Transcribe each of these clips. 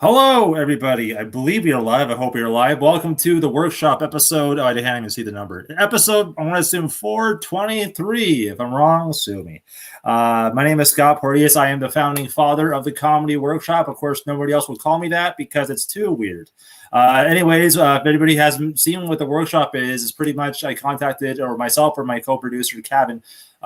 Hello, everybody. I believe you're live. I hope you're live. Welcome to the workshop episode. Oh, I didn't even see the number. Episode, I'm going to assume 423. If I'm wrong, sue me. My name is Scott Porteous. I am the founding father of the Comedy Workshop. Of course, nobody else will call me that because it's too weird. Anyways, if anybody hasn't seen what the workshop is, it's pretty much I contacted, or myself or my co-producer, Kevin,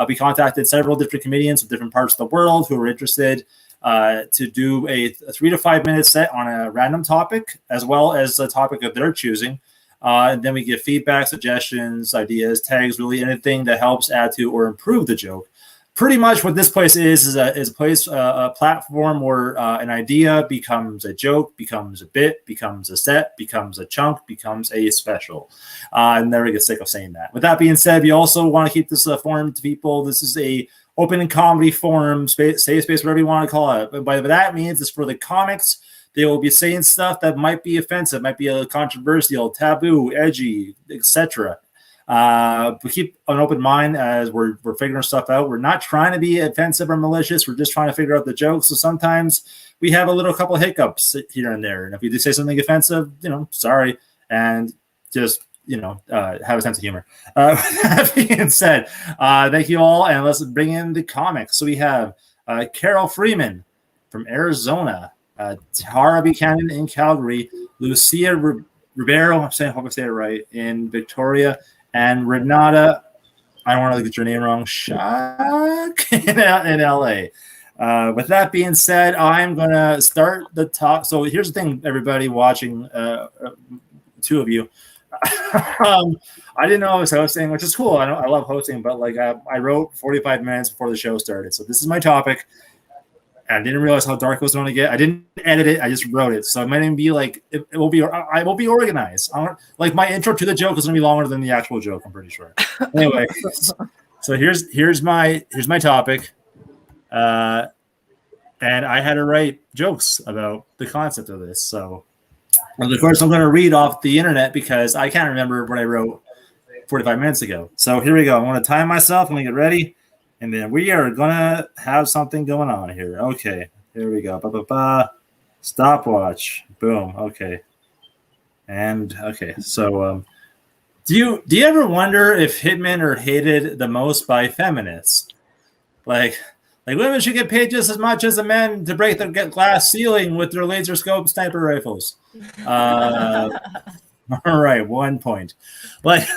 we contacted several different comedians from different parts of the world who were interested to do a 3 to 5 minute set on a random topic, as well as a topic of their choosing. And then we give feedback, suggestions, ideas, tags, really anything that helps add to or improve the joke. Pretty much what this place is a place, a platform where an idea becomes a joke, becomes a bit, becomes a set, becomes a chunk, becomes a special. And never get sick of saying that. With that being said, we also want to keep this forum to people. This is a open comedy forum, safe space, whatever you want to call it. But what that means is for the comics, they will be saying stuff that might be offensive, might be a controversial, taboo, edgy, etc. We keep an open mind as we're figuring stuff out. We're not trying to be offensive or malicious. We're just trying to figure out the jokes. So sometimes we have a couple of hiccups here and there. And if we do say something offensive, sorry. And just have a sense of humor. With that being said, thank you all, and let's bring in the comics. So we have Carol Freeman from Arizona, Tara Buchanan in Calgary, Lucia Ribeiro, I hope I say it right, in Victoria, and Renata, I don't want to get your name wrong, Shock in LA. With that being said, I'm going to start the talk. So here's the thing, everybody watching, two of you. I didn't know I was hosting, which is cool. I love hosting, but I wrote 45 minutes before the show started. So this is my topic. And I didn't realize how dark it was going to get. I didn't edit it. I just wrote it. So it might even be it will be, I will be organized. My intro to the joke is going to be longer than the actual joke, I'm pretty sure. Anyway, so here's my topic. And I had to write jokes about the concept of this. So, and of course, I'm going to read off the internet because I can't remember what I wrote 45 minutes ago. So here we go. I'm going to time myself. I'm going to get ready. And then we are going to have something going on here. Okay. Here we go. Stopwatch. Boom. Okay. And okay. So do you ever wonder if hitmen are hated the most by feminists? Like women should get paid just as much as the men to break the glass ceiling with their laser scope sniper rifles. All right, 1 point. Like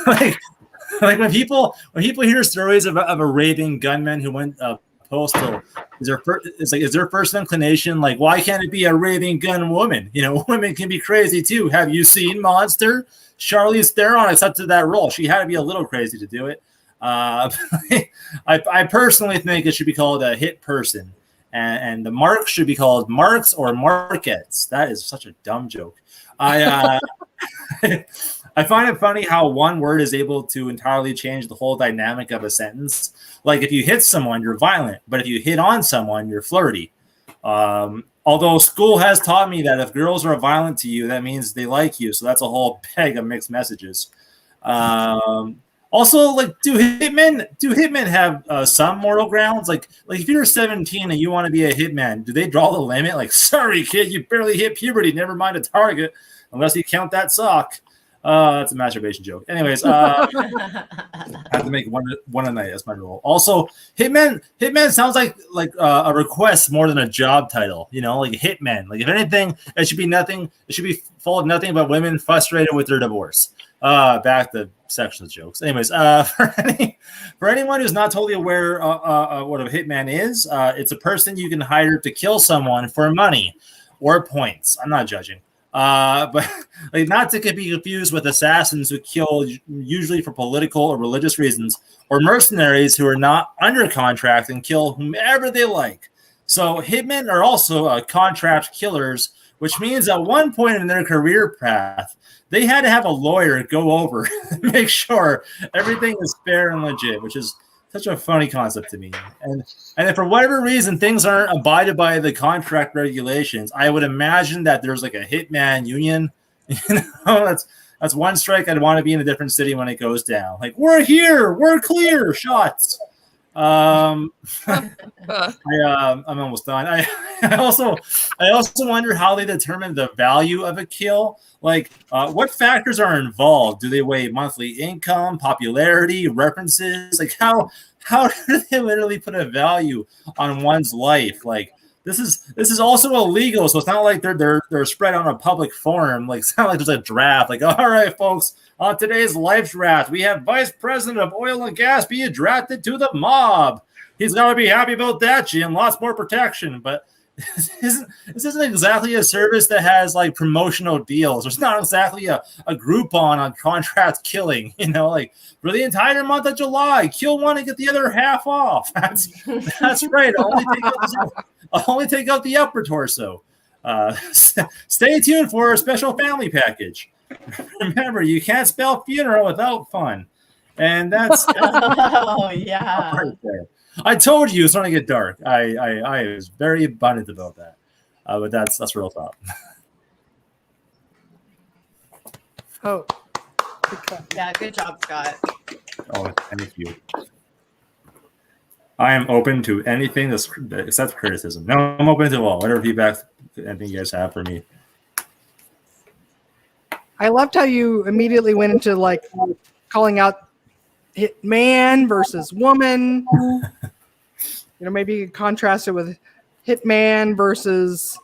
when people hear stories of a raving gunman who went postal, is their first inclination why can't it be a raving gun woman? Women can be crazy too. Have you seen Monster? Charlize Theron accepted that role. She had to be a little crazy to do it. I personally think it should be called a hit person, and the marks should be called marks or markets. That is such a dumb joke. I find it funny how one word is able to entirely change the whole dynamic of a sentence. Like if you hit someone, you're violent, but if you hit on someone, you're flirty. Although school has taught me that if girls are violent to you, that means they like you. So that's a whole bag of mixed messages. Also, do hitmen have some moral grounds? Like if you're 17 and you want to be a hitman, do they draw the limit? Sorry, kid, you barely hit puberty. Never mind a target, unless you count that sock. That's a masturbation joke. Anyways, I have to make one a night. That's my rule. Also, hitman sounds like a request more than a job title. Like hitman. If anything, it should be nothing. It should be full of nothing but women frustrated with their divorce. Back to sexual jokes. Anyways, for anyone who's not totally aware what a hitman is, it's a person you can hire to kill someone for money or points. I'm not judging. But not to be confused with assassins who kill usually for political or religious reasons, or mercenaries who are not under contract and kill whomever they like. So hitmen are also contract killers, which means at one point in their career path, they had to have a lawyer go over and make sure everything is fair and legit, which is such a funny concept to me. And if for whatever reason things aren't abided by the contract regulations, I would imagine that there's a hitman union. That's one strike. I'd want to be in a different city when it goes down. We're here, we're clear, shots. I'm almost done. I also wonder how they determine the value of a kill. Like, what factors are involved? Do they weigh monthly income, popularity, references? Like, how do they literally put a value on one's life? Like, this is also illegal, so it's not like they're spread on a public forum. Like, it's not like there's a draft. Like, all right, folks, on today's life draft, we have Vice President of Oil and Gas being drafted to the mob. He's got to be happy about that, Jim. Lots more protection. But this isn't exactly a service that has like promotional deals. There's not exactly a Groupon on contract killing. Like for the entire month of July, kill one and get the other half off. That's right. I'll only take out the upper torso. Stay tuned for a special family package. Remember, you can't spell funeral without fun. And that's oh yeah. Right there. I told you it's starting to get dark. I was very abundant about that. But that's real talk. Oh. Yeah, good job, Scott. Oh, thank you. I am open to anything except criticism. No, I'm open to all. Whatever feedback, anything you guys have for me. I loved how you immediately went into like calling out hit man versus woman. Maybe you could contrast it with hitman versus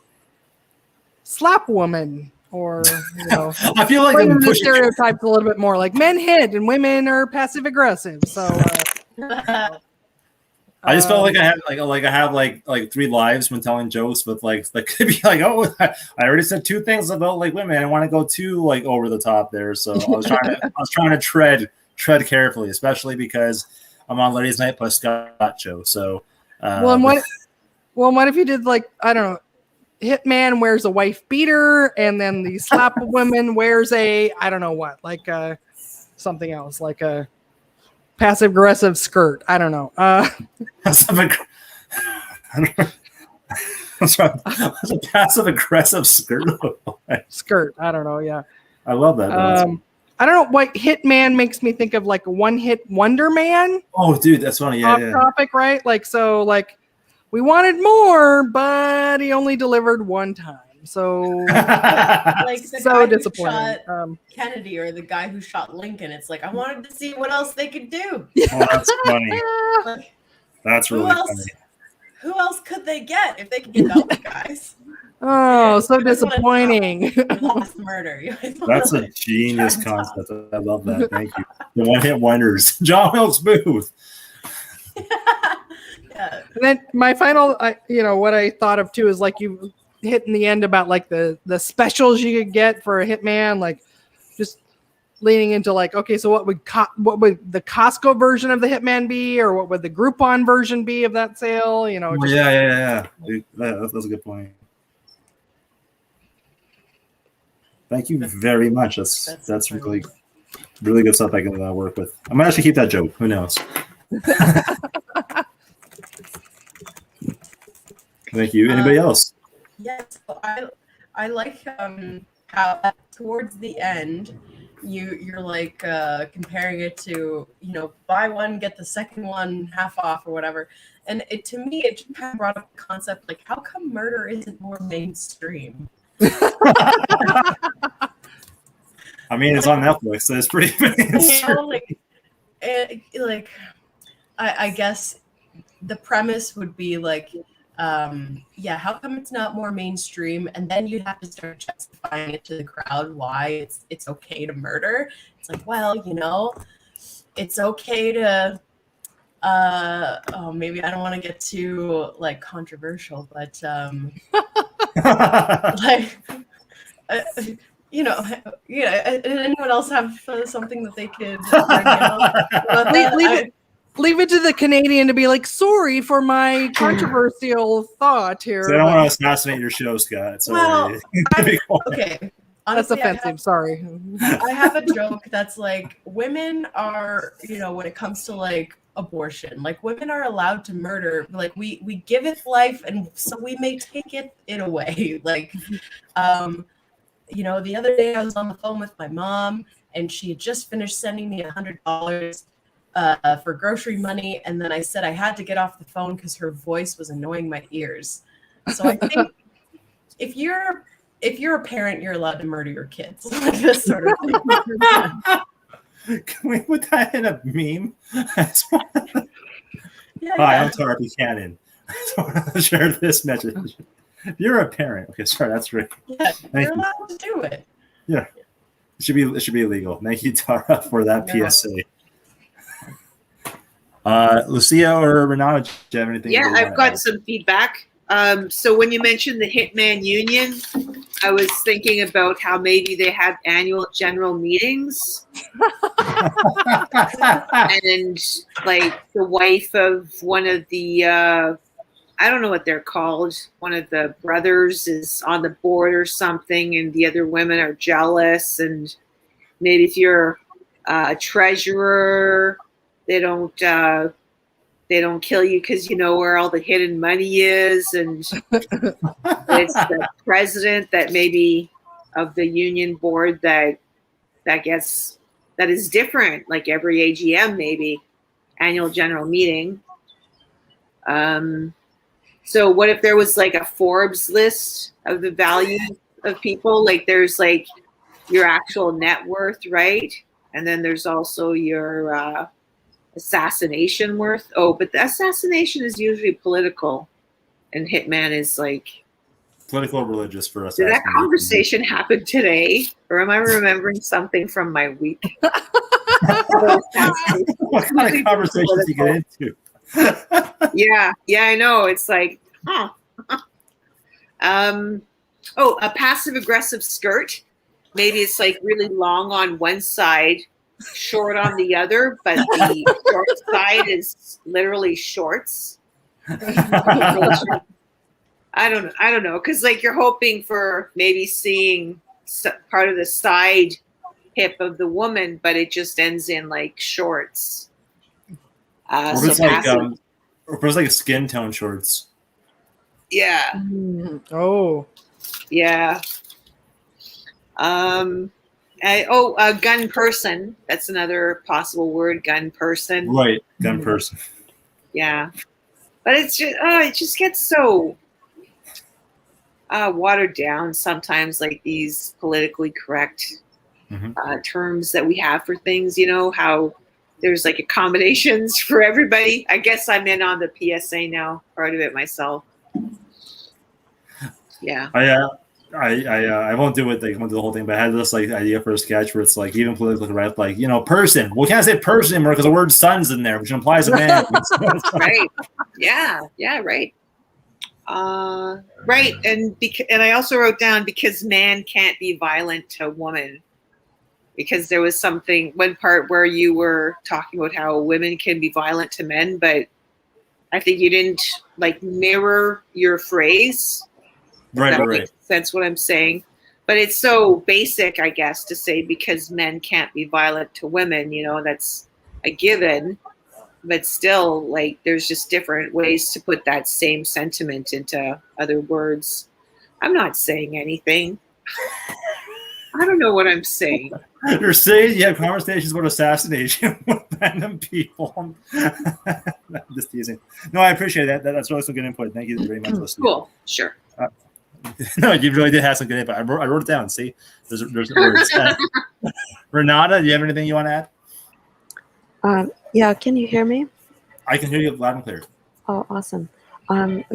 slap woman, or I feel like I'm pushing stereotypes a little bit more. Like men hit and women are passive aggressive. So I just felt like I have like 3 lives when telling jokes, with like could be like, oh, I already said 2 things about like women. I want to go too like over the top there, so I was trying to tread carefully, especially because I'm on Ladies' Night plus Scott show. So, what if you did like, I don't know, hitman wears a wife beater, and then the slap woman wears a, I don't know what, like something else, like a passive aggressive skirt. I don't know. That's a passive aggressive skirt. Skirt. I don't know. Yeah. I love that. I don't know what hitman makes me think of, like a one-hit wonder man. Oh, dude, that's funny. Yeah. Topic, right? Like, so like we wanted more, but he only delivered one time. So like the so guy disappointing. Who shot Kennedy, or the guy who shot Lincoln. It's like I wanted to see what else they could do. Oh, that's funny. Like, that's really funny. Who else could they get if they could get those guys? Oh, so disappointing. Lost murder. That's a genius concept. I love that. Thank you. The one-hit wonders. John Wilkes Booth. Yeah. And then my final, what I thought of too is like you hit in the end about like the specials you could get for a hitman, like just leaning into like, okay, so what would the Costco version of the hitman be, or what would the Groupon version be of that sale? Yeah. That's a good point. Thank you very much. That's really, really good stuff I can work with. I might actually keep that joke. Who knows? Thank you. Anybody else? Yes, I like how towards the end you're like comparing it to buy one get the second one half off or whatever, and to me it just kind of brought up the concept like how come murder isn't more mainstream. I mean, it's on Netflix, so it's pretty mainstream. I guess the premise would be like, how come it's not more mainstream? And then you'd have to start justifying it to the crowd why it's okay to murder. It's like, well, it's okay to maybe I don't want to get too like controversial, but anyone else have something that they could leave it to the Canadian to be like, sorry for my controversial thought here. So I don't want to assassinate your show, Scott. So okay. Honestly, that's offensive. Sorry. I have a joke that's like, women are, when it comes to like abortion, like women are allowed to murder, like we give it life, and so we may take it away. Like, the other day I was on the phone with my mom, and she had just finished sending me $100. for grocery money, and then I said I had to get off the phone because her voice was annoying my ears. So I think if you're a parent, you're allowed to murder your kids, like this sort of thing. Can we put that in a meme? Yeah, Hi, yeah. I'm Tara Buchanan. I want to share this message. If you're a parent, okay, sorry, that's right. Yeah, Thank you're you. allowed to do it. It should be illegal. Thank you, Tara, for that No. PSA. Lucia or Renata, do you have anything? Yeah, you I've wanna got add? some feedback. So when you mentioned the Hitman Union, I was thinking about how maybe they have annual general meetings, and like the wife of one of the I don't know what they're called. One of the brothers is on the board or something, and the other women are jealous. And maybe if you're a treasurer, they don't kill you because you know where all the hidden money is, and it's the president that maybe of the union board that is different, like every AGM, maybe annual general meeting. So what if there was like a Forbes list of the value of people? Like there's like your actual net worth, right? And then there's also your assassination worth. Oh, but the assassination is usually political, and Hitman is like. Political, religious for us. Did that conversation happen today, or am I remembering something from my week? What kind of conversations do you get into? Yeah, I know. It's like, huh. A passive aggressive skirt. Maybe it's like really long on one side, short on the other, but the short side is literally shorts. I don't know, because like you're hoping for maybe seeing part of the side hip of the woman, but it just ends in like shorts. Or So if it's like passive, or if it's like skin tone shorts. yeah. Oh. Yeah. A gun person. That's another possible word. Gun person. Right, gun person. Yeah. But it's just it just gets so watered down sometimes, like these politically correct terms that we have for things, you know, how there's like accommodations for everybody. I guess I'm in on the PSA now, part of it myself. Yeah. I won't do it. Like, I won't do the whole thing, but I had this like idea for a sketch where it's like even politically correct, like person. Well, we can't say person anymore because the word "son's" in there, which implies a man. Right. Yeah. Right. Right. And I also wrote down because man can't be violent to woman, because there was one part where you were talking about how women can be violent to men, but I think you didn't like mirror your phrase. That makes sense what I'm saying. But it's so basic, I guess, to say because men can't be violent to women, that's a given. But still, like, there's just different ways to put that same sentiment into other words. I'm not saying anything. I don't know what I'm saying. You're saying you have conversations about assassination with random people. Just teasing. No, I appreciate that. That's really some good input. Thank you very much, listening. Cool. Sure. No, you really did have some good input. I wrote it down. See, there's words. Renata, do you have anything you want to add? Yeah, can you hear me? I can hear you loud and clear. Oh, awesome.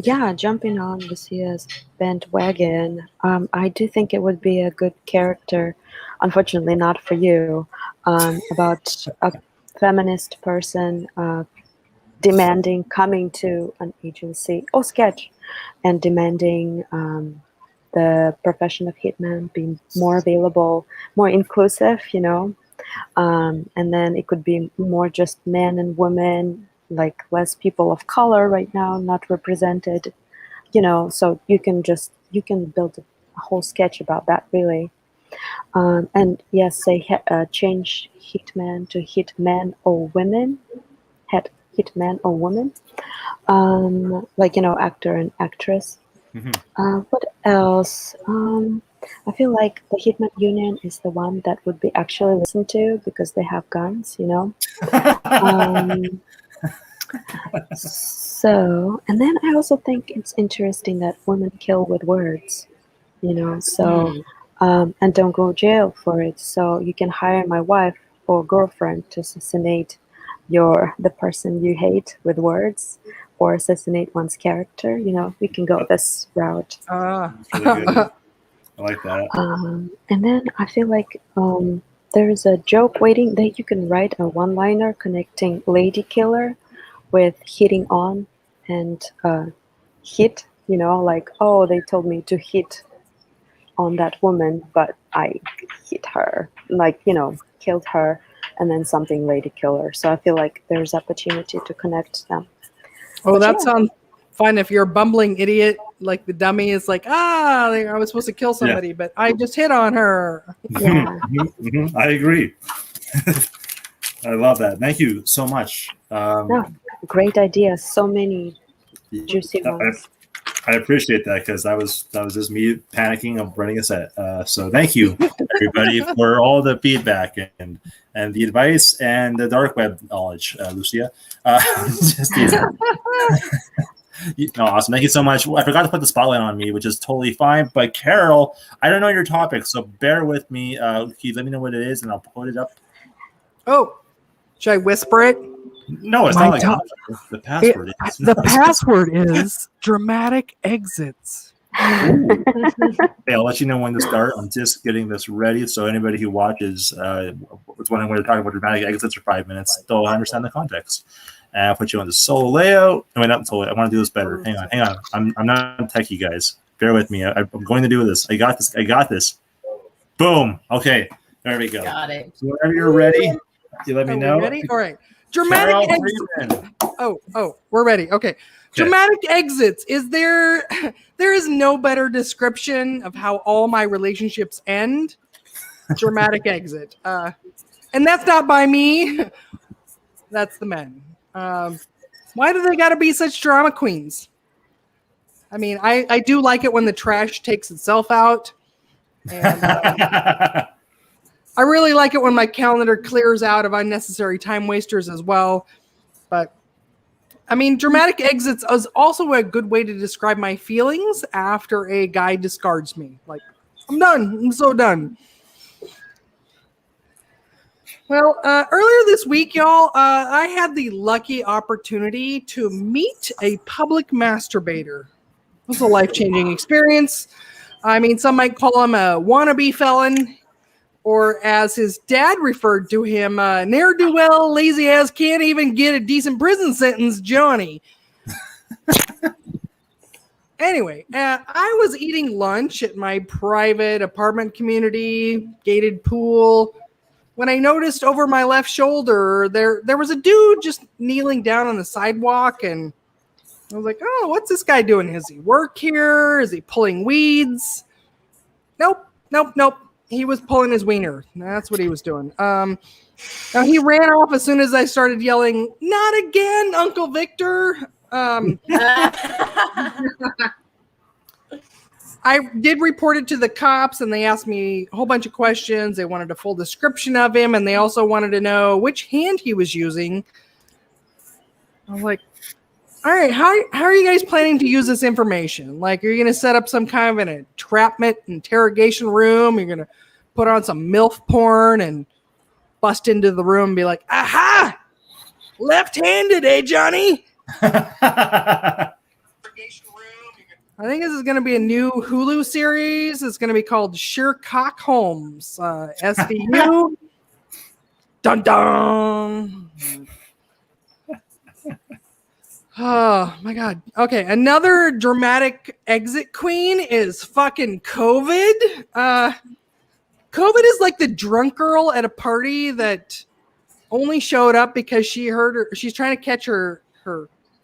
Yeah, jumping on Lucia's bandwagon, I do think it would be a good character, unfortunately not for you, about a feminist person coming to an agency or sketch and demanding the profession of hitman be more available, more inclusive, and then it could be more just men and women, like less people of color right now not represented, so you can build a whole sketch about that, really. And yes, change hitman to hitman or women, hitman or woman, actor and actress. What else? I feel like the Hitman Union is the one that would be actually listened to because they have guns, you know. Um, so, and then I also think it's interesting that women kill with words, you know. So, and don't go jail for it. So you can hire my wife or girlfriend to assassinate the person you hate with words, or assassinate one's character. You know, we can go this route. That's really good. I like that. And then I feel like there is a joke waiting that you can write a one-liner connecting lady killer with hitting on and hit. You know, like, oh, they told me to hit on that woman, but I hit her, like, you know, killed her, and then something lady killer. So I feel like there's opportunity to connect them. Oh, that yeah. sounds fun. If you're a bumbling idiot, like the dummy is like, I was supposed to kill somebody, but I just hit on her. Yeah. I agree. I love that. Thank you so much. No, great ideas. So many juicy ones. I appreciate that because that was just me panicking of running a set. So thank you everybody for all the feedback and the advice and the dark web knowledge, Lucia. No, awesome. Thank you so much. I forgot to put the spotlight on me, which is totally fine. But Carol, I don't know your topic, so bear with me. Can you let me know what it is, and I'll put it up. Oh, should I whisper it? No, it's My not like top- the password. is. The password is dramatic exits. Okay, I'll let you know when to start. I'm just getting this ready, so anybody who watches was wondering when we're talking about dramatic exits for 5 minutes, they'll understand the context. And I'll put you on the solo layout. No, wait, not solo. I want to do this better. Hang on. I'm not techie, guys. Bear with me. I'm going to do this. I got this. Boom. Okay, there we go. Got it. So whenever you're ready, you let me Are we know. ready? All right. Carol Dramatic exits. Freeman. Oh, we're ready. Okay. Dramatic exits. There is no better description of how all my relationships end. Dramatic exit. And that's not by me. That's the men. Why do they got to be such drama queens? I mean, I do like it when the trash takes itself out. And I really like it when my calendar clears out of unnecessary time wasters as well. But I mean, dramatic exits is also a good way to describe my feelings after a guy discards me. Like, I'm done. I'm so done. Well, earlier this week, y'all, I had the lucky opportunity to meet a public masturbator. It was a life-changing experience. I mean, some might call him a wannabe felon, or as his dad referred to him, ne'er-do-well, lazy ass, can't even get a decent prison sentence, Johnny. Anyway, I was eating lunch at my private apartment community, gated pool, when I noticed over my left shoulder, there was a dude just kneeling down on the sidewalk, and I was like, oh, what's this guy doing? Does he work here? Is he pulling weeds? Nope. He was pulling his wiener. That's what he was doing. Now he ran off as soon as I started yelling, "Not again, Uncle Victor!" I did report it to the cops, and they asked me a whole bunch of questions. They wanted a full description of him, and they also wanted to know which hand he was using. I was like, all right, how are you guys planning to use this information? Like, are you going to set up some kind of an entrapment interrogation room? You're going to put on some MILF porn and bust into the room and be like, aha, left-handed, eh, Johnny? I think this is going to be a new Hulu series. It's going to be called Sherlock Holmes, SVU. Dun dun. Oh my God. Okay. Another dramatic exit queen is fucking COVID. COVID is like the drunk girl at a party that only showed up because she's trying to catch her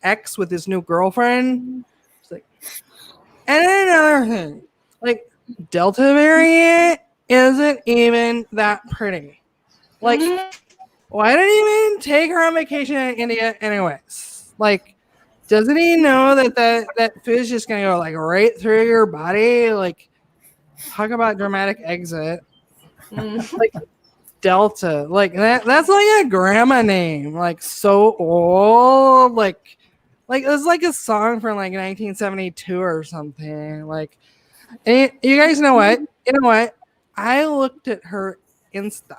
ex with his new girlfriend. It's like, and then another thing, like Delta variant isn't even that pretty. Like, why didn't he even take her on vacation in India anyways? Like, doesn't he know that food's just gonna go like right through your body? Like, Talk about dramatic exit. Mm. Like Delta. Like that's like a grandma name. Like so old. Like it was like a song from like 1972 or something. Like, and you guys know what? You know what? I looked at her Insta.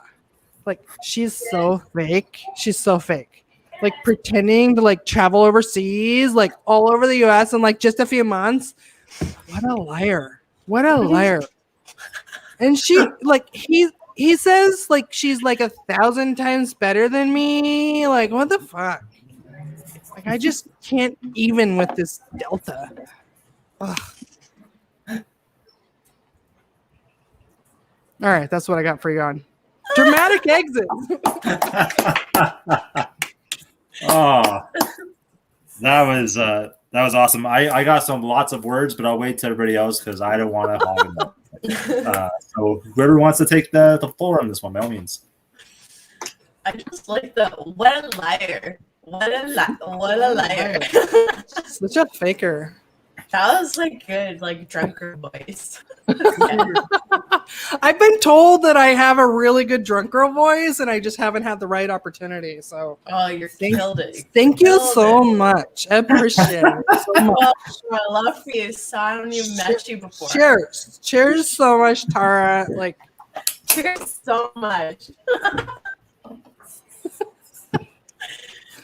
Like she's so fake. She's so fake. Like pretending to like travel overseas, like all over the US in like just a few months. What a liar. What a liar. And she like he says like she's like 1,000 times better than me. Like what the fuck? Like I just can't even with this Delta. Ugh. All right, that's what I got for you on dramatic exit. Oh, that was awesome. I got lots of words, but I'll wait till everybody else because I don't want to hog them. So whoever wants to take the floor on this one, by all means. I just like the what a liar. What a liar. Such a faker. That was like good, like drunker voice. I've been told that I have a really good drunk girl voice, and I just haven't had the right opportunity. So Oh, you're killed it. thank you Killed so it. much. I appreciate it so much. Well, my love for you, so I haven't even met you before. Cheers so much, Tara. Like, Cheers so much.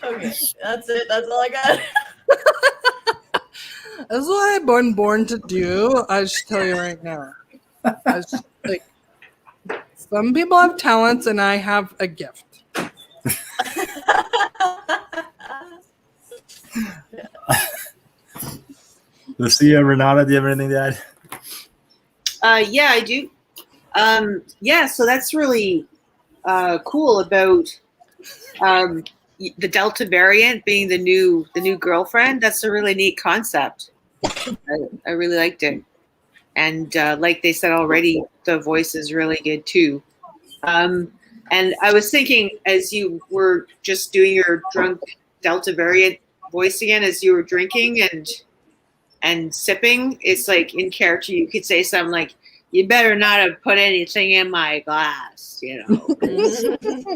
Okay, that's it. That's all I got. that's what I've been born to do. I just tell you right now. I just, like, some people have talents, and I have a gift. Lucia, Renata, do you have anything to add? Yeah, I do. Yeah, so that's really cool about the Delta variant being the new girlfriend. That's a really neat concept. I really liked it, and like they said already, the voice is really good too. And I was thinking as you were just doing your drunk Delta variant voice again, as you were drinking and sipping, it's like in character you could say something like, "You better not have put anything in my glass," you know,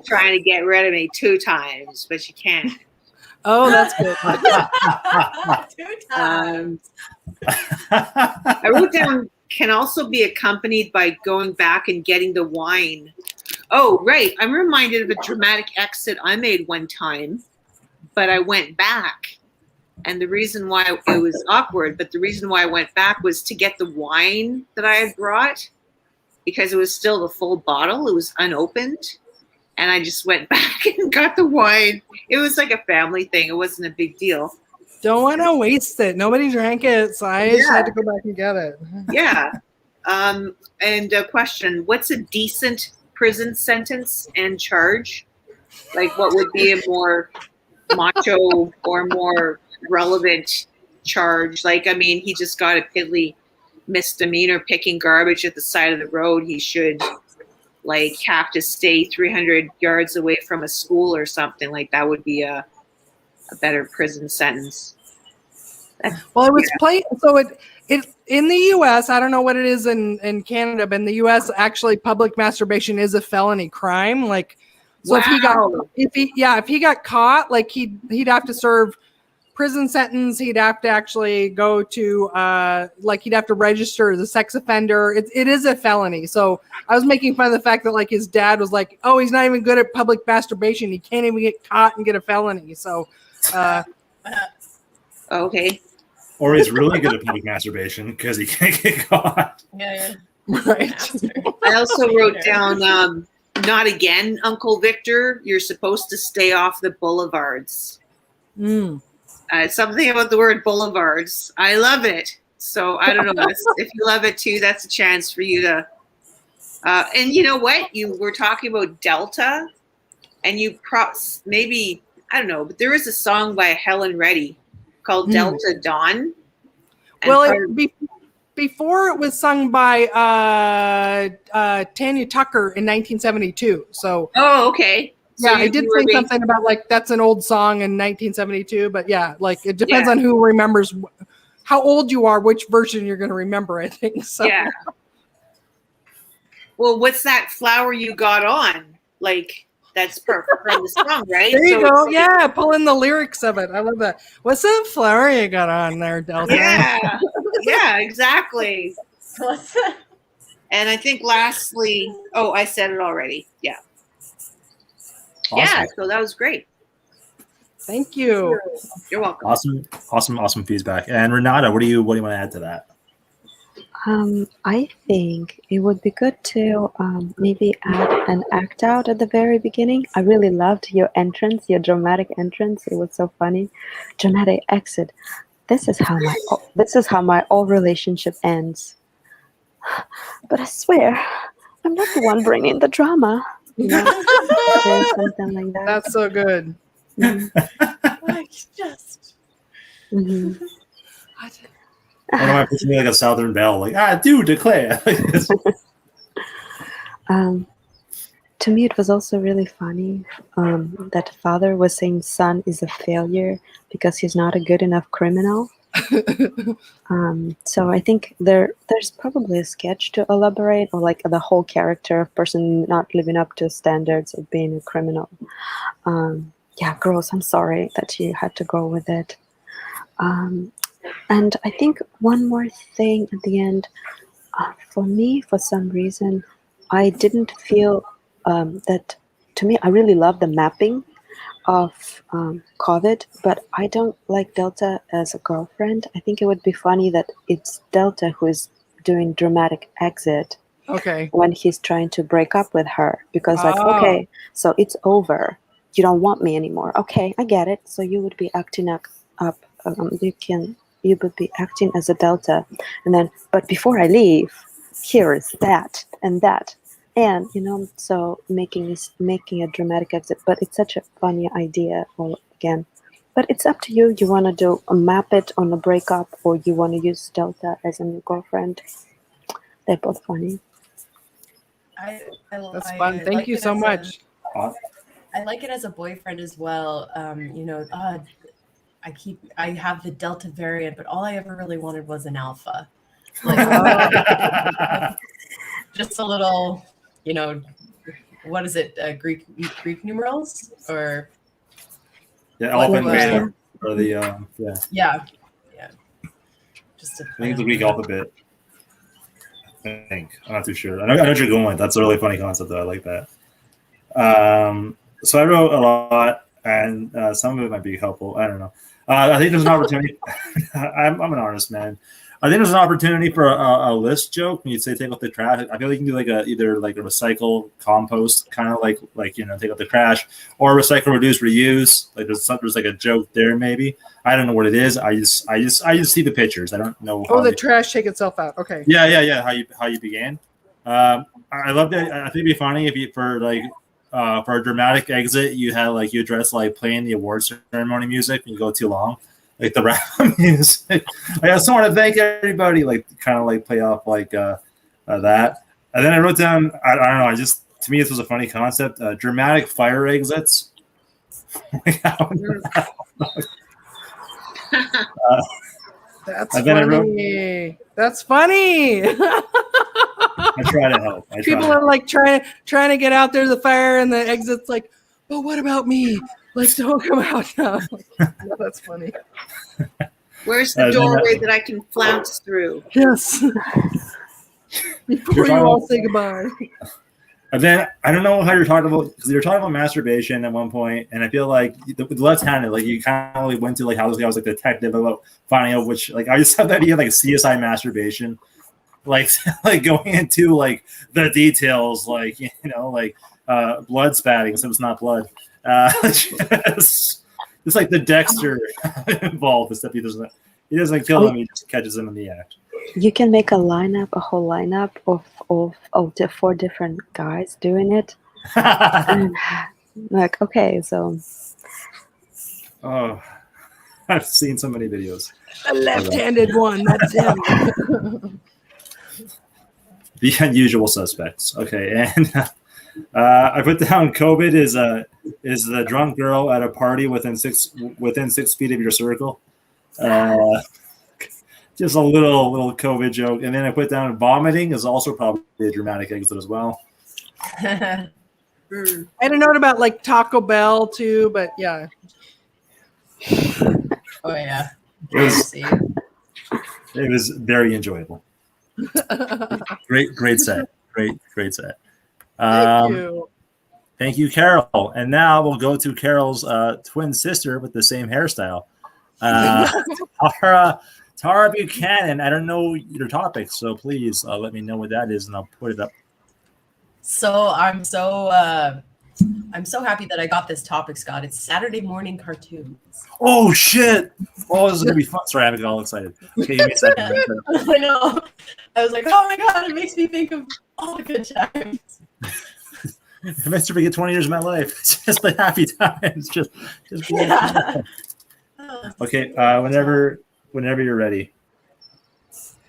trying to get rid of me 2 times, but you can't. Oh, that's good. 2 times. I wrote down can also be accompanied by going back and getting the wine. Oh, right. I'm reminded of a dramatic exit I made one time, but I went back. And the reason why it was awkward, but the reason why I went back was to get the wine that I had brought because it was still the full bottle. It was unopened. And I just went back and got the wine. It was like a family thing. It wasn't a big deal. Don't want to waste it. Nobody drank it, so I just had to go back and get it. Yeah. And a question, what's a decent prison sentence and charge? Like what would be a more macho or more relevant charge? Like, I mean, he just got a piddly misdemeanor picking garbage at the side of the road. He should like have to stay 300 yards away from a school or something. Like that would be a better prison sentence. Well, it was played. So it in the U.S. I don't know what it is in Canada, but in the U.S. actually public masturbation is a felony crime. Like, so if he got caught, like he'd have to serve prison sentence. He'd have to actually go to like he'd have to register as a sex offender. It is a felony. So I was making fun of the fact that like his dad was like, oh, he's not even good at public masturbation. He can't even get caught and get a felony. So okay. Or he's really good at public masturbation because he can't get caught. Yeah. right. I also wrote down not again, Uncle Victor. You're supposed to stay off the boulevards. Something about the word boulevards. I love it. So I don't know if you love it too. That's a chance for you to. And you know what? You were talking about Delta, and you maybe I don't know, but there is a song by Helen Reddy called Delta Dawn. Well, before it was sung by Tanya Tucker in 1972. So. Oh, okay. So yeah, I did say something about like that's an old song in 1972, but yeah, like it depends on who remembers how old you are, which version you're going to remember. I think so. Yeah. Well, what's that flower you got on? Like, that's perfect from the song, right? There you So go. it's- Yeah, pull in the lyrics of it. I love that. What's that flower you got on there, Delta? Yeah. Yeah, exactly. What's that? And I think lastly, oh, I said it already. Yeah. Awesome. Yeah, so that was great. Thank you. You're welcome. Awesome feedback. And Renata, what do you want to add to that? I think it would be good to maybe add an act out at the very beginning. I really loved your entrance, your dramatic entrance. It was so funny. Dramatic exit. This is how my old relationship ends. But I swear, I'm not the one bringing the drama. You know, there's something like that. That's so good. Mhm, Like, just. mhm. I don't know, puts me like a Southern Belle, like, do declare. To me, it was also really funny that father was saying son is a failure because he's not a good enough criminal. So I think there's probably a sketch to elaborate, or like the whole character of person not living up to standards of being a criminal. Yeah, gross. I'm sorry that you had to go with it. And I think one more thing at the end, for me, for some reason, I didn't feel that. To me, I really love the mapping of COVID, but I don't like Delta as a girlfriend. I think it would be funny that it's Delta who is doing dramatic exit Okay. when he's trying to break up with her, because like, Oh. okay, so it's over. You don't want me anymore. Okay, I get it. So you would be acting up. You would be acting as a Delta, and then, but before I leave, here is that and that. And so making a dramatic exit, but it's such a funny idea. Well, again, but it's up to you. You want to do a map it on a breakup, or you want to use Delta as a new girlfriend. They're both funny. That's fun. Thank like you it so as much. I like it as a boyfriend as well. I have the Delta variant, but all I ever really wanted was an Alpha. Like, just a little, what is it? Greek numerals or Elephant What- beta, or the yeah. Just I think the Greek alphabet. I think I'm not too sure. I know what you're going with. That's a really funny concept, though. I like that. So I wrote a lot, and some of it might be helpful. I don't know. I think there's an opportunity. I'm an artist, man. I think there's an opportunity for a list joke when you say take out the trash. I feel like you can do like either like a recycle, compost, kind of like take out the trash, or recycle, reduce, reuse. Like there's like a joke there maybe. I don't know what it is. I just see the pictures. I don't know. Oh, the trash take itself out. Okay. Yeah. How you began. I love that. I think it'd be funny if you for a dramatic exit you had like you address like playing the award ceremony music and you go too long. Like the rap music. I just want to thank everybody, like kind of like play off like that. And then I wrote down, I don't know, to me this was a funny concept, dramatic fire exits. That's And then I wrote- funny. That's funny. I try to help. People are like trying to get out there to the fire, and the exit's like, but what about me? Like, don't come out now. No, that's funny. Where's the doorway that I can flounce through? Yes. Before you all say goodbye. And then I don't know how you're talking about, because you're talking about masturbation at one point, and I feel like the left-handed, like you kind of like went to like how this guy was like detective about finding out which, like I just have that idea like CSI masturbation, like like going into like the details, like blood spatting, so it's not blood. It's like the Dexter involved, except he doesn't kill him, he just catches him in the act. You can make a whole lineup of the 4 different guys doing it. And, like, okay, so Oh, I've seen so many videos. The left-handed one. That's him. The unusual suspects. Okay, and I put down COVID is the drunk girl at a party within 6 feet of your circle. Just a little COVID joke. And then I put down vomiting is also probably a dramatic exit as well. Mm. I had a note about like Taco Bell too, but yeah. Oh yeah. It was, See. it was very enjoyable. Great set. Great set. Thank you. Thank you, Carol. And now we'll go to Carol's twin sister with the same hairstyle. Tara Buchanan. I don't know your topic, so please let me know what that is, and I'll put it up. So I'm so happy that I got this topic, Scott. It's Saturday morning cartoons. Oh shit! Oh, this is gonna be fun. Sorry, I'm all excited. Okay, give me a second. I know. I was like, oh my god, it makes me think of all the good times. I missed to forget 20 years of my life. It's just the happy times. Just Yeah. okay. Whenever you're ready.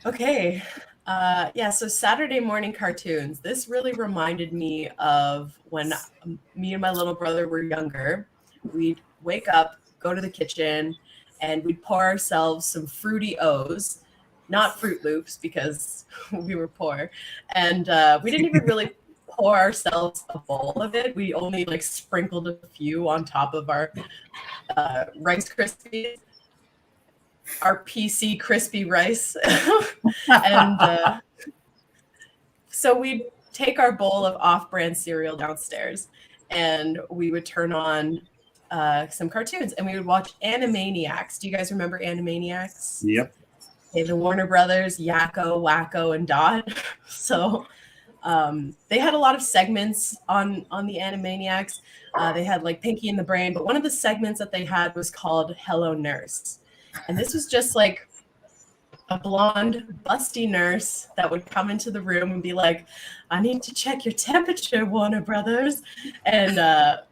Okay. Yeah, so Saturday morning cartoons. This really reminded me of when me and my little brother were younger. We'd wake up, go to the kitchen, and we'd pour ourselves some Fruity O's, not Fruit Loops because we were poor. And we didn't even really pour ourselves a bowl of it. We only like sprinkled a few on top of our Rice Krispies. Our PC crispy rice. And so we'd take our bowl of off-brand cereal downstairs and we would turn on some cartoons and we would watch Animaniacs. Do you guys remember Animaniacs? Yep. Okay, the Warner Brothers, Yakko, Wacko, and Dot. So they had a lot of segments on the Animaniacs. They had like Pinky and the Brain, but one of the segments that they had was called Hello Nurse. And this was just like a blonde, busty nurse that would come into the room and be like, I need to check your temperature, Warner Brothers. And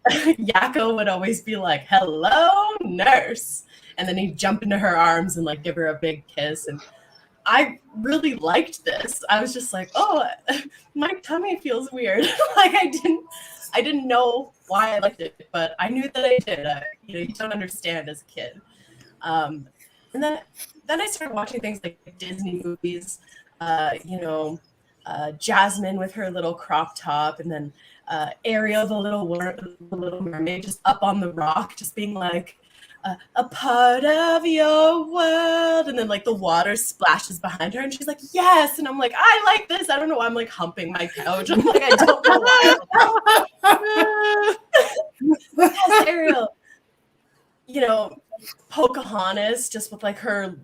Yakko would always be like, hello, nurse. And then he'd jump into her arms and like give her a big kiss. And I really liked this. I was just like, oh, my tummy feels weird. Like I didn't know why I liked it, but I knew that I did. You don't understand as a kid. And then I started watching things like Disney movies, Jasmine with her little crop top, and then Ariel, the little mermaid, just up on the rock, just being like, a part of your world, and then like the water splashes behind her, and she's like, yes, and I'm like, I like this. I don't know why I'm like humping my couch. I'm like, I don't know why. Yes, Ariel. Pocahontas just with like her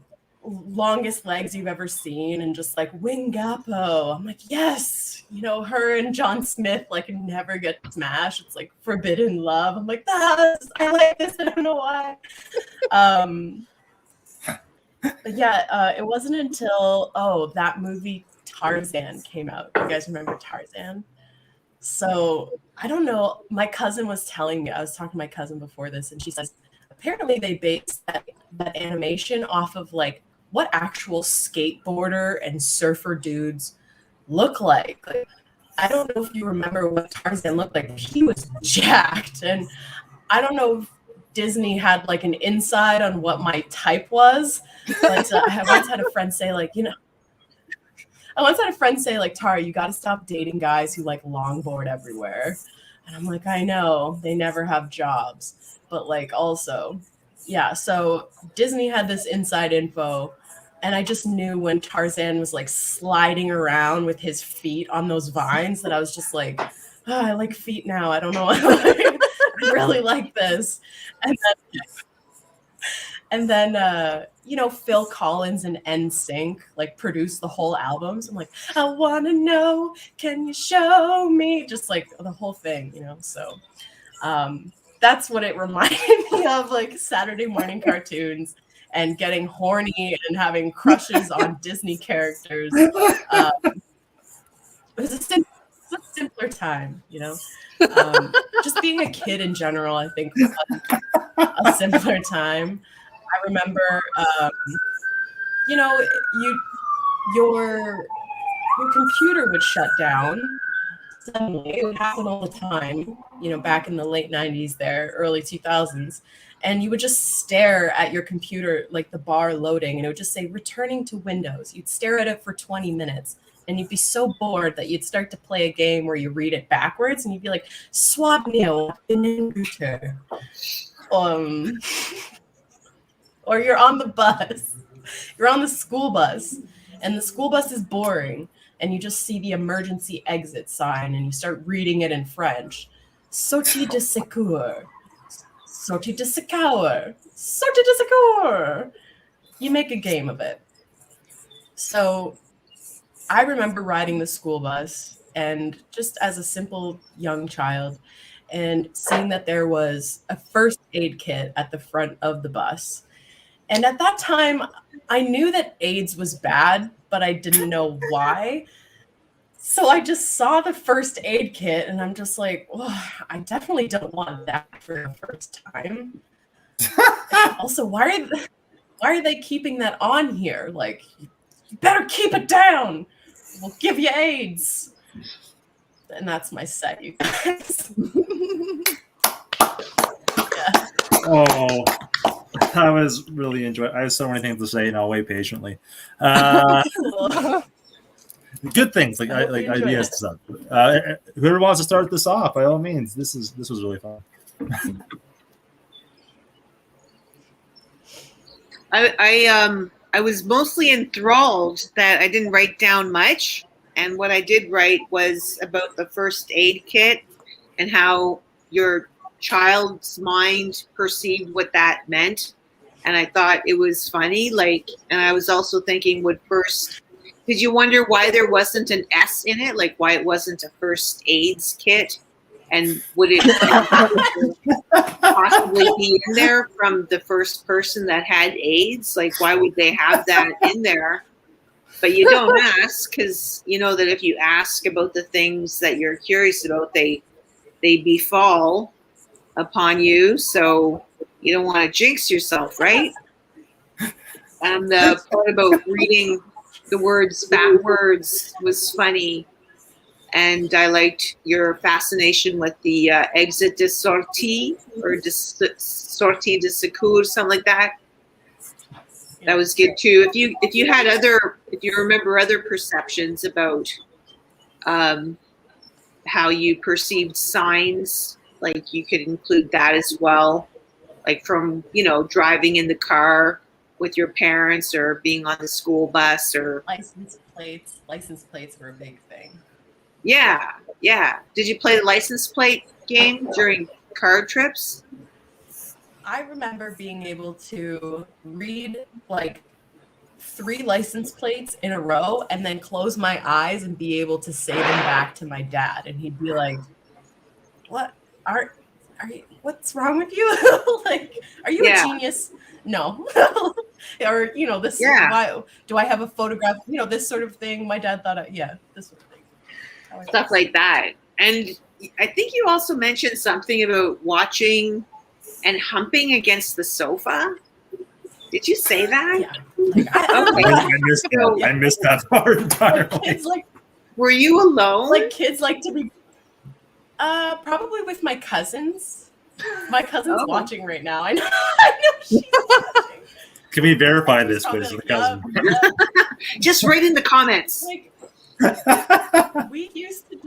longest legs you've ever seen and just like Wingapo. I'm like, yes, her and John Smith like never get smashed. It's like forbidden love. I'm like, I like this. I don't know why. But yeah, it wasn't until that movie Tarzan came out. You guys remember Tarzan? So I don't know. My cousin was telling me, I was talking to my cousin before this, and she says, apparently they based that animation off of like what actual skateboarder and surfer dudes look like. I don't know if you remember what Tarzan looked like. He was jacked. And I don't know if Disney had like an insight on what my type was. But I once had a friend say like, Tara, you got to stop dating guys who like longboard everywhere. And I'm like, I know, they never have jobs. But like also, yeah, so Disney had this inside info, and I just knew when Tarzan was like sliding around with his feet on those vines that I was just like, I like feet now. I don't know. I really like this. And then Phil Collins and NSYNC like produced the whole album. So I'm like, I want to know, can you show me? Just like the whole thing, so that's what it reminded me of, like Saturday morning cartoons and getting horny and having crushes on Disney characters. It was a simpler time, just being a kid in general, I think was a simpler time. I remember, your computer would shut down. suddenly, it would happen all the time, you know, back in the late 90s there, early 2000s. And you would just stare at your computer, like the bar loading, and it would just say returning to Windows. You'd stare at it for 20 minutes and you'd be so bored that you'd start to play a game where you read it backwards and you'd be like, swap nil, or you're on the bus, you're on the school bus, and the school bus is boring, and you just see the emergency exit sign and you start reading it in French. Sortie de secours. Sortie de secours. Sortie de secours. You make a game of it. So I remember riding the school bus, and just as a simple young child, and seeing that there was a first aid kit at the front of the bus. And at that time, I knew that AIDS was bad, but I didn't know why. So I just saw the first aid kit and I'm just like, oh, I definitely don't want that for the first time. Also, why are they keeping that on here? Like, you better keep it down. We'll give you AIDS. And that's my set, you guys. Yeah. Oh, I was really enjoying. I have so many things to say, and I'll wait patiently. Good things like ideas and stuff. Whoever wants to start this off, by all means. This was really fun. I was mostly enthralled that I didn't write down much, and what I did write was about the first aid kit and how your child's mind perceived what that meant. And I thought it was funny, and I was also thinking, did you wonder why there wasn't an S in it? Like why it wasn't a first AIDS kit? And would it possibly be in there from the first person that had AIDS? Like, why would they have that in there? But you don't ask, because you know that if you ask about the things that you're curious about, they befall upon you. So you don't want to jinx yourself, right? And the part about reading the words backwards was funny. And I liked your fascination with the exit de sortie or sortie de secours, something like that. That was good too. If you remember other perceptions about how you perceived signs, like you could include that as well, like from driving in the car with your parents or being on the school bus or License plates were a big thing. Yeah. Did you play the license plate game during car trips? I remember being able to read like 3 license plates in a row and then close my eyes and be able to say them back to my dad. And he'd be like, what are you, what's wrong with you? Like, are you a genius? No. Or, this, why do I have a photograph? This sort of thing. My dad thought, this sort of thing. Stuff like that. And I think you also mentioned something about watching and humping against the sofa. Did you say that? Yeah. Like, I missed that part entirely. Were you alone? Like kids like to be probably with my cousins. My cousin's watching right now. I know she's watching. Can we verify this, please? Like, cousin. Just write in the comments. Like, we used to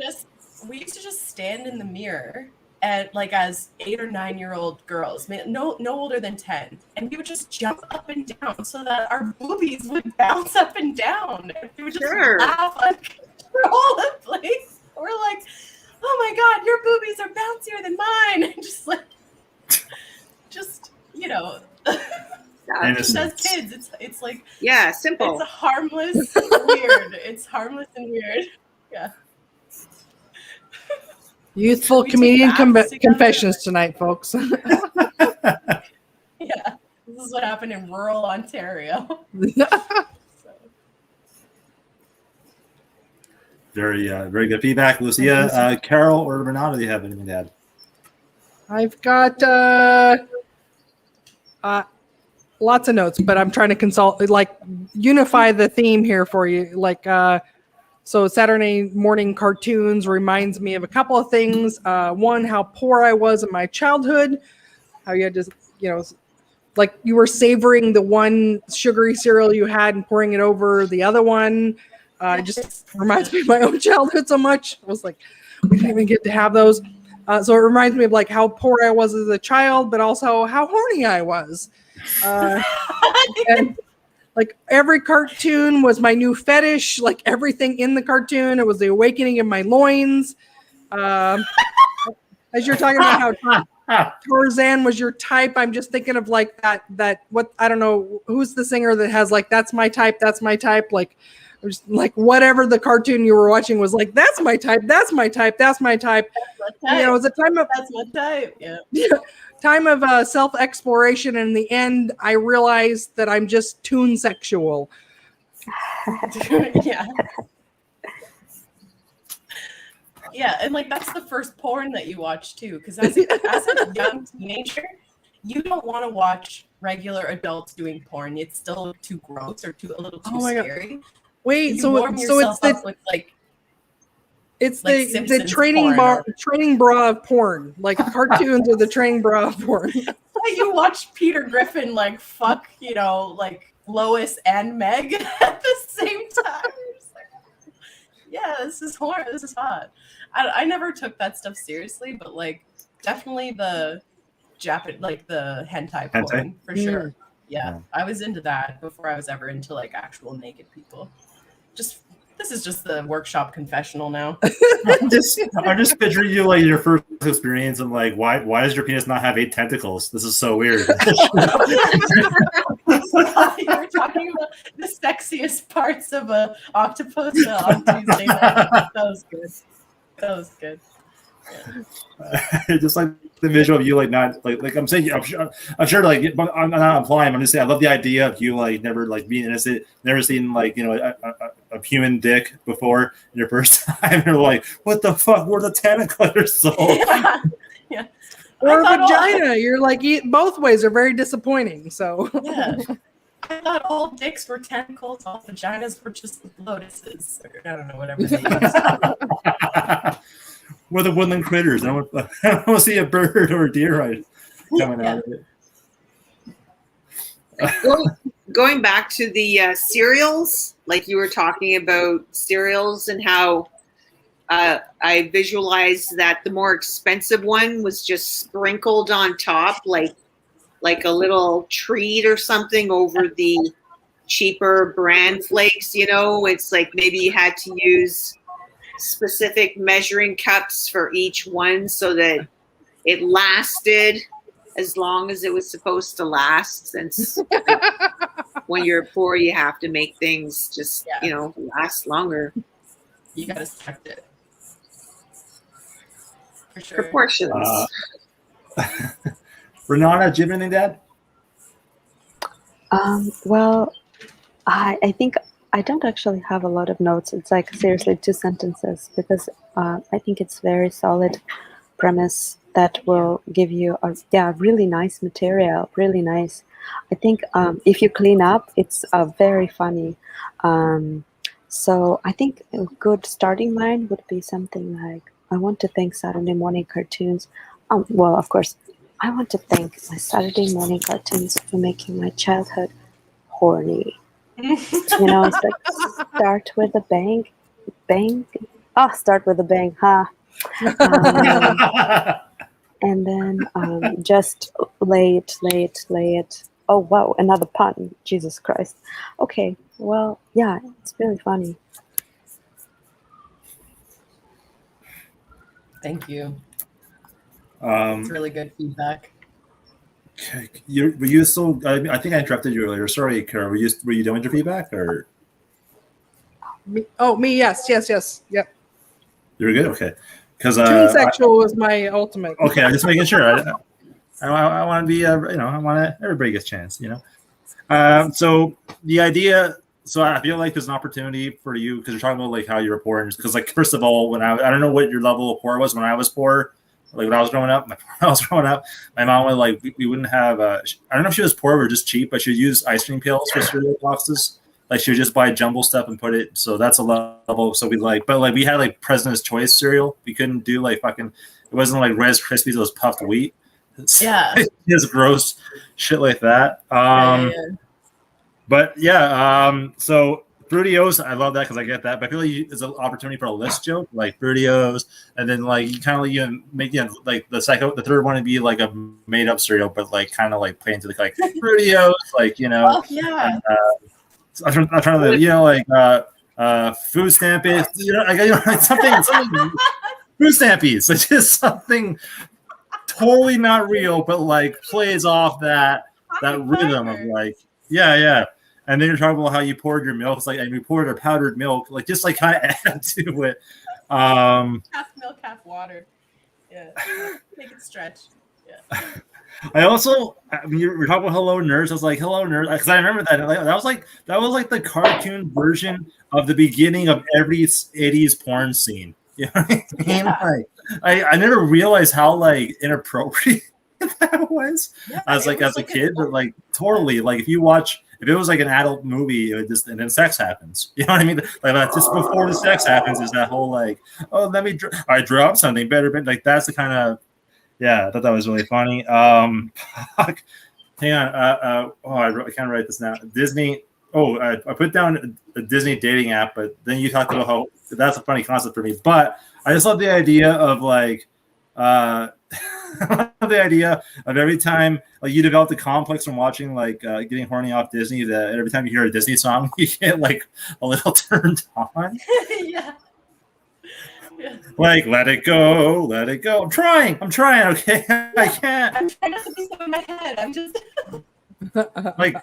just stand in the mirror and as 8 or 9-year-old girls, no older than 10, and we would just jump up and down so that our boobies would bounce up and down. And we would just laugh uncontrollably. We're like, oh my god, your boobies are bouncier than mine. And just just as kids, it's like simple. It's harmless, weird. It's harmless and weird. Yeah. Youthful comedian confessions tonight, folks. Yeah, this is what happened in rural Ontario. Very good feedback, Lucia. Carol or Renata, do you have anything to add? I've got lots of notes, but I'm trying to unify the theme here for you. So Saturday morning cartoons reminds me of a couple of things. One, how poor I was in my childhood. How you had to, like you were savoring the one sugary cereal you had and pouring it over the other one. It just reminds me of my own childhood so much. I was like, we didn't even get to have those. So it reminds me of like how poor I was as a child, but also how horny I was. And like every cartoon was my new fetish. Like everything in the cartoon, it was the awakening of my loins. As you're talking about how Tarzan was your type, I'm just thinking of like that what I don't know who's the singer that has like that's my type. Like just like whatever the cartoon you were watching was like that's my type. That's my type. That's my type. It was a time of That's my type. Yeah. time of self-exploration, and in the end I realized that I'm just toon sexual. Yeah. Yeah, and like that's the first porn that you watch too, because as a young teenager, you don't want to watch regular adults doing porn. It's still too gross or a little too scary. Wait, You so warm it's yourself the up with like the Simpsons training porn training bra of porn. Like cartoons are the training bra of porn. you watch Peter Griffin like fuck, like Lois and Meg at the same time. Yeah, this is horror. This is hot. I never took that stuff seriously, but like definitely the the hentai porn for sure. Yeah, I was into that before I was ever into like actual naked people. This is just the workshop confessional now. I'm just picturing you like your first experience and like why does your penis not have 8 tentacles? This is so weird. You were talking about the sexiest parts of a octopus on Tuesday night. That was good. Yeah. Just like the visual of you like not like I'm saying I'm sure like I'm not implying, I'm just saying I love the idea of you like never like being innocent, never seen like a human dick before in your first time. You're like, what the fuck? Where the tentacles? So Yeah. Or a vagina. You're like both ways are very disappointing. So yeah. I thought all dicks were tentacles, all vaginas were just lotuses. Or, I don't know, whatever they use. We're the woodland critters. I don't want to see a bird or a deer right coming out of it. Going back to the cereals, like you were talking about cereals and how I visualized that the more expensive one was just sprinkled on top, like a little treat or something over the cheaper brand flakes. It's like maybe you had to use specific measuring cups for each one so that it lasted as long as it was supposed to last, since when you're poor you have to make things just last longer. You gotta select it. For sure. Proportions. Renata, do you have anything to add? Well, I think I don't actually have a lot of notes. It's like seriously 2 sentences, because I think it's very solid premise that will give you a really nice material, really nice. I think if you clean up, it's very funny. So I think a good starting line would be something like, I want to thank Saturday morning cartoons. Well, of course, I want to thank my Saturday morning cartoons for making my childhood horny. It's like start with a bang. Start with a bang, huh? And then just lay it. Oh, wow, another pun. Jesus Christ. Okay, well, yeah, it's really funny. Thank you. It's really good feedback. Were you still? I think I interrupted you earlier. Sorry, Kara. Were you done with your feedback or? Me, yes. Yep. You were good. Okay, because toon sexual was my ultimate. Okay, I'm just making sure. I want to be. I want everybody gets a chance. So the idea. So I feel like there's an opportunity for you because you're talking about like how you were poor. Because like first of all, when I don't know what your level of poor was when I was poor. Like when I was growing up, my mom would like we wouldn't have. I don't know if she was poor or just cheap, but she'd use ice cream pails for cereal boxes. Like she would just buy Jumble Stuff and put it. So that's a level. So we like, but like we had like President's Choice cereal. We couldn't do like fucking. It wasn't like Rice Krispies. It was puffed wheat. Yeah. Just gross shit like that. Yeah. But yeah, so Fruitios, I love that because I get that. But I feel like it's an opportunity for a list joke, like Fruitios, and then like you kind of like make like the third one would be like a made up cereal, but like kind of like play into the like Fruitios, like Oh yeah. And, I'm trying to like food stampies, like something food stampies, like just something totally not real, but like plays off that rhythm of like yeah. And then you're talking about how you poured your milk. It's like, and you poured a powdered milk, like just like kind of add to it. Half milk, half water. Yeah, make it stretch. Yeah. I also, I mean, you were talking about Hello Nurse. I was like, Hello Nurse, because I remember that. That was like the cartoon version of the beginning of every '80s porn scene. You know what I mean? Yeah. Like, I never realized how like inappropriate that was. Yeah, As it was a kid, but like totally like if it was like an adult movie, it would just and then sex happens. You know what I mean? Like that's just before the sex happens is that whole like, oh, let me I drop something better, but like that's the kind of I thought that was really funny. Hang on, I can't write this now. Disney. Oh, I put down a Disney dating app, but then you talked about how that's a funny concept for me. But I just love the idea of like. The idea of every time like you develop the complex from watching like getting horny off Disney that every time you hear a Disney song you get like a little turned on. Yeah. Like let it go. I'm trying. Okay, I can't. I'm trying not to be so in my head. I'm just like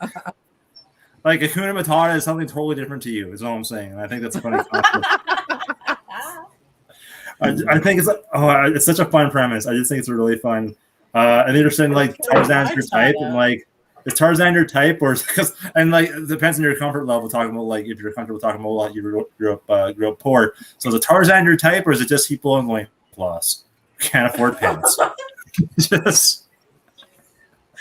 Hakuna Matata is something totally different to you. Is all I'm saying. And I think that's a funny concept. I think it's such a fun premise. I just think it's really fun. And they're saying like Tarzan's your type, and like is Tarzan your type, or because and like it depends on your comfort level. Talking about like if you're comfortable talking about like you grew up poor. So is it Tarzan your type, or is it just people going plus can't afford pants? Just.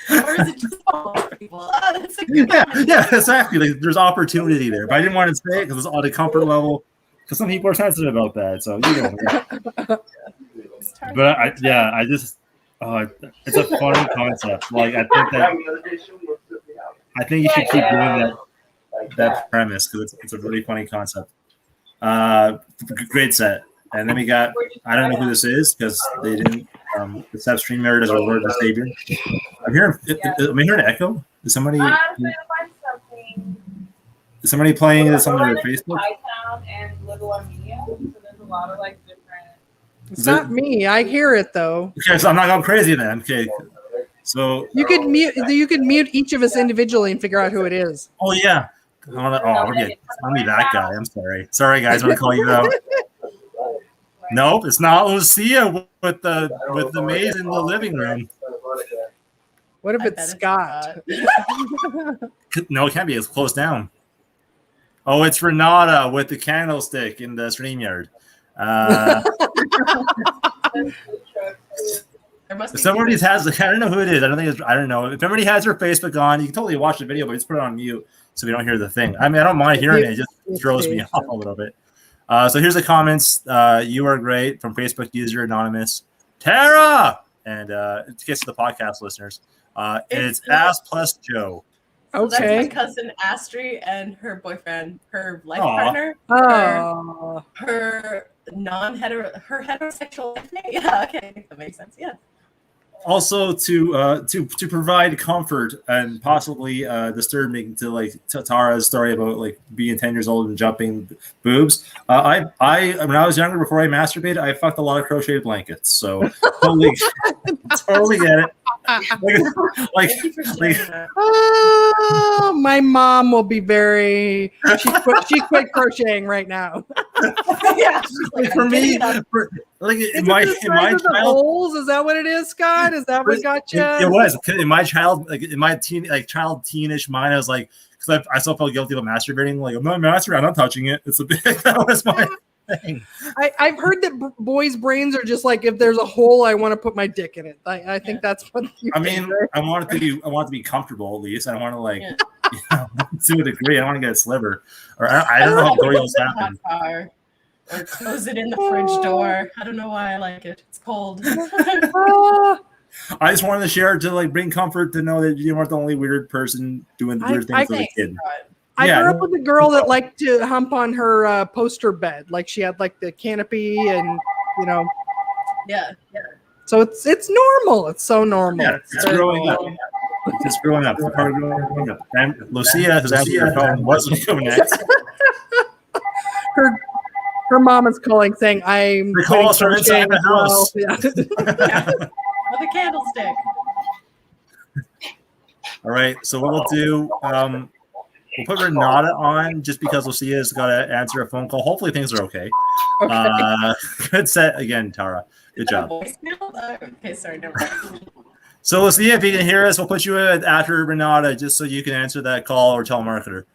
or is it just all people? Oh, that's a good Yeah, exactly. Like, there's opportunity there, but I didn't want to say it because it's on the comfort level. Because some people are sensitive about that, so you know. But I just, it's a funny concept. Like I think you should keep doing that premise because it's a really funny concept. Great set, and then we got I don't know who this is because they didn't accept StreamYard as our Lord and Savior. I'm hearing an echo. Is somebody? I'm trying to find something. Is somebody playing something on Facebook? Chi-Town and Little Armenia, so there's a lot of like different. It's not me. I hear it though. Okay, so I'm not going crazy then. Okay, so You could mute each of us individually and figure out who it is. oh yeah, I'm gonna be that guy. I'm sorry guys, I'm gonna call you out. Nope, it's not Lucia with the maze in the living room. What if I it's bet Scott? No, it can't be. It's closed down. Oh, it's Renata with the candlestick in the StreamYard. There must be If somebody has, I don't know who it is. I don't know. If somebody has her Facebook on, you can totally watch the video, but just put it on mute so we don't hear the thing. I mean, I don't mind hearing it. It just throws me off a little bit. So here's the comments. You are great from Facebook user Anonymous. Tara! And it gets to the podcast listeners. And it's Ass plus Joe. So that's Okay. my cousin Astrid and her boyfriend, her life Aw. partner, Oh. her heterosexual life mate. Yeah, okay, I think that makes sense. Yeah. Also to provide comfort and possibly disturbing to like Tara's story about like being 10 years old and jumping boobs. I when I was younger, before I masturbated, I fucked a lot of crocheted blankets. So totally get it. Like Thank you for sharing that. Oh, my mom will be very. She quit crocheting right now. Yeah. like for me, like Is in it my the size of the child. holes? Is that what it is, Scott? Is that what got you? It was in my teenish mind. I was like, because I still felt guilty about masturbating. Like I'm not masturbating, I'm not touching it. It's a big. That was my. thing. I've heard that boys' brains are just like, if there's a hole, I want to put my dick in it. I think that's what you I think, mean, right? I want it to be comfortable at least. I don't want to like, Yeah. you know, to a degree. I don't want to get a sliver, or I don't know how Gorios Hot happen. car, or close it in the fridge door. I don't know why I like it. It's cold. Ah, I just wanted to share to like bring comfort to know that you weren't the only weird person doing the weird things as a Thanks, kid. God. I Yeah, grew no- up with a girl that liked to hump on her poster bed. Like she had like the canopy and, you know, Yeah. so it's normal. It's so normal. Yeah, it's growing up. It's just growing up. It's part of growing up. And Lucia, who's answering your phone, wasn't coming next. Her mom is calling saying, I'm They call us from quitting inside the crocheting house. as well." Yeah. With a candlestick. All right. So what we'll do, we'll put Renata on just because Lucia's got to answer a phone call. Hopefully things are okay. Okay. Good set again, Tara. Good job. Voicemail? Okay, sorry, never mind. So Lucia, if you can hear us, we'll put you in after Renata just so you can answer that call or telemarketer.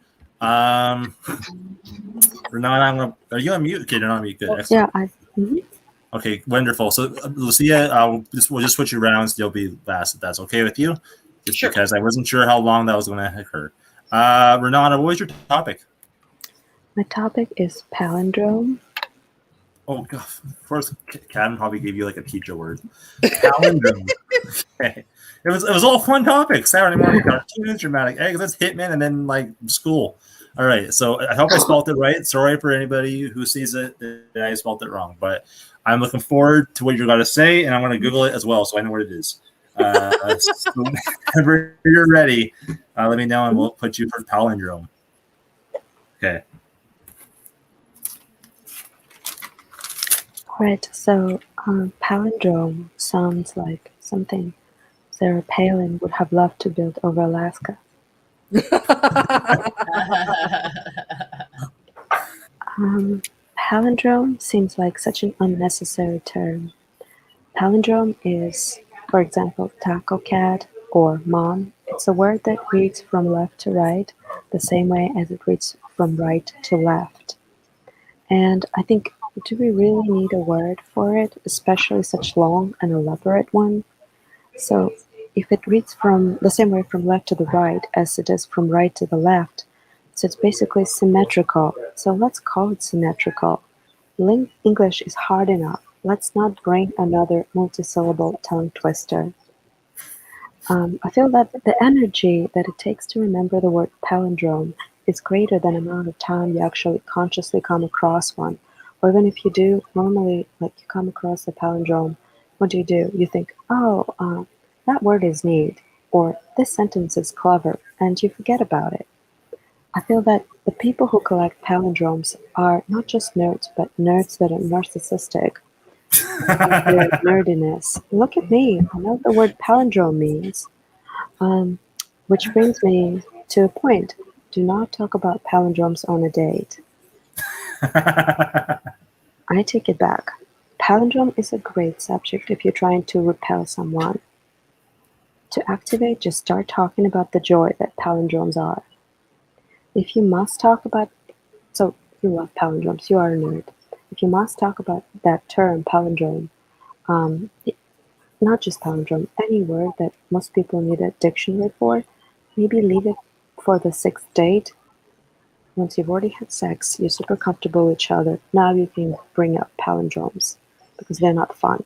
Renata, are you on mute? Okay, you're not on mute. Good. Excellent. Yeah, mhm. Okay, wonderful. So Lucia, we'll just switch you around. You'll be last if that's okay with you. Just Sure. because I wasn't sure how long that was going to occur. Renata, what was your topic? My topic is palindrome. Oh, God. First, Kevin probably gave you like a teacher word. Palindrome. Okay. It was all fun topics. Saturday morning cartoons, dramatic eggs, that's Hitman, and then like school. All right. So I hope I spelled it right. Sorry for anybody who sees it that I spelled it wrong, but I'm looking forward to what you're going to say, and I'm going to Google it as well so I know what it is. So whenever you're ready, let me know and we'll put you for palindrome. Okay. Right, so palindrome sounds like something Sarah Palin would have loved to build over Alaska. Palindrome seems like such an unnecessary term. Palindrome is, for example, taco cat or mom. It's a word that reads from left to right the same way as it reads from right to left. And I think, do we really need a word for it, especially such long and elaborate one? So if it reads from the same way from left to the right as it is from right to the left, so it's basically symmetrical. So let's call it symmetrical. English is hard enough. Let's not bring another multisyllable tongue twister. I feel that the energy that it takes to remember the word palindrome is greater than the amount of time you actually consciously come across one. Or even if you do, normally, like you come across a palindrome, what do? You think, oh, that word is neat, or this sentence is clever, and you forget about it. I feel that the people who collect palindromes are not just nerds, but nerds that are narcissistic. Their nerdiness. Look at me. I know what the word palindrome means. Which brings me to a point. Do not talk about palindromes on a date. I take it back. Palindrome is a great subject if you're trying to repel someone. To activate, just start talking about the joy that palindromes are. If you must talk about, so you love palindromes, you are a nerd. If you must talk about that term, palindrome, not just palindrome, any word that most people need a dictionary for, maybe leave it for the sixth date. Once you've already had sex, you're super comfortable with each other, now you can bring up palindromes because they're not fun.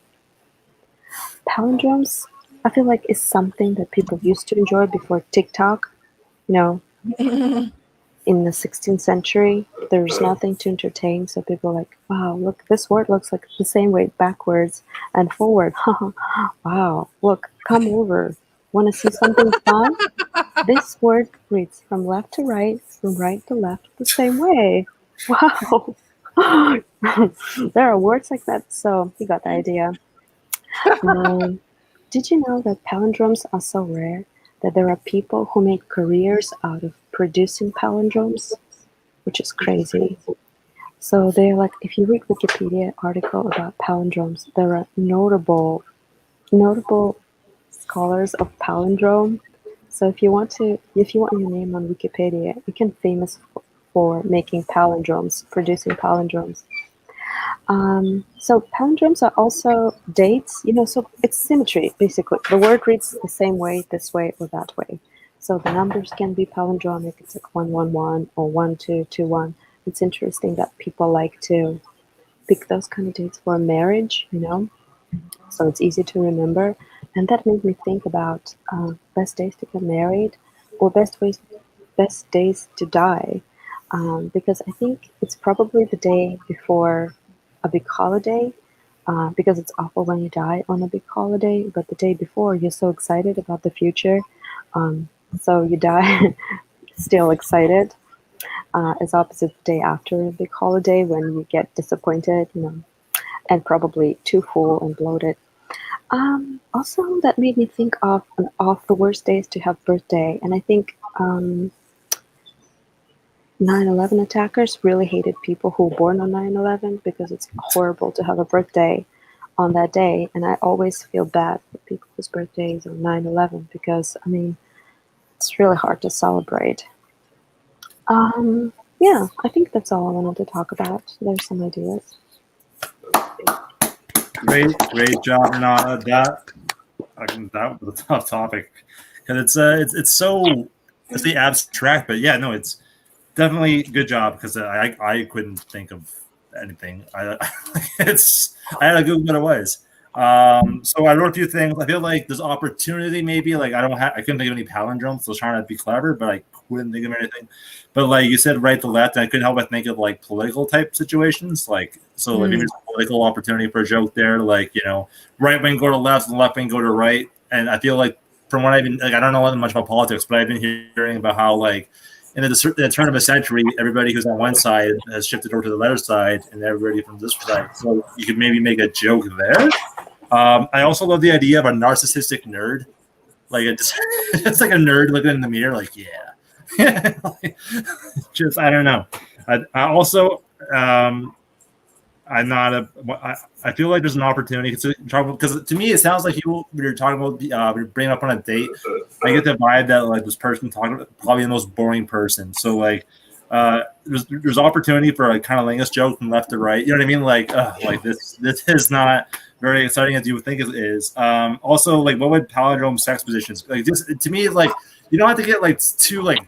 Palindromes, I feel like, is something that people used to enjoy before TikTok. You know, in the 16th century, there was nothing to entertain, so people were like, wow, look, this word looks like the same way backwards and forward. Wow, look, come over. Want to see something fun? This word reads from left to right, from right to left, the same way. Wow. There are words like that, so you got the idea. Did you know that palindromes are so rare that there are people who make careers out of producing palindromes, which is crazy. So they're like, if you read Wikipedia article about palindromes, there are notable scholars of palindrome. So if you want your name on Wikipedia, you can famous for making palindromes, producing palindromes. So palindromes are also dates, so it's symmetry, basically. The word reads the same way, this way or that way. So the numbers can be palindromic. It's like 111 or 1221. It's interesting that people like to pick those kind of dates for marriage, so it's easy to remember. And that made me think about best days to get married or best days to die, because I think it's probably the day before a big holiday, because it's awful when you die on a big holiday, but the day before you're so excited about the future, so you die still excited, as opposite the day after a big holiday when you get disappointed, and probably too full and bloated. Also, that made me think of the worst days to have birthday, and I think 9/11 attackers really hated people who were born on 9/11 because it's horrible to have a birthday on that day, and I always feel bad for people whose birthdays on 9/11 because it's really hard to celebrate. Yeah, I think that's all I wanted to talk about. There's some ideas. Great job, Renata. That was a tough topic because it's so the abstract, but yeah, no, it's definitely good job because I couldn't think of anything. I had a good bit of ways. So I wrote a few things. I feel like there's opportunity, maybe like I couldn't think of any palindromes. So I was trying to be clever, but I couldn't think of anything. But like you said, right to left, and I couldn't help but think of like political type situations. Like maybe there's a political opportunity for a joke there. Like right wing go to left and left wing go to right. And I feel like from what I've been I don't know much about politics, but I've been hearing about how like in the turn of a century, everybody who's on one side has shifted over to the other side, and everybody from this side. So you could maybe make a joke there. I also love the idea of a narcissistic nerd. Like it's like a nerd looking in the mirror, like, yeah. Just I don't know. I also I feel like there's an opportunity because to me it sounds like you're talking about you're bringing up on a date. I get the vibe that like this person talking about probably the most boring person. So like there's opportunity for a kind of lingus joke from left to right. You know what I mean? Like this is not very exciting as you would think it is. Also, like what would palindrome sex positions like? Just to me, like you don't have to get like too like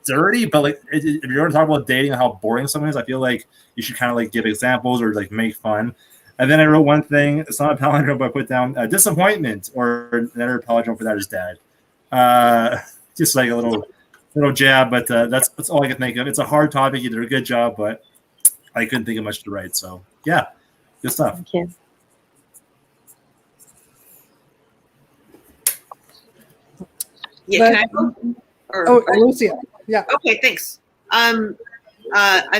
dirty, but like if you're going to talk about dating and how boring someone is, I feel like you should kind of like give examples or like make fun. And then I wrote one thing. It's not a palindrome, but I put down disappointment, or another palindrome for that is dad. Just like a little jab, but that's all I can think of. It's a hard topic. You did a good job, but I couldn't think of much to write. So yeah, good stuff. Thank you. Yeah, can I go? Oh, Lucia. Yeah. Okay, thanks. I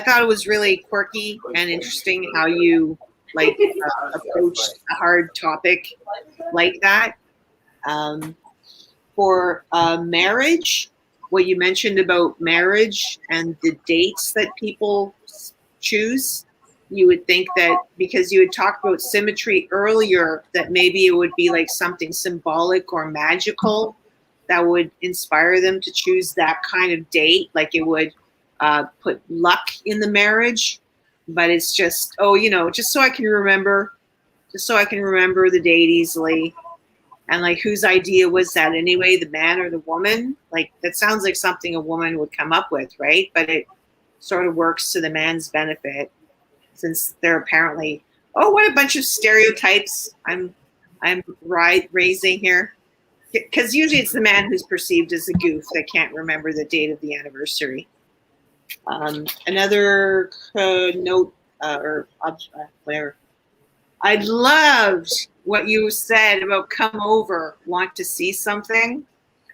thought it was really quirky and interesting how you approached a hard topic like that. For marriage, what you mentioned about marriage and the dates that people choose, you would think that because you had talked about symmetry earlier, that maybe it would be like something symbolic or magical that would inspire them to choose that kind of date, like it would put luck in the marriage. But it's just, just so I can remember the date easily. And like, whose idea was that anyway, the man or the woman? Like, that sounds like something a woman would come up with, right? But it sort of works to the man's benefit, since they're apparently, what a bunch of stereotypes I'm raising here. Because usually it's the man who's perceived as a goof that can't remember the date of the anniversary. Another note or whatever. I loved what you said about come over, want to see something.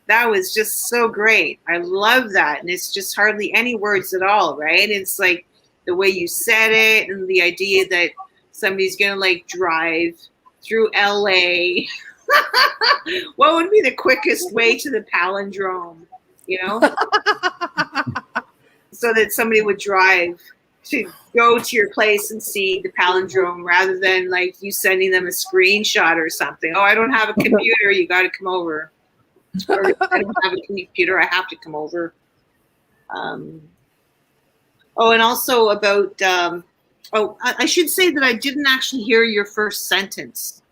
That was just so great. I love that. And it's just hardly any words at all, right? It's like the way you said it and the idea that somebody's going to like drive through LA. What would be the quickest way to the palindrome, so that somebody would drive to go to your place and see the palindrome rather than like you sending them a screenshot or something. I don't have a computer. You got to come over. Or, I don't have a computer. I have to come over. And also about Oh, I should say that I didn't actually hear your first sentence.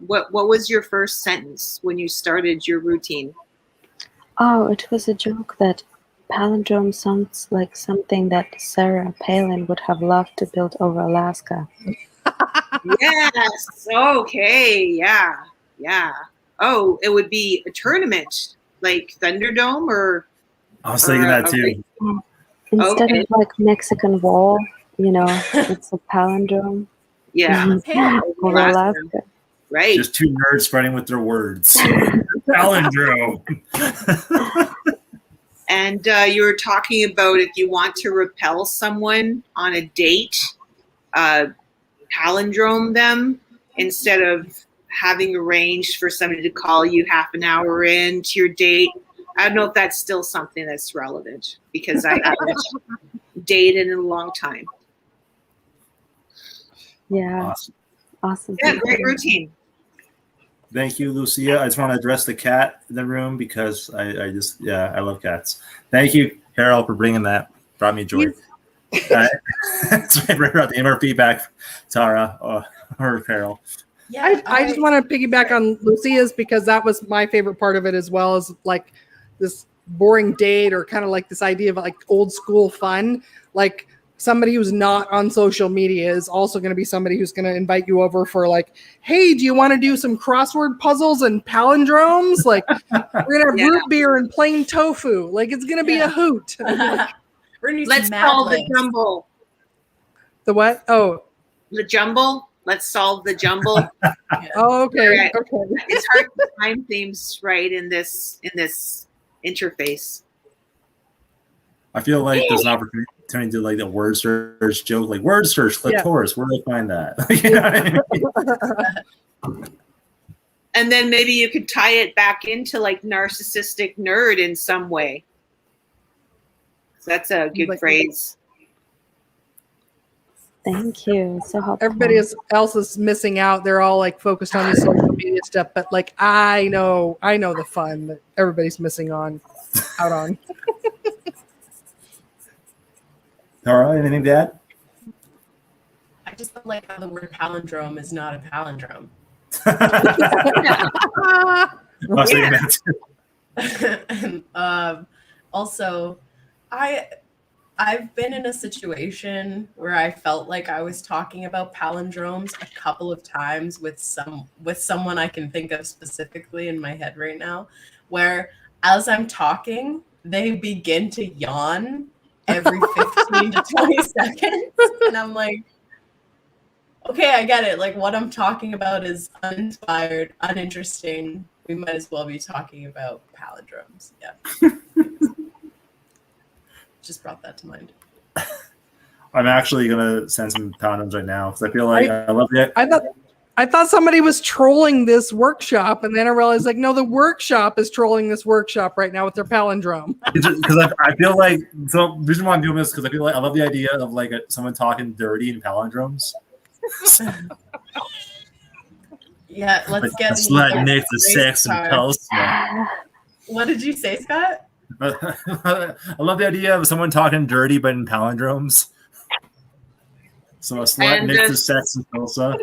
What was your first sentence when you started your routine? Oh, it was a joke that palindrome sounds like something that Sarah Palin would have loved to build over Alaska. Yes. Okay. Yeah. Yeah. Oh, it would be a tournament like Thunderdome or. I was thinking that too. Instead Okay. of like Mexican Wall, it's a palindrome. Yeah. Over Alaska. Alaska. Right. Just two nerds fighting with their words. Palindrome. And you were talking about if you want to repel someone on a date, palindrome them instead of having arranged for somebody to call you half an hour into your date. I don't know if that's still something that's relevant because I haven't dated in a long time. Yeah. Awesome. Yeah, great routine. Thank you, Lucia. I just want to address the cat in the room because I love cats. Thank you, Carol, for bringing that. Brought me joy. That's right about the MR feedback, Tara or Carol. Yeah, I just want to piggyback on Lucia's because that was my favorite part of it as well as like this boring date or kind of like this idea of like old school fun. Like somebody who's not on social media is also going to be somebody who's going to invite you over for like, hey, do you want to do some crossword puzzles and palindromes? Like we're going to have root beer and plain tofu. Like it's going to be a hoot. Let's solve the jumble. The what? Oh, the jumble. Let's solve the jumble. Oh, okay. Right. Okay. It's hard to find things right in this interface. I feel like there's an opportunity to do like the word search joke, like word search, clitoris. Where do I find that? You know what I mean? And then maybe you could tie it back into like narcissistic nerd in some way. That's a good phrase. Thank you. So helpful. Everybody else is missing out. They're all like focused on the social media stuff, but like I know the fun that everybody's missing out on. Tara, anything to add? I just don't like how the word palindrome is not a palindrome. I was thinking that too. Also, I've been in a situation where I felt like I was talking about palindromes a couple of times with someone I can think of specifically in my head right now, where as I'm talking, they begin to yawn every 15 to 20 seconds. And I'm like, okay, I get it. Like what I'm talking about is uninspired, uninteresting. We might as well be talking about palindromes. Yeah. Just brought that to mind. I'm actually gonna send some palindromes right now because I feel like I love it. I thought somebody was trolling this workshop, and then I realized like no, the workshop is trolling this workshop right now with their palindrome. Because I feel like the reason why I'm doing this because I feel like I love the idea of like someone talking dirty in palindromes. Yeah, let's like, get slut Nick the sex and Tulsa. What did you say, Scott? I love the idea of someone talking dirty but in palindromes. So a slut Nick the sex and Tulsa.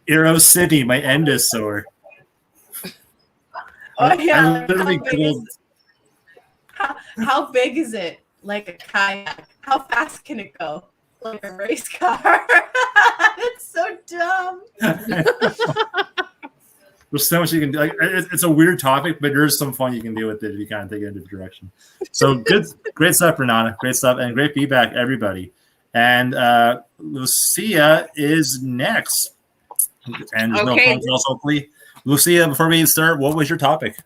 Eros City, my end is sore. Oh yeah, how big is it? Like a kayak? How fast can it go? Like a race car? It's so dumb. There's so much you can do. Like, it's a weird topic, but there's some fun you can do with it if you kind of take it in a different direction. So great stuff, Renata. Great stuff and great feedback, everybody. And Lucia is next. And there's no phone calls, hopefully. Lucia, before we start, what was your topic?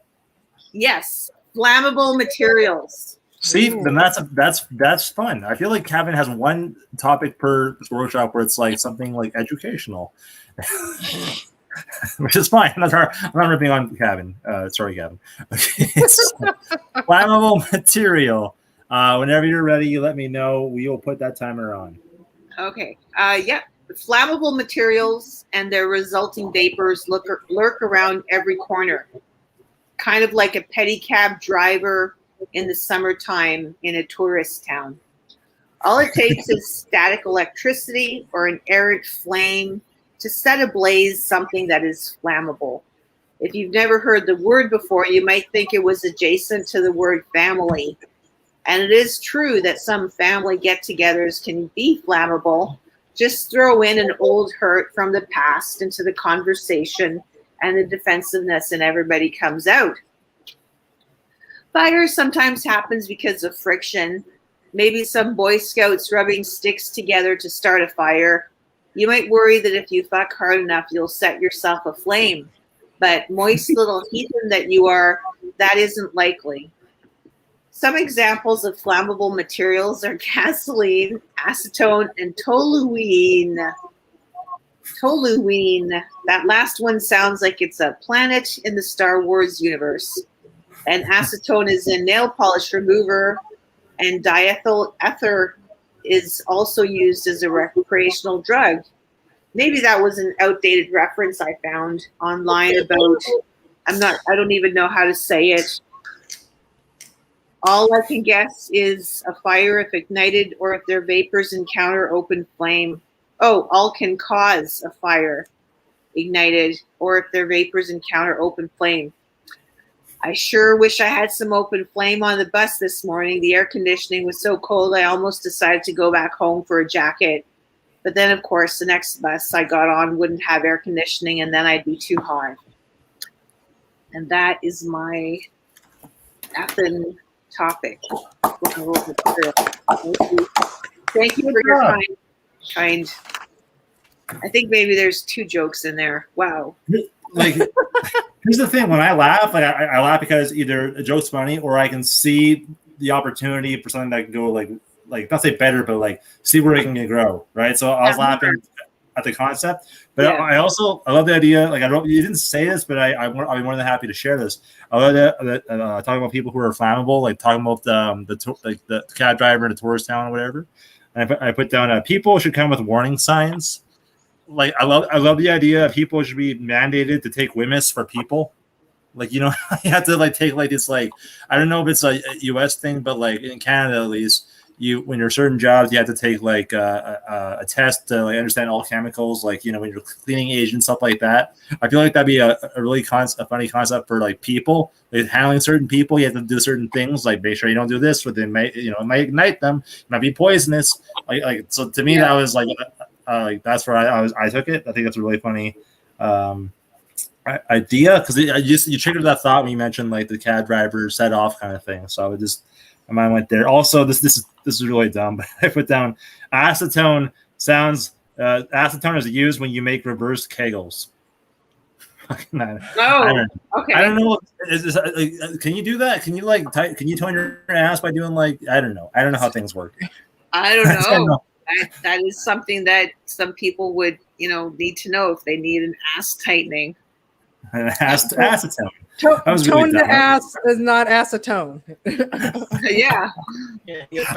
Yes, flammable materials. See, then that's fun. I feel like Kevin has one topic per workshop where it's like something like educational, which is fine. I'm not ripping on Kevin. Sorry, Kevin. Okay, flammable material. Whenever you're ready, you let me know. We will put that timer on. Okay. Yeah. Flammable materials and their resulting vapors lurk around every corner, kind of like a pedicab driver in the summertime in a tourist town. All it takes is static electricity or an errant flame to set ablaze something that is flammable. If you've never heard the word before, you might think it was adjacent to the word family. And it is true that some family get-togethers can be flammable. Just throw in an old hurt from the past into the conversation and the defensiveness, and everybody comes out. Fire sometimes happens because of friction. Maybe some Boy Scouts rubbing sticks together to start a fire. You might worry that if you fuck hard enough, you'll set yourself aflame. But moist little heathen that you are, that isn't likely. Some examples of flammable materials are gasoline, acetone, and toluene. Toluene. That last one sounds like it's a planet in the Star Wars universe. And acetone is a nail polish remover, and diethyl ether is also used as a recreational drug. Maybe that was an outdated reference I found online about, I don't even know how to say it. All I can guess is a fire if ignited or if their vapors encounter open flame. Oh, all can cause a fire ignited or if their vapors encounter open flame. I sure wish I had some open flame on the bus this morning. The air conditioning was so cold I almost decided to go back home for a jacket. But then, of course, the next bus I got on wouldn't have air conditioning, and then I'd be too hot. And that is my effing topic. Thank you for your kind. I think maybe there's 2 jokes in there. Wow. Like, here's the thing: when I laugh, like I laugh because either a joke's funny or I can see the opportunity for something that can go like not say better, but like see where it can grow, right? So I was laughing at the concept, but Yeah. I love the idea. Like you didn't say this, but I'd be more than happy to share this. I love that talking about people who are flammable, like talking about the cab driver in a tourist town or whatever. And I put down people should come with warning signs. Like I love the idea of people should be mandated to take Wimmis for people. Like, you know, you have to like take like this, like, I don't know if it's a US thing, but like in Canada at least, when you're certain jobs, you have to take like a test to like understand all chemicals, like, you know, when you're cleaning agents, stuff like that. I feel like that'd be a really funny concept for like people. Like handling certain people, you have to do certain things, like make sure you don't do this, but they might, you know, it might ignite them, it might be poisonous. Like so to me, that was like that's where I took it. I think that's a really funny idea because you triggered that thought when you mentioned like the cab driver set off kind of thing. So I would just my mind went there. Also, this is really dumb, but I put down acetone sounds. Acetone is used when you make reverse kegels. Okay. I don't know. Can you do that? Can you like can you tone your ass by doing like I don't know how things work. I don't know. That is something that some people would, you know, need to know if they need an ass tightening. Acetone. Tone the ass is not acetone. Yeah.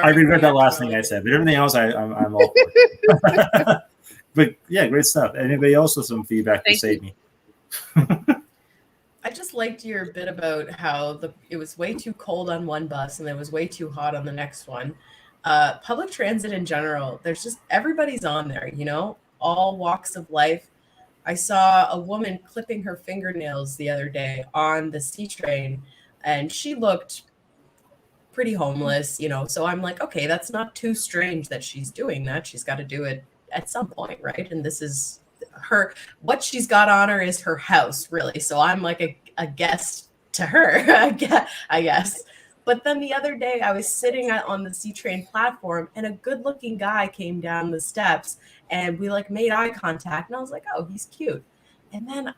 I regret that last thing I said, but everything else I'm all for. But yeah, great stuff. Anybody else with some feedback to save me? I just liked your bit about how it was way too cold on one bus and it was way too hot on the next one. Public transit in general, there's just everybody's on there, you know, all walks of life. I saw a woman clipping her fingernails the other day on the C train, and she looked pretty homeless, you know. So I'm like, okay, that's not too strange that she's doing that. She's got to do it at some point, right? And this is what she's got on her is her house, really. So I'm like a guest to her, I guess. But then the other day I was sitting on the C train platform and a good looking guy came down the steps and we like made eye contact and I was like, oh, he's cute. And then a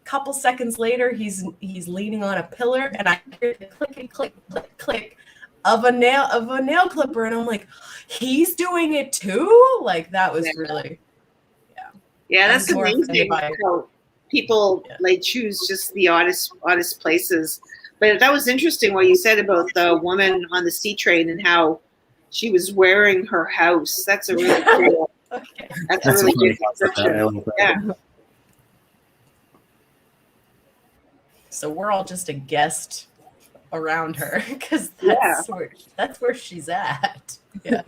couple seconds later, he's leaning on a pillar and I hear the click, click, click, click of a nail clipper. And I'm like, he's doing it too? Like that was really, yeah, that's amazing how people like choose just the oddest places. But that was interesting what you said about the woman on the C train and how she was wearing her house. That's a really cool. okay. That's a really good description. Yeah. So we're all just a guest around her because that's where she's at. Yeah,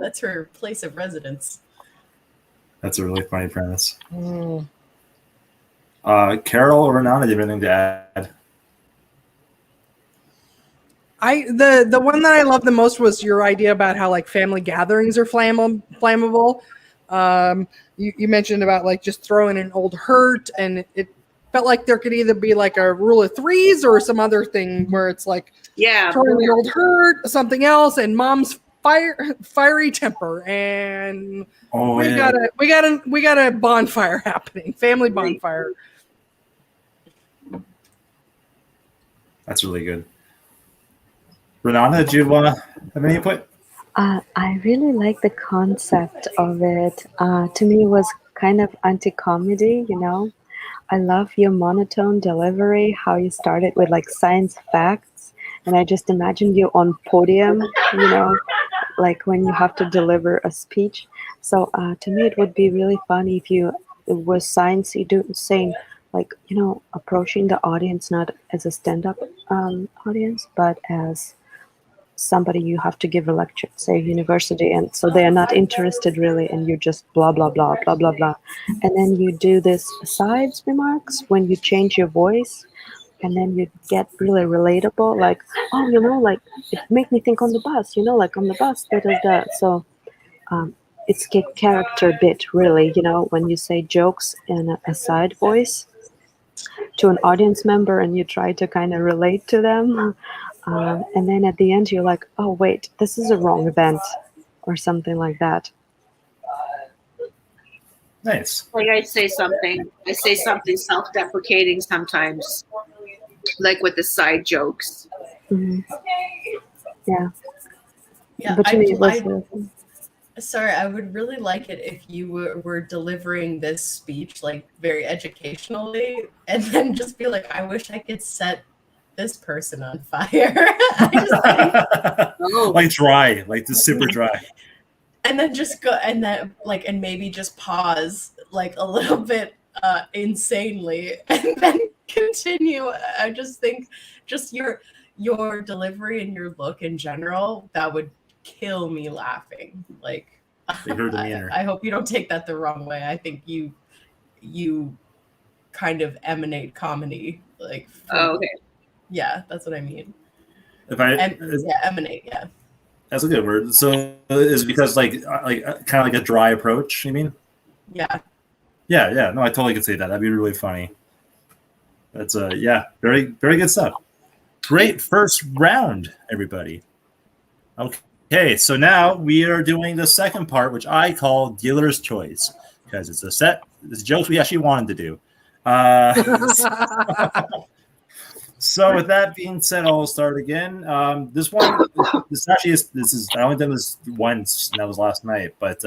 that's her place of residence. That's a really funny premise. Mm. Carol or Renata, do you have anything to add? The one that I love the most was your idea about how like family gatherings are flammable. You mentioned about like just throwing an old hurt, and it felt like there could either be like a rule of threes or some other thing where it's like Yeah. throwing an old hurt, something else, and mom's fiery temper, and Oh, we yeah. got a bonfire happening, family bonfire. That's really good. Renata, did you have any input? I really like the concept of it. To me, it was kind of anti-comedy, you know. I love your monotone delivery, how you started with like science facts, and I just imagine you on podium, you know, like when you have to deliver a speech. So to me, it would be really funny if it was science you do saying, like, you know, approaching the audience not as a stand-up audience, but as somebody you have to give a lecture, say university, and so they are not interested really, and you just blah blah blah blah blah blah, and then you do this asides remarks when you change your voice, and then you get really relatable, like, oh, you know, like it made me think on the bus, you know, like on the bus, da da da. So it's a character bit, really, you know, when you say jokes in a aside voice to an audience member and you try to kind of relate to them. And then at the end, you're like, oh, wait, this is a wrong event or something like that. Nice. Like I say something self-deprecating sometimes, like with the side jokes. Mhm. Yeah. Yeah, But to me, it was sorry, I would really like it if you were delivering this speech like very educationally, and then just be like, I wish I could set this person on fire. I just think, Like dry, like just super dry. and then just go, and then like, and maybe just pause like a little bit insanely, and then continue. I just think just your delivery and your look in general, that would kill me laughing. Like, They heard the demeanor. I hope you don't take that the wrong way. I think you kind of emanate comedy, like. Oh, okay. Yeah, that's what I mean. Emanate. Yeah. That's a good word. So is it because like kind of like a dry approach, you mean? Yeah. Yeah. No, I totally could say that. That'd be really funny. That's yeah, very, very good stuff. Great first round, everybody. Okay, so now we are doing the second part, which I call dealer's choice, because it's jokes we actually wanted to do. So with that being said, I'll start again. This is I only did this once, and that was last night, but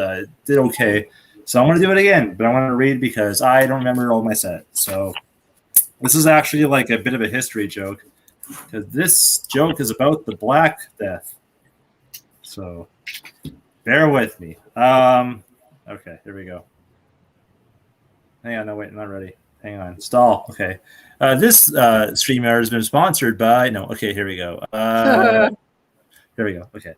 did okay. So I'm going to do it again, but I want to read because I don't remember all my set. So this is actually like a bit of a history joke, because this joke is about the Black Death. So bear with me. Okay, here we go. Hang on, no, wait, I'm not ready. Hang on, stall. Okay. This StreamYard has been sponsored by. No, okay, here we go. Here we go. Okay.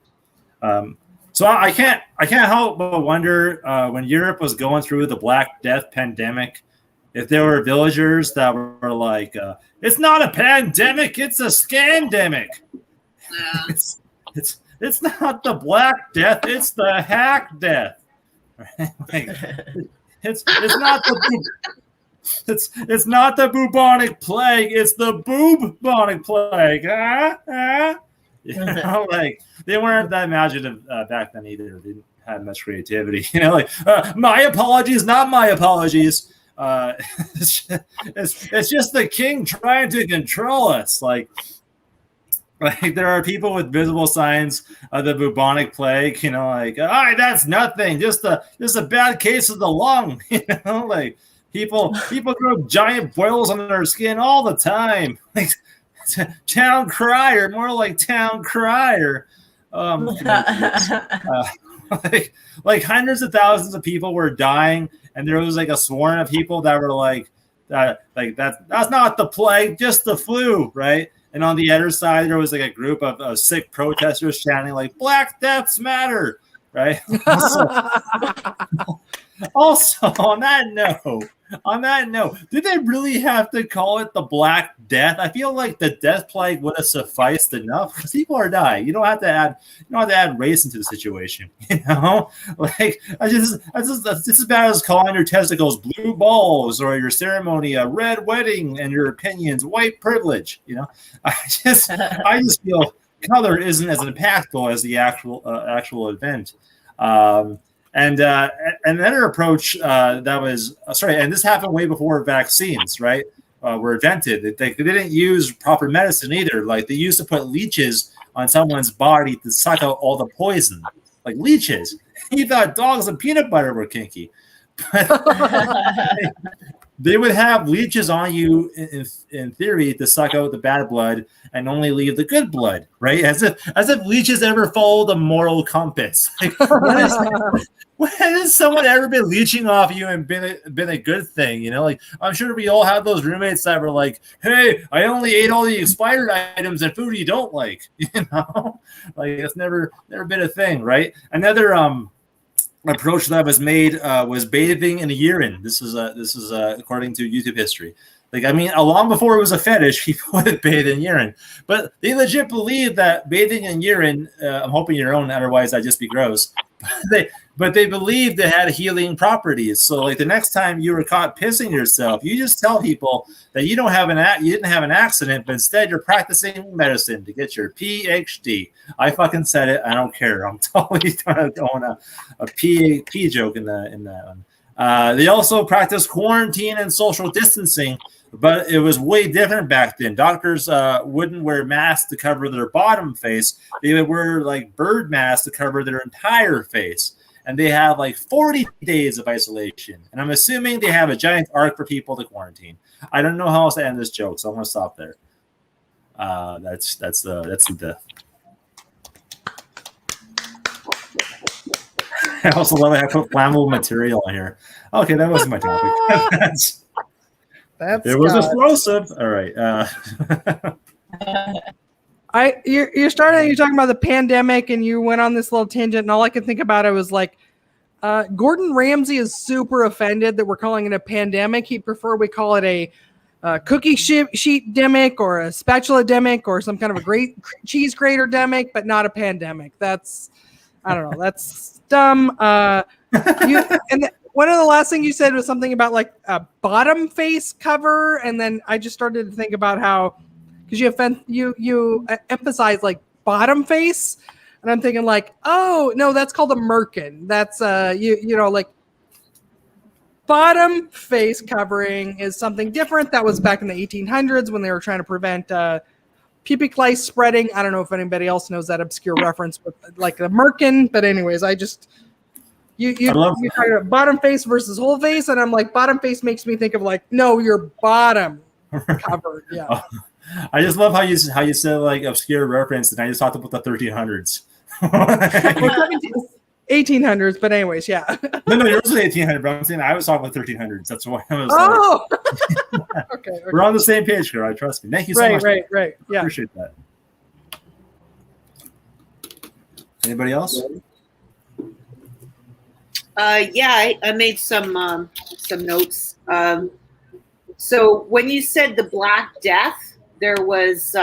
So I can't help but wonder when Europe was going through the Black Death pandemic, if there were villagers that were like, "It's not a pandemic, it's a scandemic." It's not the Black Death, it's the hack death. Like, it's not the. It's not the bubonic plague. It's the bubonic plague. You know, like they weren't that imaginative back then either. They didn't have much creativity. You know, like my apologies, not my apologies. It's just the king trying to control us. Like there are people with visible signs of the bubonic plague. You know, like that's nothing. Just a bad case of the lung. You know, like. People grow giant boils on their skin all the time. Like town crier, more like town crier. Like hundreds of thousands of people were dying, and there was like a swarm of people that were like that's not the plague, just the flu, right? And on the other side, there was like a group of sick protesters chanting like "Black Deaths Matter," right? Also, on that note, did they really have to call it the Black Death? I feel like the death plague would have sufficed enough because people are dying. You don't have to add race into the situation. You know, like that's as bad as calling your testicles blue balls or your ceremony a red wedding and your opinions white privilege. You know, I just feel color isn't as impactful as the actual event. And another approach that was and this happened way before vaccines, right? Were invented. They didn't use proper medicine either. Like they used to put leeches on someone's body to suck out all the poison, like leeches. You thought dogs and peanut butter were kinky, but they would have leeches on you in theory to suck out the bad blood and only leave the good blood, right? As if leeches ever follow the moral compass. Like, when has someone ever been leeching off you and been a good thing? You know, like I'm sure we all have those roommates that were like, "Hey, I only ate all the expired items and food you don't like." You know, like it's never been a thing, right? Another approach that was made was bathing in urine. This is according to YouTube history. Like, I mean, long before it was a fetish, people would bathe in urine. But they legit believe that bathing in urine, I'm hoping your own, otherwise I'd just be gross. But they believed it had healing properties. So, like, the next time you were caught pissing yourself, you just tell people that you didn't have an accident, but instead you're practicing medicine to get your PhD. I fucking said it. I don't care. I'm totally throwing a P joke in that one. They also practiced quarantine and social distancing, but it was way different back then. Doctors wouldn't wear masks to cover their bottom face. They would wear like bird masks to cover their entire face. And they have like 40 days of isolation. And I'm assuming they have a giant arc for people to quarantine. I don't know how else to end this joke, so I'm going to stop there. That's the I also love it. I put flammable material on here. Okay, that wasn't my topic. It was explosive. All right. You're talking about the pandemic, and you went on this little tangent, and all I could think about it was like, Gordon Ramsay is super offended that we're calling it a pandemic. He'd prefer we call it a cookie sheet demic or a spatula demic or some kind of a great cheese grater demic, but not a pandemic. That's, I don't know. That's dumb. One of the last things you said was something about like a bottom face cover, and then I just started to think about how, because you emphasize like bottom face, and I'm thinking like, oh no, that's called a merkin. That's you know, like bottom face covering is something different. That was back in the 1800s when they were trying to prevent pubic lice spreading. I don't know if anybody else knows that obscure reference with like the merkin, but anyways, I just you're talking about bottom face versus whole face, and I'm like, bottom face makes me think of like, no, your bottom covered. Yeah. I just love how you said like obscure reference, and I just talked about the 1300s. 1800s, but anyways, yeah. No, yours was 1800, but I'm saying I was talking about 1300s. That's why I was. Okay. We're on the same page, girl. Trust me. Thank you so much. Right. Yeah. Appreciate that. Anybody else? Yeah, I made some notes. So when you said the Black Death, there was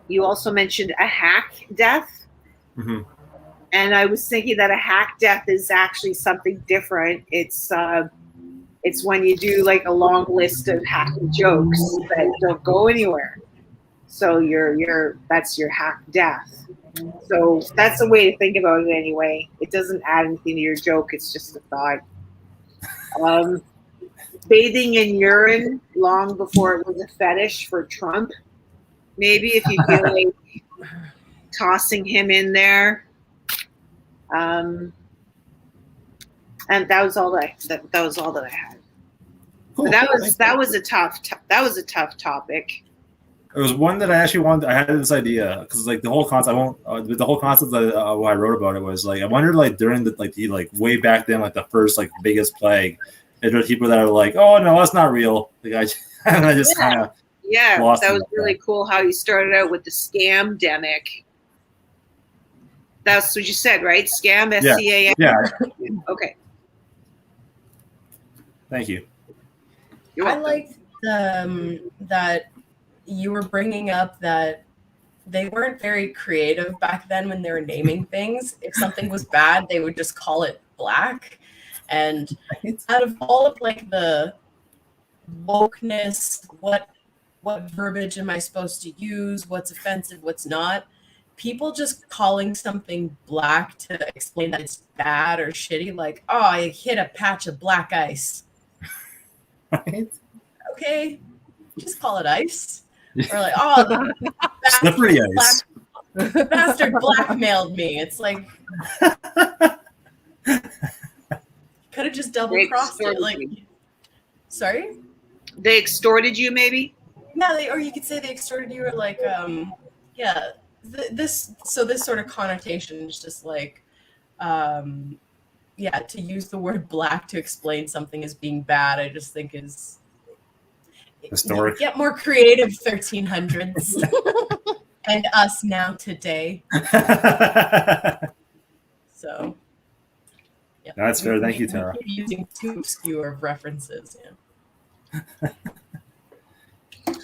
you also mentioned a hack death. Mm-hmm. And I was thinking that a hack death is actually something different. It's when you do like a long list of hacky jokes that don't go anywhere. So that's your hack death. So that's a way to think about it anyway. It doesn't add anything to your joke. It's just a thought. Bathing in urine long before it was a fetish for Trump. Maybe if you feel like tossing him in there. And that was all that was all that I had. Cool. That was a tough topic. It was one that I actually wanted. I had this idea because like the whole concept. The whole concept that what I wrote about it was like I wondered like during the way back then, like the first like biggest plague, there were people that are like, oh no, that's not real. Like I just kind of Yeah, Lost that in was that really cool how you started out with the scam-demic. That's what you said, right? Scam, SCAM. Yeah, Okay, thank you. you're I welcome. like that you were bringing up that they weren't very creative back then when they were naming things. If something was bad, they would just call it black. And out of all of like the wokeness, what verbiage am I supposed to use? What's offensive? What's not? People just calling something black to explain that it's bad or shitty, like, oh, I hit a patch of black ice. Right? Okay, just call it ice. Or like, oh, the Slippery ice. bastard blackmailed me. It's like could have just double crossed it. extorted Like, you. sorry? They extorted you, maybe? Yeah, or you could say they extorted you, or like, yeah, this sort of connotation is just like, yeah, to use the word black to explain something as being bad, I just think is Historic. Get more creative, 1300s, and us now today. So, yeah, That's fair. Thank you, we Tara. keep using too obscure of references. Yeah.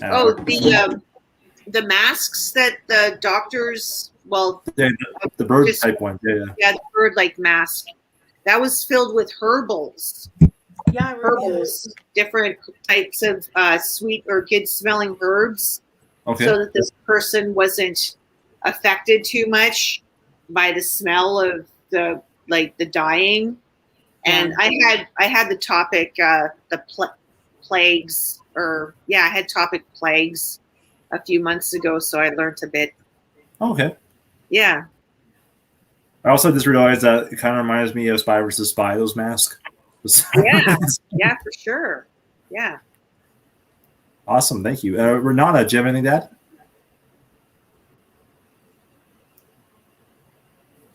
Oh, the masks that the doctors, well, the bird type one. Yeah. the bird-like mask, that was filled with herbals. Yeah, I remember. Herbals, different types of sweet or good-smelling herbs, Okay. so that this person wasn't affected too much by the smell of the dying. And I had the topic plagues, or I had topic plagues a few months ago, so I learned a bit. Okay. Yeah. I also just realized that it kind of reminds me of Spy vs. Spy, those masks. Yeah. Yeah, for sure. Yeah. Awesome. Thank you. Renata, do you have anything to add?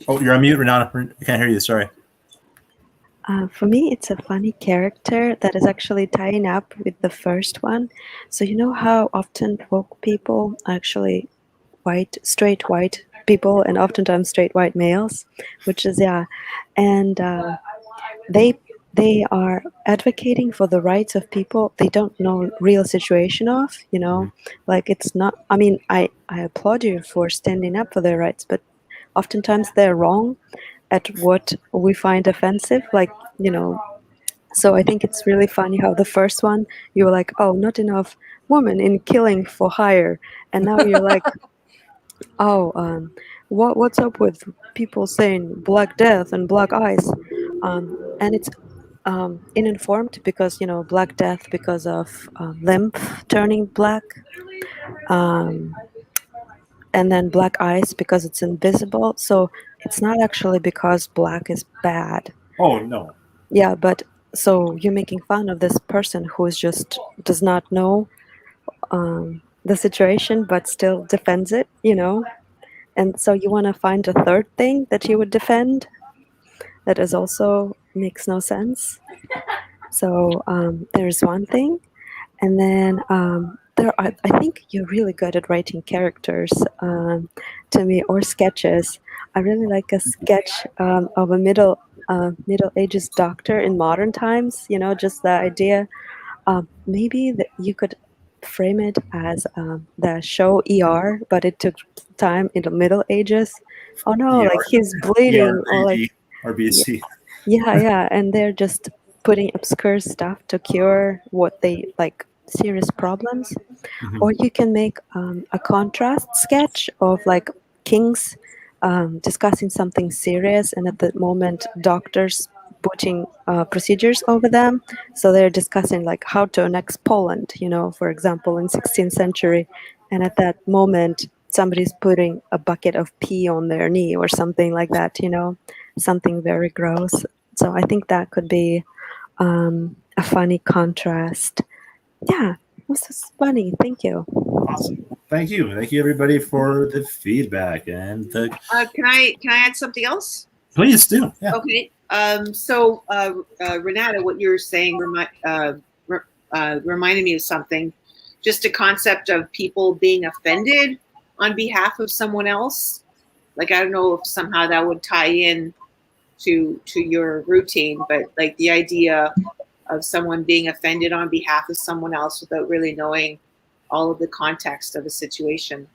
Oh, you're on mute, Renata. I can't hear you. Sorry. For me, it's a funny character that is actually tying up with the first one. So you know how often woke people are actually straight white people, and oftentimes straight white males, which is and they are advocating for the rights of people they don't know real situation of. Like it's not. I mean, I applaud you for standing up for their rights, but oftentimes they're wrong at what we find offensive, so I think it's really funny how the first one you were like, oh, not enough women in killing for hire, and now you're like, oh, what's up with people saying black death and black ice, and it's uninformed because black death because of lymph turning black, and then black ice because it's invisible. So it's not actually because black is bad. Oh, no. Yeah, but so you're making fun of this person who is just does not know the situation, but still defends it, And so you want to find a third thing that you would defend that is also makes no sense. So there's one thing, and then I think you're really good at writing characters to me, or sketches. I really like a sketch of a middle ages doctor in modern times. Just the idea. Maybe that you could frame it as the show ER, but it took time in the Middle Ages. Oh no, like he's bleeding, or like RBC. yeah, and they're just putting obscure stuff to cure what they like serious problems. Mhm. Or you can make a contrast sketch of like kings discussing something serious, and at the moment doctors putting procedures over them. So they're discussing like how to annex Poland, for example, in 16th century, and at that moment somebody's putting a bucket of pee on their knee or something like that, something very gross. So I think that could be a funny contrast. Yeah, this is funny. Thank you. Awesome. Thank you. Thank you, everybody, for the feedback. And Can I add something else? please do. Yeah. Okay. So Renata, what you were saying reminded me of something. just a concept of people being offended on behalf of someone else. Like, I don't know if somehow that would tie in to your routine, but like the idea of someone being offended on behalf of someone else without really knowing all of the context of a situation.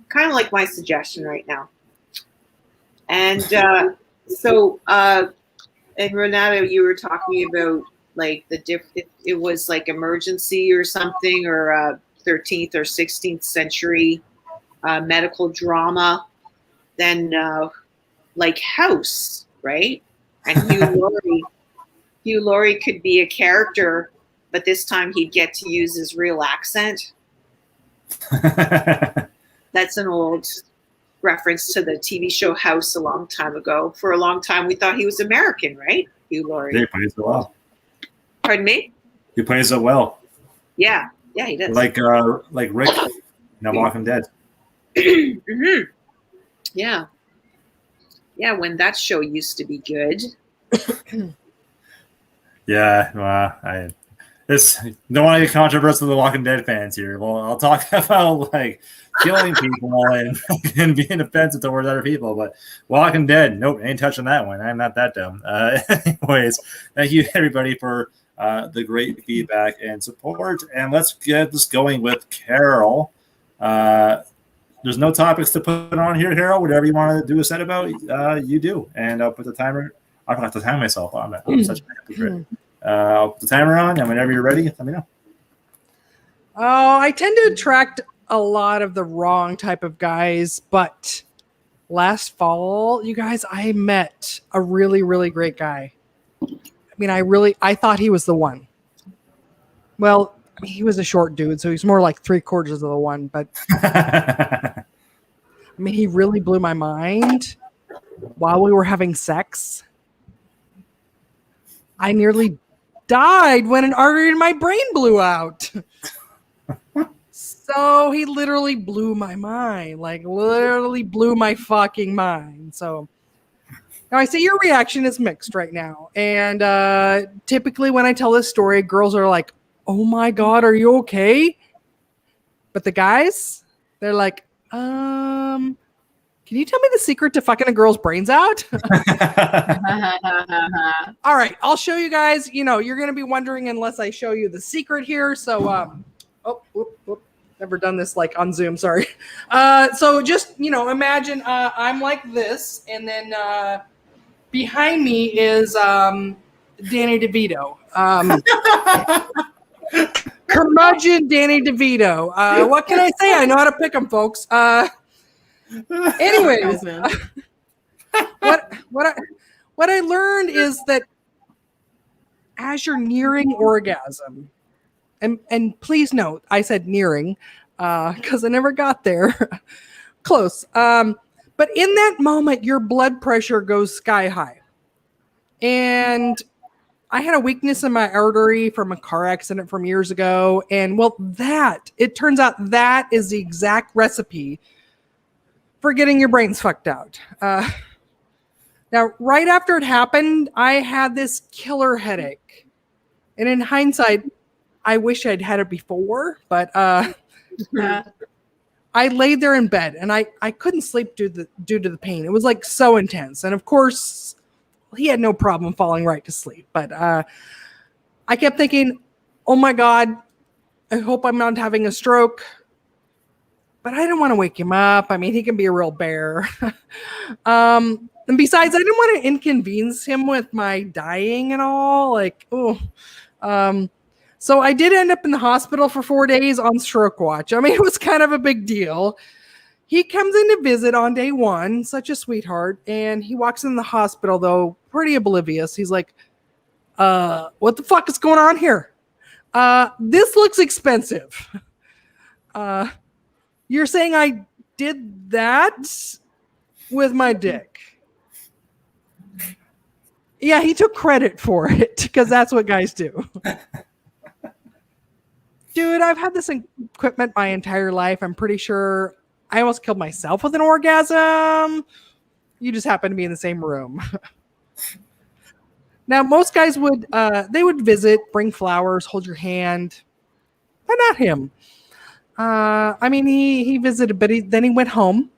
Kind of like my suggestion right now. And and Renata, you were talking about like it was like emergency or something, or 13th or 16th century medical drama, then like House, right? And Hugh Laurie could be a character, but this time he'd get to use his real accent. That's an old reference to the TV show House a long time ago. For a long time, we thought he was American, right? Hugh Laurie. He plays it well. Pardon me? He plays it well. Yeah, he does. Like Rick, Walking Dead. Mm-hmm. Yeah. Yeah, when that show used to be good. Yeah, well, don't want to get controversial with the Walking Dead fans here. Well, I'll talk about like killing people and being offensive towards other people, but Walking Dead, nope, ain't touching that one. I'm not that dumb. Anyways, thank you everybody for the great feedback and support, and let's get this going with Carol. There's no topics to put on here, Carol. Whatever you want to do a set about, you do, and I'll put the timer. I don't have to time myself on it. I'm such a hypocrite. I'll put the timer on, and whenever you're ready, let me know. Oh, I tend to attract a lot of the wrong type of guys, but last fall, you guys, I met a really, really great guy. I mean, I thought he was the one. Well, I mean, he was a short dude, so he's more like 3/4 of the one, but I mean, he really blew my mind while we were having sex. I nearly died when an artery in my brain blew out. So he literally blew my mind, like literally blew my fucking mind. So now I see your reaction is mixed right now. And typically when I tell this story, girls are like, oh my God, are you okay? But the guys, they're like, can you tell me the secret to fucking a girl's brains out? All right, I'll show you guys. You know, you're going to be wondering unless I show you the secret here. So, never done this like on Zoom. Sorry. So just, imagine I'm like this. And then behind me is Danny DeVito. Curmudgeon Danny DeVito. What can I say? I know how to pick them, folks. Anyways, what I learned is that as you're nearing orgasm, and please note, I said nearing, because I never got there. Close. But in that moment, your blood pressure goes sky high. And I had a weakness in my artery from a car accident from years ago. And well, it turns out that is the exact recipe for getting your brains fucked out. Now, right after it happened, I had this killer headache. And in hindsight, I wish I'd had it before, but I laid there in bed and I couldn't sleep due to the pain. It was like so intense. And of course, he had no problem falling right to sleep. But I kept thinking, oh my God, I hope I'm not having a stroke. But I didn't want to wake him up. I mean, he can be a real bear. And besides, I didn't want to inconvenience him with my dying and all. So I did end up in the hospital for 4 days on stroke watch. I mean, it was kind of a big deal. He comes in to visit on day one, such a sweetheart. And he walks in the hospital, though, pretty oblivious. He's like, what the fuck is going on here? This looks expensive. You're saying I did that with my dick? Yeah, he took credit for it because that's what guys do. Dude, I've had this equipment my entire life. I'm pretty sure I almost killed myself with an orgasm. You just happen to be in the same room. Now, most guys would visit, bring flowers, hold your hand, but not him. I mean, he visited, but then he went home,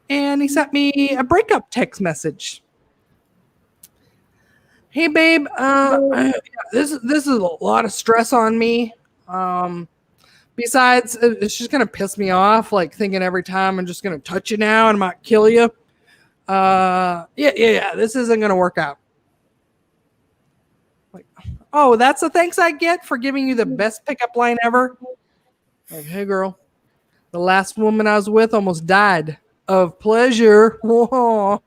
and he sent me a breakup text message. Hey, babe, this is a lot of stress on me. Besides, it's just gonna piss me off, like thinking every time I'm just gonna touch you now and I might kill you. Yeah, this isn't gonna work out. Like, oh, that's the thanks I get for giving you the best pickup line ever. Like, hey, girl, the last woman I was with almost died of pleasure. Whoa.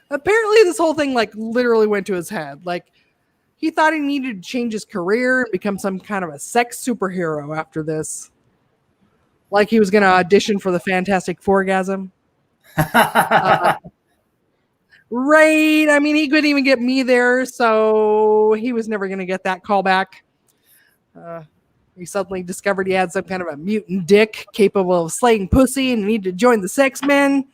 Apparently, this whole thing like literally went to his head. Like, he thought he needed to change his career and become some kind of a sex superhero after this. Like he was going to audition for the Fantastic Fourgasm. Right. I mean, he couldn't even get me there, so he was never going to get that call back. He suddenly discovered he had some kind of a mutant dick capable of slaying pussy and needed to join the sex men.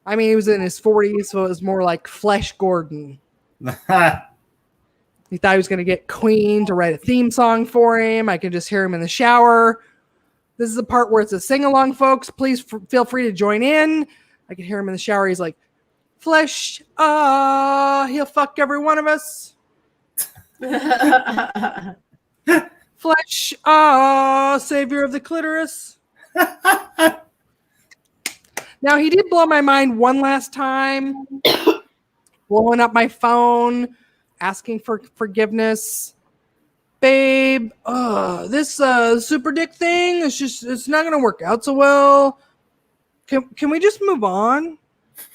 I mean, he was in his 40s, so it was more like Flesh Gordon. He thought he was going to get Queen to write a theme song for him. I can just hear him in the shower. This is the part where it's a sing-along, folks. Please feel free to join in. I can hear him in the shower. He's like, Flesh, he'll fuck every one of us. Flesh, savior of the clitoris. Now, he did blow my mind one last time, blowing up my phone, asking for forgiveness. Babe, this super dick thing, it's not going to work out so well. Can we just move on?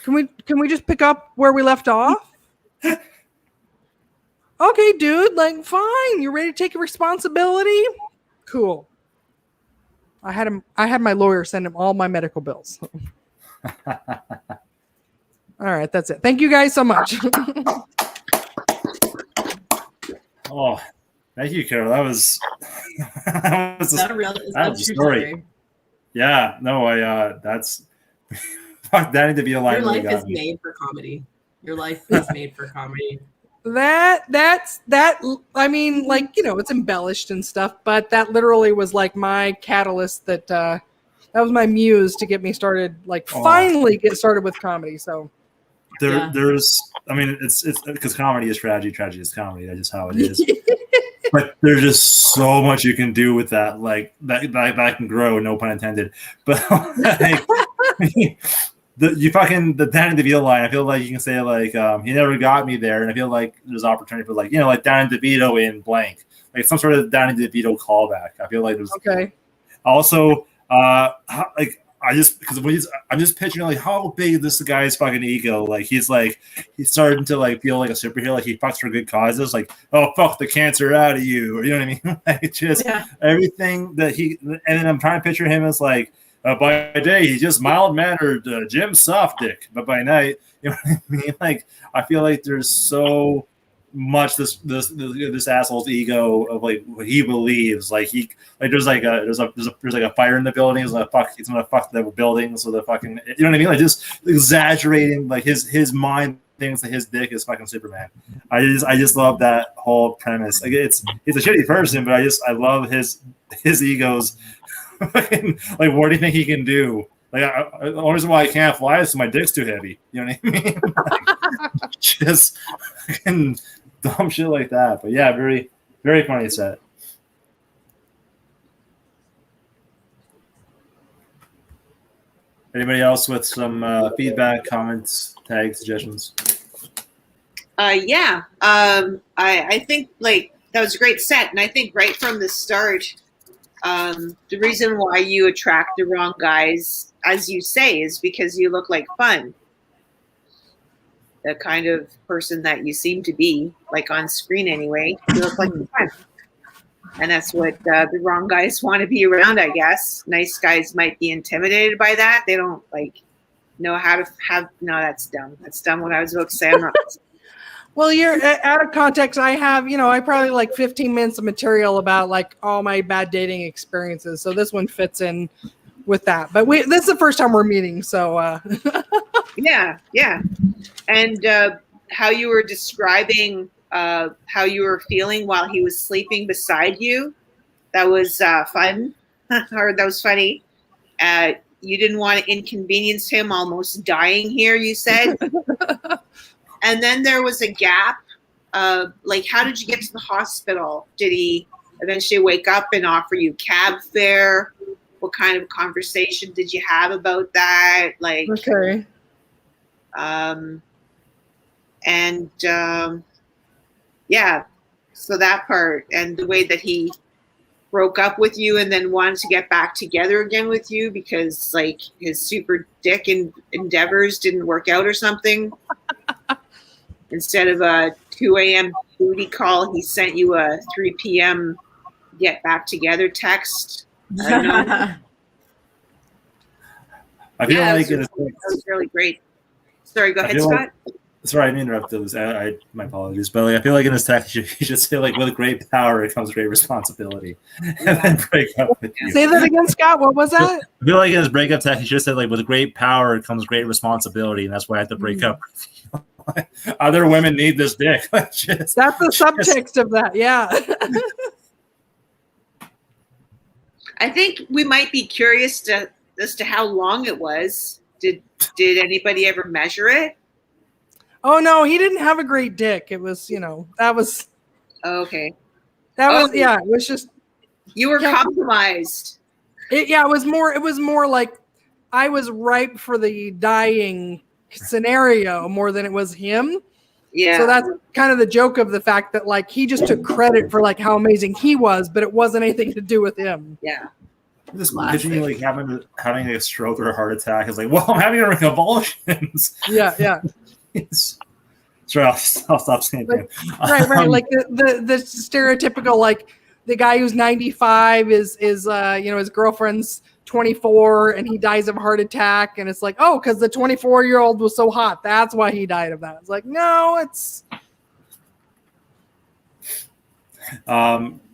Can we just pick up where we left off? Okay, dude, like, fine. You ready to take responsibility? Cool. I had my lawyer send him all my medical bills. All right, that's it. Thank you guys so much. Oh, thank you, Carol. That was Is that a real that's a true story. Yeah, no, that's Danny DeVito line. Your really life got is me. made for comedy. Your life is made for comedy. That's I mean, like, you know, it's embellished and stuff, but that literally was like my catalyst that was my muse to get me started, like finally get started with comedy. So there's I mean, it's because comedy is tragedy, tragedy is comedy. That's just how it is. But there's just so much you can do with that, like that can grow, no pun intended. But like, the Danny DeVito line, I feel like you can say like he never got me there, and I feel like there's opportunity for like, you know, like Danny DeVito in blank, like some sort of Danny DeVito callback. I feel like there's okay. Also, like I'm just picturing like how big this guy's fucking ego. Like he's starting to like feel like a superhero. Like he fucks for good causes. Like, oh fuck the cancer out of you, or you know what I mean? Like just everything that he. And then I'm trying to picture him as like by day he's just mild mannered Jim Soft Dick, but by night, you know what I mean? Like I feel like there's so much this asshole's ego of like what he believes. Like he like there's like a fire in the building. He's gonna fuck the building. So the fucking, you know what I mean? Like just exaggerating. Like his mind thinks that his dick is fucking Superman. I just love that whole premise. Like he's a shitty person, but I love his ego's fucking, like what do you think he can do? Like the only reason why I can't fly is because my dick's too heavy. You know what I mean? Like, just fucking dumb shit like that. But yeah, very, very funny set. Anybody else with some feedback, comments, tags, suggestions? Yeah. I think like that was a great set, and I think right from the start, the reason why you attract the wrong guys, as you say, is because you look like fun. The kind of person that you seem to be, like on screen anyway, you look like fun. And that's what the wrong guys want to be around, I guess. Nice guys might be intimidated by that. They don't like know how to have. No, that's dumb. That's dumb. What I was about to say. I'm not. Well, you're out of context. I have, I probably like 15 minutes of material about like all my bad dating experiences. So this one fits in with that. But this is the first time we're meeting. So yeah. And how you were describing how you were feeling while he was sleeping beside you. That was fun, or that was funny. You didn't want to inconvenience him almost dying here, you said. And then there was a gap. Like, how did you get to the hospital? Did he eventually wake up and offer you cab fare? What kind of conversation did you have about that? Like, Okay. Yeah, so that part, and the way that he broke up with you and then wanted to get back together again with you because like his super dick endeavors didn't work out or something. Instead of a 2 a.m. booty call, he sent you a 3 p.m. get back together text. I don't know. I feel Yeah, like that was really great. Sorry, go I ahead, feel Scott. sorry, I didn't interrupt those. My apologies, but like I feel like in this text you should say like with great power comes great responsibility, and then break up with you. Say that again, Scott. What was that? I feel like in his breakup text, he should have said like with great power comes great responsibility, and that's why I have to break up with you. Other women need this dick. That's the subtext of that. Yeah. I think we might be curious as to how long it was. Did anybody ever measure it? Oh no, he didn't have a great dick. It was, that was Okay. it was just You were Yeah. compromised. it was more like I was ripe for the dying scenario more than it was him. Yeah. So that's kind of the joke of the fact that like he just took credit for like how amazing he was, but it wasn't anything to do with him. Yeah. This picture you like having a stroke or a heart attack is like, well, I'm having convulsions. Yeah. Sorry, I'll stop saying that. Right. Like the stereotypical like the guy who's 95 is his girlfriend's 24 and he dies of a heart attack and it's like, oh, because the 24-year-old was so hot, that's why he died of that. It's like, no, it's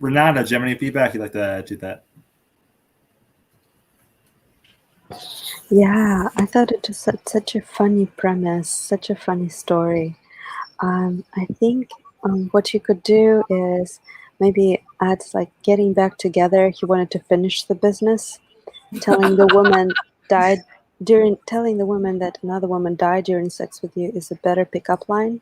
Renata, do you have any feedback you'd like to add to that? Yeah, I thought it was such a funny premise, such a funny story. I think what you could do is maybe add like getting back together. He wanted to finish the business, telling the woman that another woman died during sex with you is a better pickup line.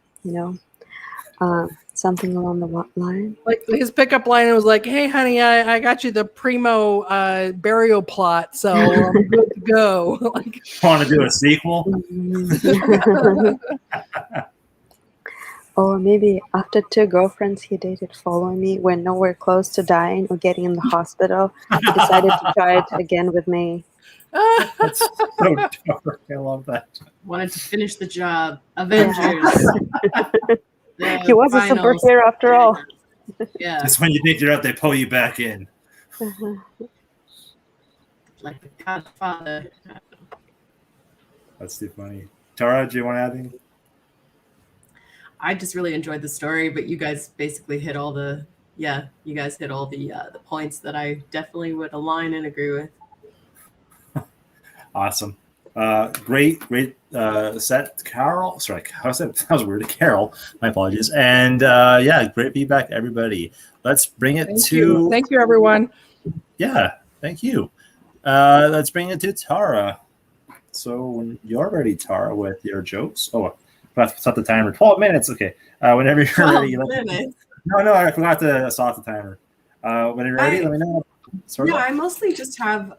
Something along the line. like his pickup line was like, hey honey, I got you the primo burial plot, so I'm good to go. Like, Want to do a sequel? Or maybe after 2 girlfriends he dated following me when nowhere close to dying or getting in the hospital, he decided to try it again with me. That's so dark. I love that. Wanted to finish the job. Avengers. He was a superhero after all. Yeah, It's when you think you're out, they pull you back in. like the Godfather. That's too funny. Tara, do you want to add anything? I just really enjoyed the story, but you guys basically hit all the points that I definitely would align and agree with. Awesome. Great set, Carol. Sorry, that was weird. Carol, my apologies. And great feedback, everybody. Let's bring it Thank you, everyone. Yeah, thank you. Let's bring it to Tara. So when you're ready, Tara, with your jokes. Oh, I have to set the timer. 12 minutes. Okay. Whenever you're ready. No, I forgot to stop the timer. When you're ready, let me know. I mostly just have.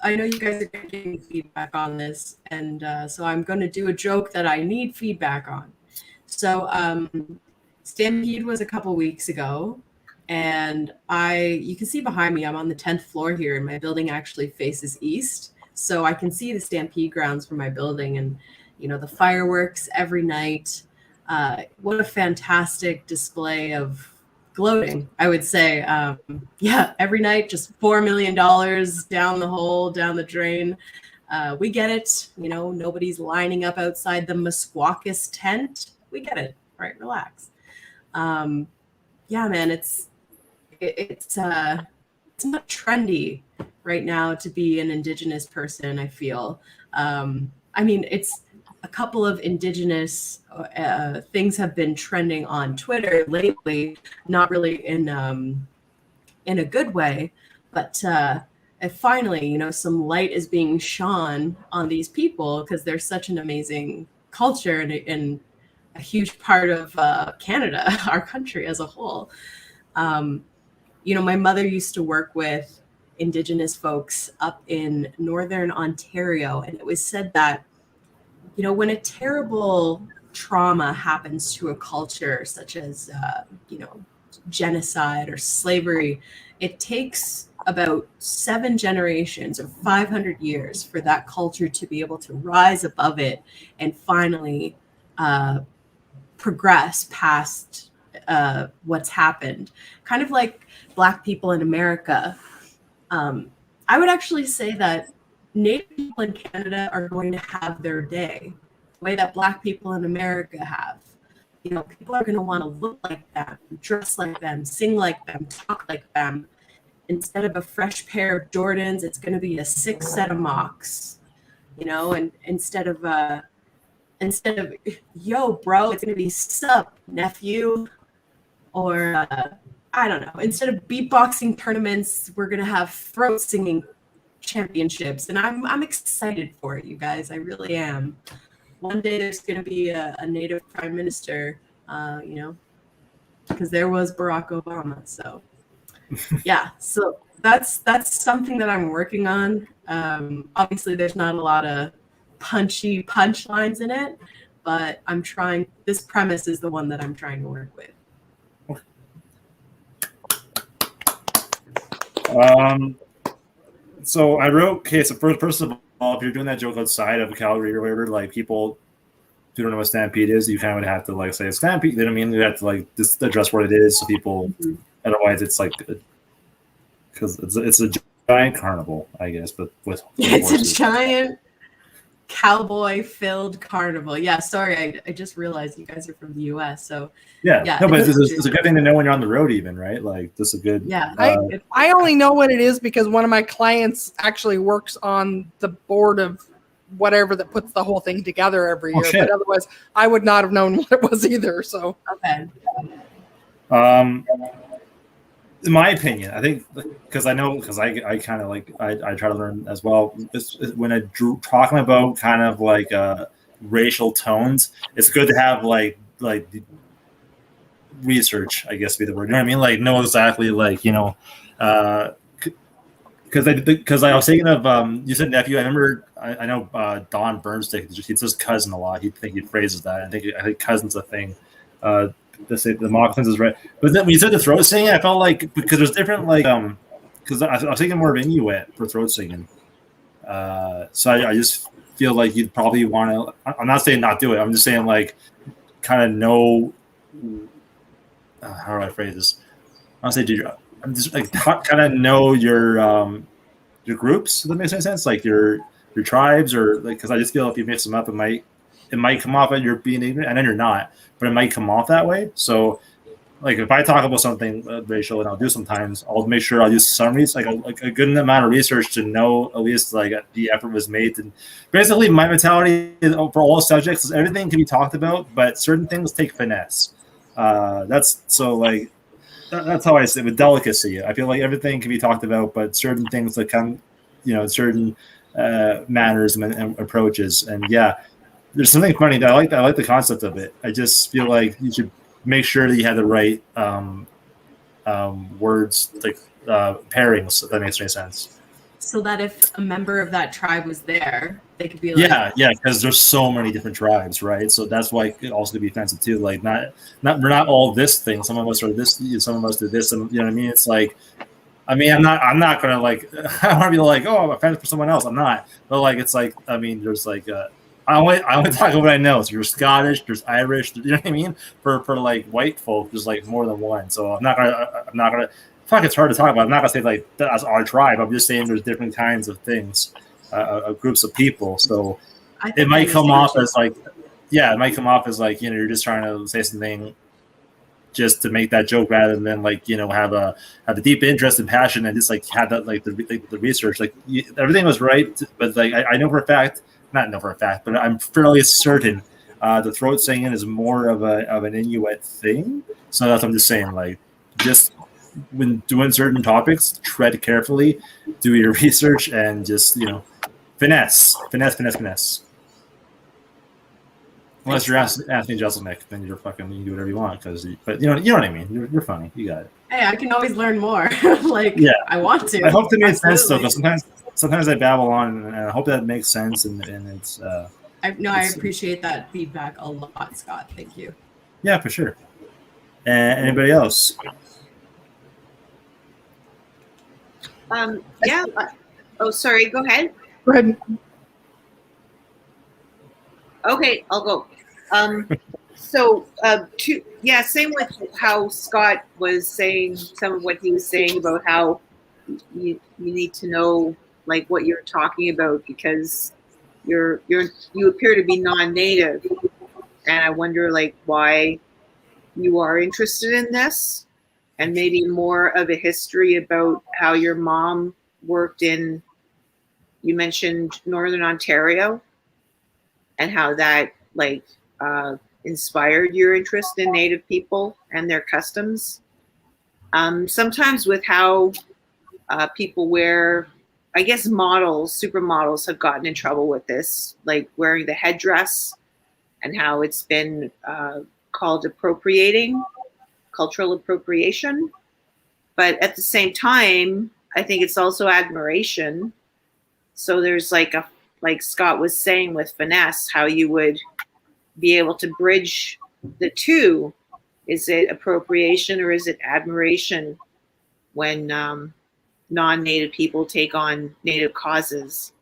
I know you guys are getting feedback on this, and so I'm going to do a joke that I need feedback on. So Stampede was a couple weeks ago, and you can see behind me, I'm on the 10th floor here, and my building actually faces east. So I can see the Stampede grounds from my building and, the fireworks every night. What a fantastic display of gloating, I would say. Every night, just $4 million down the hole, down the drain. We get it. Nobody's lining up outside the Musquaquas tent. We get it. All right, relax. Man, it's not trendy right now to be an Indigenous person, I feel. a couple of indigenous things have been trending on Twitter lately, not really in a good way, but and finally, you know, some light is being shone on these people because they're such an amazing culture and a huge part of Canada, our country as a whole. You know, my mother used to work with Indigenous folks up in Northern Ontario, and it was said that, you know, when a terrible trauma happens to a culture, such as, you know, genocide or slavery, it takes about 7 generations or 500 years for that culture to be able to rise above it and finally progress past what's happened. Kind of like Black people in America. I would actually say that Native people in Canada are going to have their day, the way that Black people in America have. You know, people are going to want to look like them, dress like them, sing like them, talk like them. Instead of a fresh pair of Jordans, it's going to be a 6 set of Mocks, you know, and instead of yo, bro, it's going to be sup, nephew, or I don't know. Instead of beatboxing tournaments, we're going to have throat singing championships, and I'm excited for it, you guys. I really am. One day there's going to be a Native prime minister, you know, because there was Barack Obama. So yeah, so that's something that I'm working on. Obviously, there's not a lot of punchy punchlines in it, but I'm trying. This premise is the one that I'm trying to work with. So I wrote, okay, so first of all, if you're doing that joke outside of Calgary or whatever, like people who don't know what Stampede is, you kind of would have to like say Stampede. You know what I mean? You have to like just address what it is, so people. Otherwise, it's like because it's a giant carnival, I guess, but with It's horses. a giant cowboy-filled carnival. Yeah, sorry, I just realized you guys are from the U.S. So Yeah, yeah, no, but it's it's a good thing to know when you're on the road, even, right? Like this is a good. yeah. I only know what it is because one of my clients actually works on the board of whatever that puts the whole thing together every year. shit. But otherwise, I would not have known what it was either. So Okay. In my opinion, I think because I kind of like I try to learn as well. When talking about kind of like racial tones, it's good to have like research, I guess, be the word. You know what I mean? Like know exactly like you know, because I was thinking of you said nephew. I remember I know Don Bernstick. He says cousin a lot. He phrases that. I think cousin's a thing. To say the moccasins is right, but then when you said the throat singing, I felt like because there's different like because I was thinking more of Inuit for throat singing. So I just feel like you'd probably want to. I'm not saying not do it. I'm just saying like kind of know. How do I phrase this? I'll say, I'm just like kind of know your groups. Does that make any sense? Like your tribes, or like because I just feel if you mix them up, it might come off that you're being ignorant, and then you're not, but it might come off that way. So, like if I talk about something racial, and I'll do sometimes, I'll make sure I'll use some research, like a good amount of research to know at least like the effort was made. And basically, my mentality for all subjects is everything can be talked about, but certain things take finesse. That's so like that's how I say with delicacy. I feel like everything can be talked about, but certain things that come, you know, certain manners and approaches. And yeah, there's something funny that I like the concept of it. I just feel like you should make sure that you have the right words, like pairings, if that makes any sense. So that if a member of that tribe was there, they could be like, yeah, because there's so many different tribes, right? So that's why it also could be offensive too. Like not we're not all this thing. Some of us are this. Some of us do this. And, you know what I mean? It's like, I mean, I'm not gonna like. I want to be like, oh, I'm offended for someone else. I'm not. But like, it's like, I mean, there's like, I only talk about what I know. So you're Scottish, there's Irish. You know what I mean? For like white folk, there's like more than one. So I'm not gonna. I feel like it's hard to talk about. I'm not gonna say like that's our tribe. I'm just saying there's different kinds of things, groups of people. So it might come off as like, yeah, it might come off as like, you know, you're just trying to say something just to make that joke rather than like, you know, have a deep interest and passion and just like have that like the research. Like everything was right, but like I know for a fact not know for a fact, but I'm fairly certain the throat singing is more of an Inuit thing. So that's what I'm just saying. Like, just when doing certain topics, tread carefully, do your research, and just finesse. Unless you're Anthony Jeselnik, then you're fucking you can do whatever you want. But you know what I mean. You're funny. You got it. Hey, I can always learn more. Like, Yeah. I want to. I hope that made sense though, Absolutely. because sometimes I babble on, and I hope that makes sense. And it's I it's- appreciate that feedback a lot, Scott. Thank you. yeah, for sure. And anybody else? Yeah. Oh, sorry. Go ahead. Go ahead. Okay, I'll go. Same with how Scott was saying some of what he was saying about how you need to know like what you're talking about because you appear to be non-native, and I wonder like why you are interested in this, and maybe more of a history about how your mom worked in. You mentioned Northern Ontario, and how that like inspired your interest in Native people and their customs. Sometimes with how people wear, I guess supermodels have gotten in trouble with this, like wearing the headdress and how it's been called cultural appropriation. But at the same time, I think it's also admiration. So there's like Scott was saying with finesse, how you would be able to bridge the two. Is it appropriation or is it admiration when non-native people take on native causes?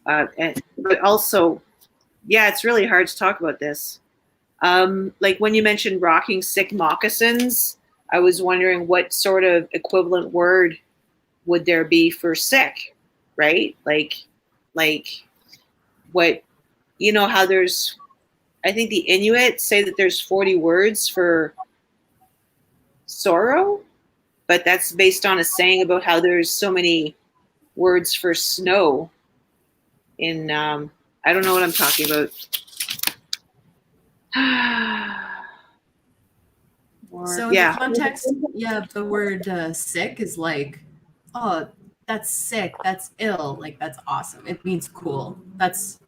But also, yeah, it's really hard to talk about this. Like when you mentioned rocking sick moccasins, I was wondering what sort of equivalent word would there be for sick, right? Like what, how there's, I think the Inuit say that there's 40 words for sorrow, but that's based on a saying about how there's so many words for snow in, I don't know what I'm talking about. So in the context, the word sick is like, oh, that's sick, that's ill, like that's awesome. It means cool. That was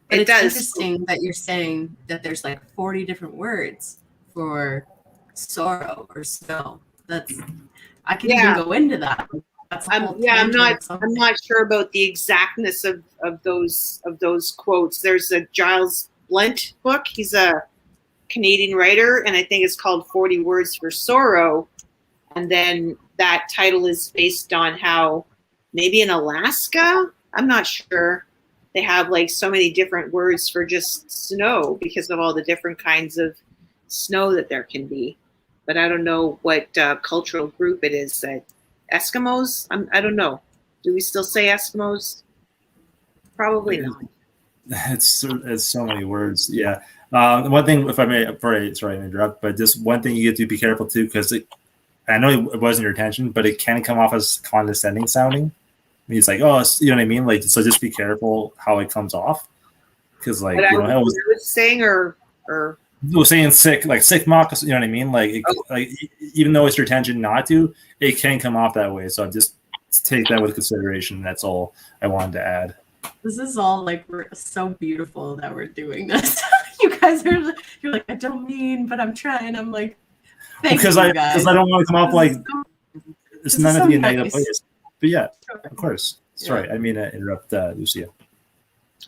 But it's interesting that you're saying that there's like 40 different words for sorrow or snow. I can even go into that. That's I'm not sure about the exactness of those quotes. There's a Giles Blunt book. He's a Canadian writer, and I think it's called 40 Words for Sorrow. And then that title is based on how maybe in Alaska, I'm not sure, they have like so many different words for just snow because of all the different kinds of snow that there can be. But I don't know what cultural group it is. That Eskimos? I don't know. Do we still say Eskimos? Probably not. It's so many words. Yeah. One thing, if I may, sorry to interrupt, but just one thing you get to be careful too, because I know it wasn't your intention, but it can come off as condescending sounding. I mean, it's like, oh, you know what I mean? Like, so just be careful how it comes off. Because, like, I was saying, or saying sick, like sick mock, you know what I mean? Like, like even though it's your intention not to, it can come off that way. So just take that with consideration. That's all I wanted to add. This is all like, we're so beautiful that we're doing this. You guys you're like, I don't mean, but I'm trying. I'm like, because I don't want to come off like it's none of the negative place. But yeah, of course. Sorry, I mean to interrupt Lucia.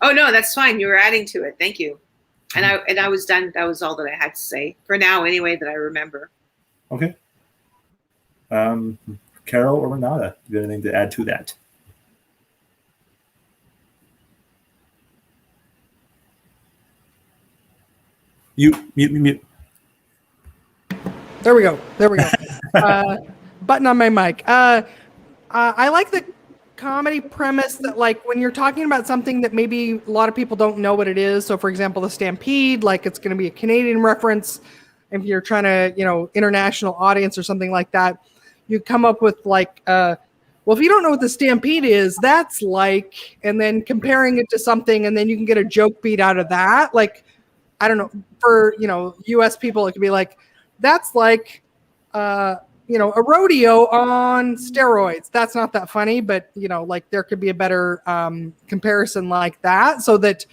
Oh no, that's fine. You were adding to it. Thank you. And I was done. That was all that I had to say for now, anyway. That I remember. Okay. Carol or Renata, do you have anything to add to that? Mute. There we go. Button on my mic. I like the comedy premise that, like, when you're talking about something that maybe a lot of people don't know what it is. So, for example, the Stampede, like, it's going to be a Canadian reference. If you're trying to, international audience or something like that, you come up with like well, if you don't know what the stampede is, that's like, and then comparing it to something, and then you can get a joke beat out of that. Like, I don't know, for, US people, it could be like, that's like, a rodeo on steroids. That's not that funny, but like there could be a better comparison like that, so that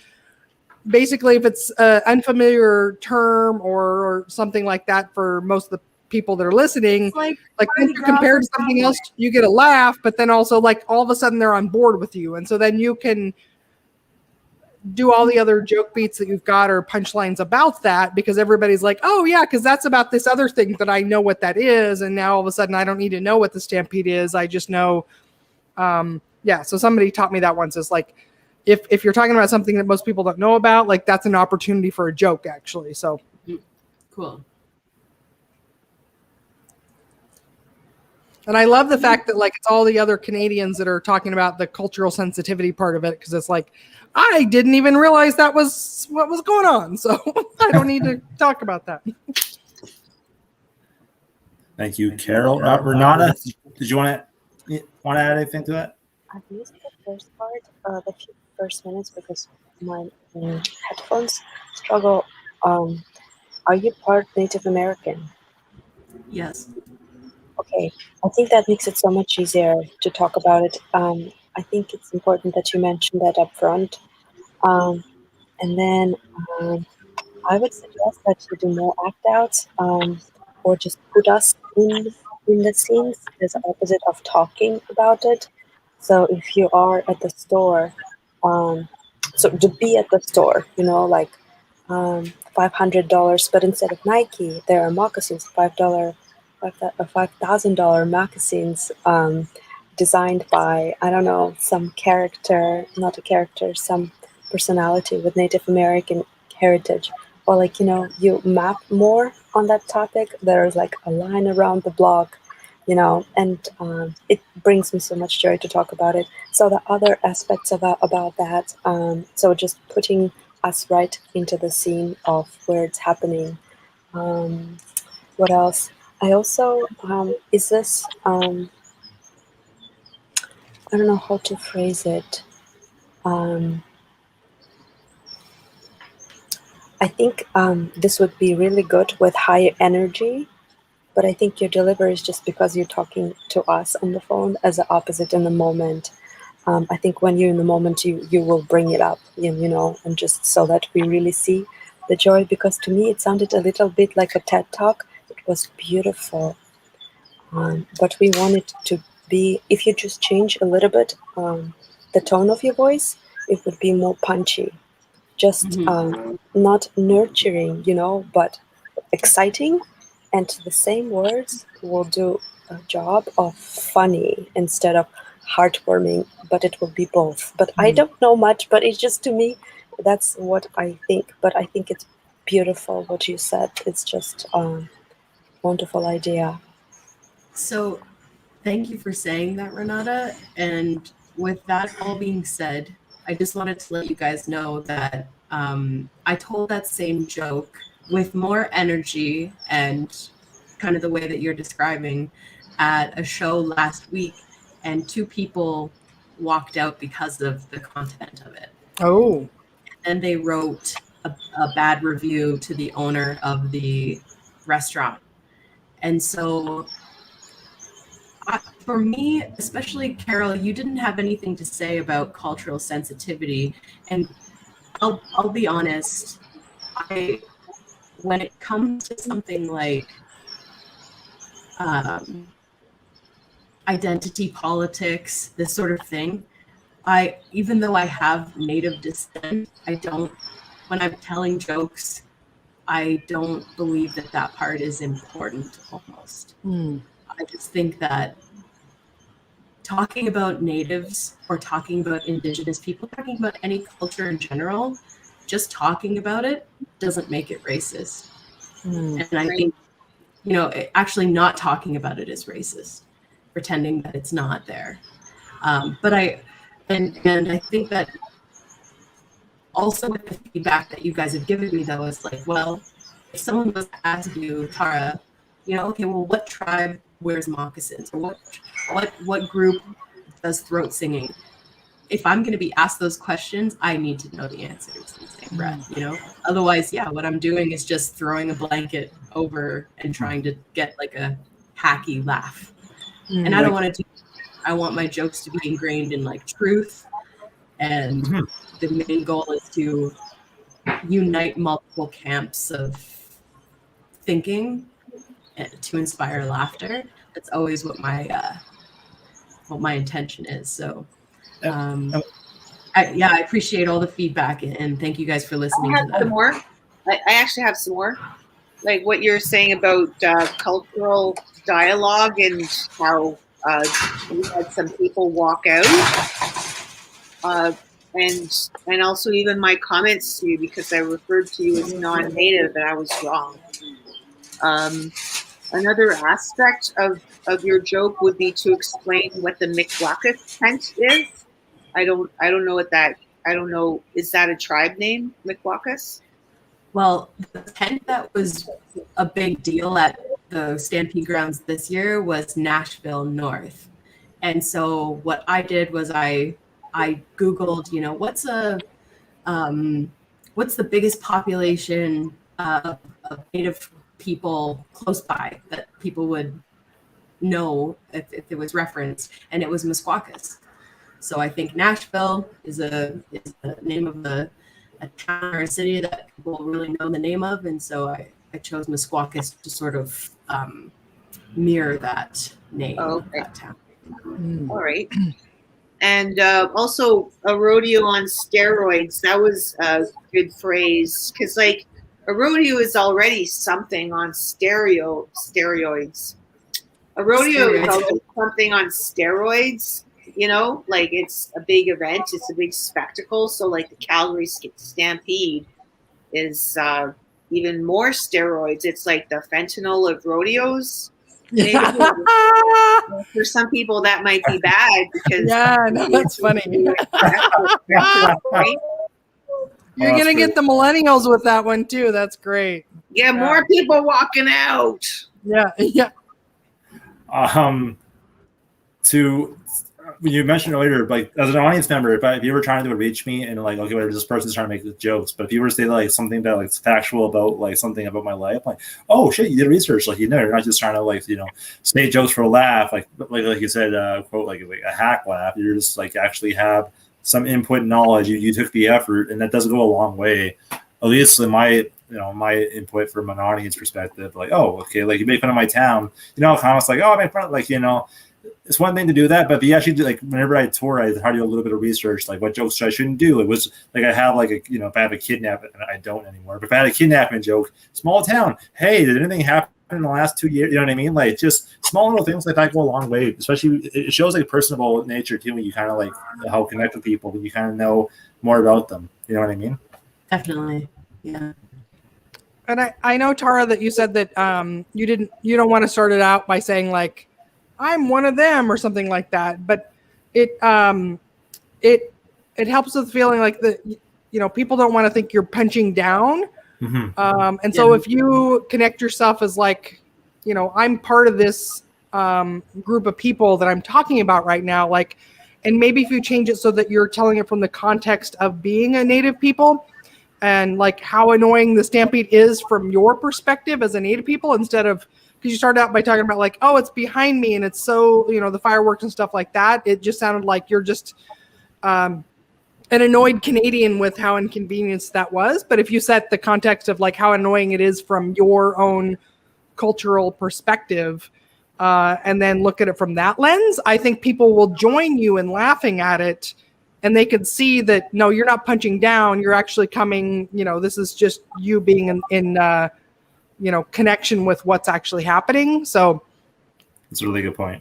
basically if it's an unfamiliar term or something like that for most of the people that are listening, It's like when you compare to something else, you get a laugh, but then also like all of a sudden they're on board with you. And so then you can do all the other joke beats that you've got or punchlines about that, because everybody's like, oh yeah, because that's about this other thing that I know what that is. And now all of a sudden I don't need to know what the stampede is. I just know. So somebody taught me that once, is like, if you're talking about something that most people don't know about, like that's an opportunity for a joke actually. So cool. And I love the fact that like it's all the other Canadians that are talking about the cultural sensitivity part of it, because it's like, I didn't even realize that was what was going on, so I don't need to talk about that. Thank you, Carol. Renata, did you want to add anything to that? I've missed the first part, the few first minutes, because my headphones struggle. Are you part Native American? Yes. Okay, I think that makes it so much easier to talk about it. I think it's important that you mention that up front. And then I would suggest that you do more act outs, or just put us in the scenes as opposite of talking about it. So if you are at the store, so to be at the store, like $500, but instead of Nike, there are moccasins, $5,000 moccasins, designed by, I don't know, some character, not a character, some personality with Native American heritage. Or like, you map more on that topic. There's like a line around the block, and it brings me so much joy to talk about it. So the other aspects about that, so just putting us right into the scene of where it's happening. What else? I also, is this, I don't know how to phrase it. I think this would be really good with higher energy, but I think your delivery is just because you're talking to us on the phone as the opposite in the moment. I think when you're in the moment, you will bring it up, and just so that we really see the joy, because to me it sounded a little bit like a TED Talk. It was beautiful. But we want it to be, if you just change a little bit the tone of your voice, it would be more punchy. Just not nurturing, but exciting. And the same words will do a job of funny instead of heartwarming, but it will be both. But I don't know much, but it's just, to me, that's what I think. But I think it's beautiful what you said. It's just a wonderful idea. So thank you for saying that, Renata. And with that all being said, I just wanted to let you guys know that I told that same joke with more energy and kind of the way that you're describing at a show last week, and 2 people walked out because of the content of it. Oh. And they wrote a bad review to the owner of the restaurant. And so for me, especially Carol, you didn't have anything to say about cultural sensitivity. And I'll be honest, when it comes to something like identity politics, this sort of thing, even though I have Native descent, when I'm telling jokes, I don't believe that part is important almost. I just think that talking about Natives or talking about Indigenous people, talking about any culture in general, just talking about it doesn't make it racist. And I think, actually not talking about it is racist, pretending that it's not there. But I think that also with the feedback that you guys have given me, though, is like, well, if someone was to ask you, Tara, okay, well, what tribe wears moccasins, or what group does throat singing. If I'm going to be asked those questions, I need to know the answers in the same breath, you know? Otherwise, yeah, what I'm doing is just throwing a blanket over and trying to get like a hacky laugh. And I don't want to do, I want my jokes to be ingrained in like truth. And the main goal is to unite multiple camps of thinking to inspire laughter. That's always what my intention is. So I appreciate all the feedback and thank you guys for listening I to have that. some more. I actually have some more. Like what you're saying about cultural dialogue and how we had some people walk out. And also even my comments to you, because I referred to you as non-native and I was wrong. Another aspect of your joke would be to explain what the Mikwaka tent is. I don't know what that, I don't know, is that a tribe name, Mikwakas? Well, the tent that was a big deal at the Stampede Grounds this year was Nashville North. And so what I did was I Googled, you know, what's the biggest population of Native people close by that people would know if it was referenced, and it was Mesquakas. So I think Nashville is the name of a town or a city that people really know the name of, and so I chose Mesquakas to sort of mirror that name, that town. All right. And also a rodeo on steroids. That was a good phrase, because like a rodeo is already something on steroids. A rodeo is already something on steroids. You know, like it's a big event, it's a big spectacle. So like the Calgary Stampede is even more steroids. It's like the fentanyl of rodeos. Maybe for some people that might be bad because that's funny. Right? You're gonna get the millennials with that one too. That's great. Yeah, more people walking out. Yeah. You mentioned earlier, like as an audience member, if you were trying to reach me and like, okay, whatever, this person's trying to make jokes, but if you were to say like something that like is factual about like something about my life, like, oh shit, you did research, like, you know, you're not just trying to like, you know, say jokes for a laugh, like you said, quote, like a hack laugh. You're just like actually have some input knowledge. You took the effort, and that does go a long way. At least in my input from an audience perspective, like, oh, okay, like you make fun of my town, you know, comments like, oh, I make fun of, like, you know. It's one thing to do that, but if you actually do, like, whenever I tour, I had to do a little bit of research, like what jokes I shouldn't do. It was like I have like a, you know, if I have a kidnapping, I don't anymore. But if I had a kidnapping joke, small town, hey, did anything happen in the last 2 years? You know what I mean? Like just small little things like that go a long way. Especially it shows like personable nature too, when you kind of like how connect with people, when you kind of know more about them. You know what I mean? Definitely, yeah. And I know, Tara, that you said that you don't want to start it out by saying like, I'm one of them or something like that, but it helps with feeling like people don't want to think you're punching down. And so if you connect yourself as like, you know, I'm part of this group of people that I'm talking about right now, like, and maybe if you change it so that you're telling it from the context of being a Native people and like how annoying the Stampede is from your perspective as a Native people, instead of, because you started out by talking about like, oh, it's behind me and it's so, you know, the fireworks and stuff like that. It just sounded like you're just an annoyed Canadian with how inconvenienced that was. But if you set the context of like how annoying it is from your own cultural perspective and then look at it from that lens, I think people will join you in laughing at it, and they could see that, no, you're not punching down. You're actually coming, you know, this is just you being in you know, connection with what's actually happening. So it's a really good point.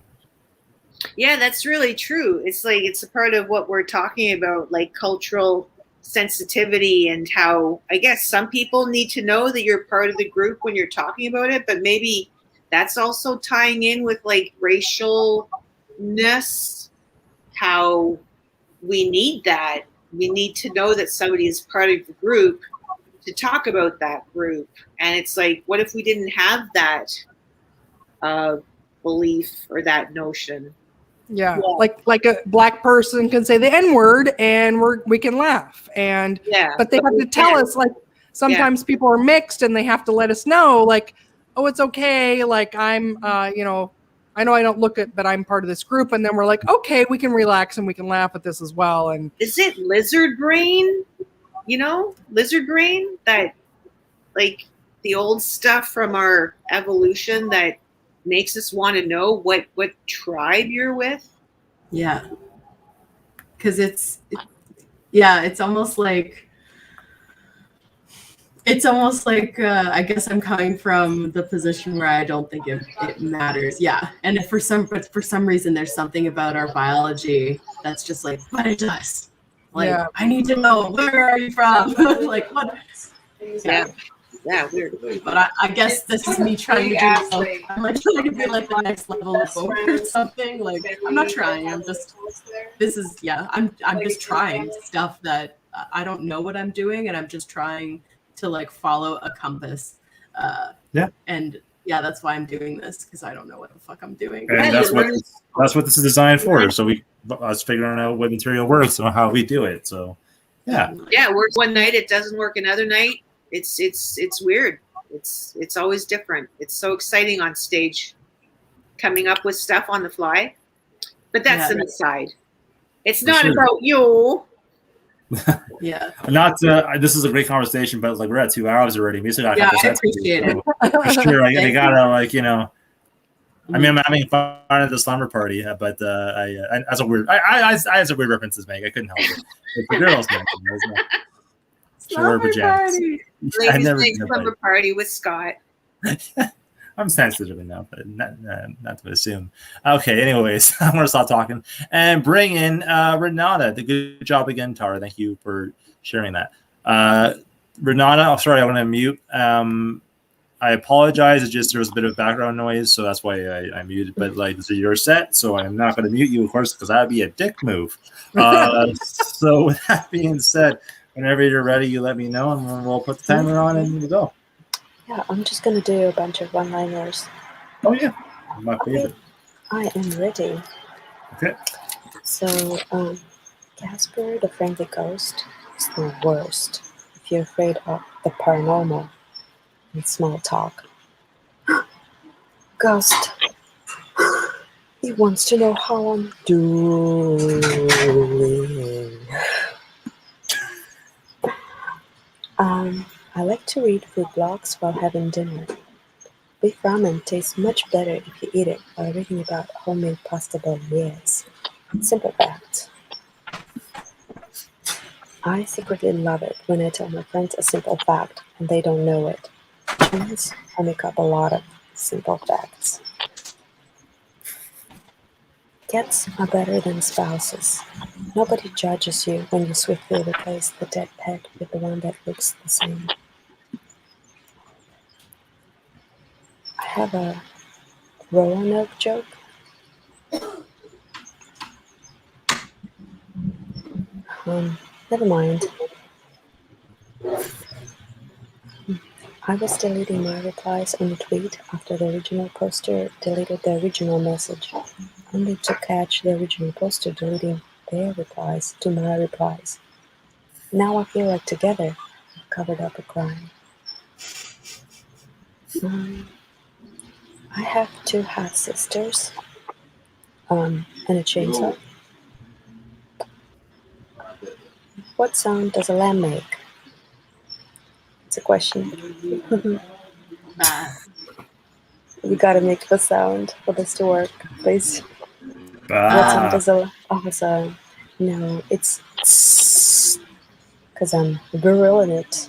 Yeah, that's really true. It's like, it's a part of what we're talking about, like cultural sensitivity, and how I guess some people need to know that you're part of the group when you're talking about it, but maybe that's also tying in with like racialness, how we need that. We need to know that somebody is part of the group to talk about that group. And it's like, what if we didn't have that belief or that notion? Yeah. Yeah. Like a black person can say the N word and we can laugh. And Yeah. but they have we to tell can't. us, like, sometimes people are mixed and they have to let us know, like, oh, it's okay. Like, I'm I know I don't look at, but I'm part of this group. And then we're like, okay, we can relax and we can laugh at this as well. And Is it lizard brain? You know, lizard brain, that like the old stuff from our evolution that makes us want to know what tribe you're with. Yeah. Because it's almost like I guess I'm coming from the position where I don't think it matters. Yeah. And if for some reason there's something about our biology that's just like, but it does. Like, Yeah. I need to know, where are you from? Like, what? Yeah. Yeah, weird. But I guess this is me trying to do both. I'm like trying to be like the next level of both or something. Like, I'm not trying. I'm just I'm just trying stuff that I don't know what I'm doing, and I'm just trying to like follow a compass. And yeah, that's why I'm doing this, because I don't know what the fuck I'm doing. And that's what this is designed for. So us figuring out what material works and how we do it. So yeah. Yeah, it works one night, it doesn't work another night. It's weird. It's always different. It's so exciting on stage, coming up with stuff on the fly. But that's an aside. It's not about you. Yeah. Not this is a great conversation, but like we're at 2 hours already. We still got a couple I sets to do, appreciate it. so for sure. They gotta, like, you know. I mean, I'm having fun at the slumber party, but I as a weird, I had some weird references, Meg. I couldn't help it. It's the girls, man. Sure, pajamas. Ladies' night slumber party with Scott. I'm sensitive enough, but not to assume. Okay, anyways, I'm gonna stop talking and bring in Renata. Good job again, Tara. Thank you for sharing that. Renata, I'm sorry, I want to mute. I apologize. It's just there was a bit of background noise, so that's why I muted. But like, this is your set, so I'm not going to mute you, of course, because that'd be a dick move. So with that being said, whenever you're ready, you let me know, and then we'll put the timer on and we'll go. Yeah, I'm just gonna do a bunch of one-liners. Oh yeah, my favorite. I am ready. Okay. So, Casper, the friendly ghost, is the worst if you're afraid of the paranormal and small talk. Ghost, he wants to know how I'm doing. I like to read food blogs while having dinner. Beef ramen tastes much better if you eat it while reading about homemade pasta bolognese. Simple fact. I secretly love it when I tell my friends a simple fact and they don't know it. Which means I make up a lot of simple facts. Cats are better than spouses. Nobody judges you when you swiftly replace the dead pet with the one that looks the same. I have a Roanoke joke. Never mind. I was deleting my replies on a tweet after the original poster deleted the original message, only to catch the original poster deleting their replies to my replies. Now I feel like together I've covered up a crime. I have 2 half sisters, and a chainsaw. What sound does a lamb make? It's a question. You gotta make the sound for this to work, please. What sound does a sound? No, it's because I'm grilling it.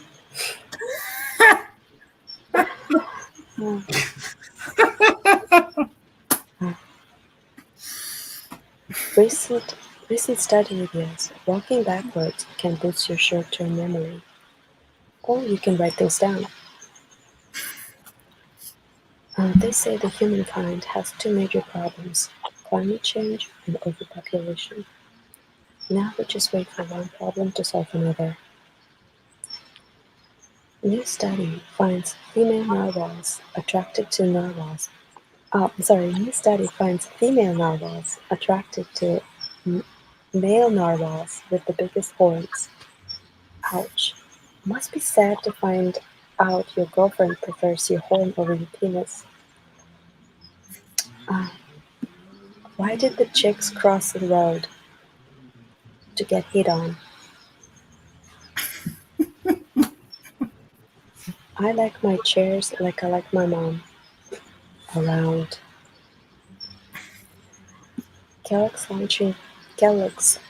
Recent study reveals walking backwards can boost your short-term memory, or you can write things down. They say that humankind has 2 major problems: climate change and overpopulation. Now we just wait for one problem to solve another. A new study finds female narwhals attracted to narwhals A new study finds female narwhals attracted to male narwhals with the biggest horns. Ouch. Must be sad to find out your girlfriend prefers your horn over your penis. Uh, why did the chicks cross the road? To get hit on. I like my chairs like I like my mom. Around. Kellogg's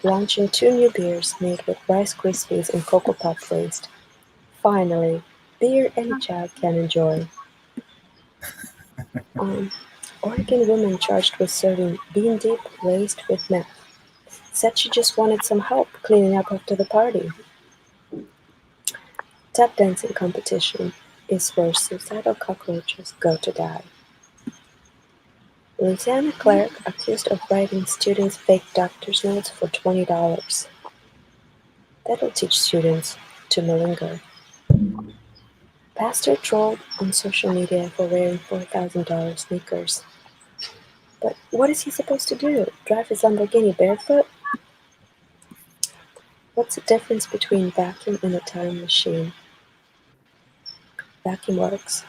launching 2 new beers made with Rice Krispies and Cocoa Puff waste. Finally, beer any child can enjoy. Oregon woman charged with serving bean dip laced with meth said she just wanted some help cleaning up after the party. Tap dancing competition is where suicidal cockroaches go to die. Louisiana clerk accused of writing students fake doctor's notes for $20. That'll teach students to malinger. Pastor trolled on social media for wearing $4,000 sneakers. But what is he supposed to do? Drive his Lamborghini barefoot? What's the difference between vacuum and a time machine? Vacuum works.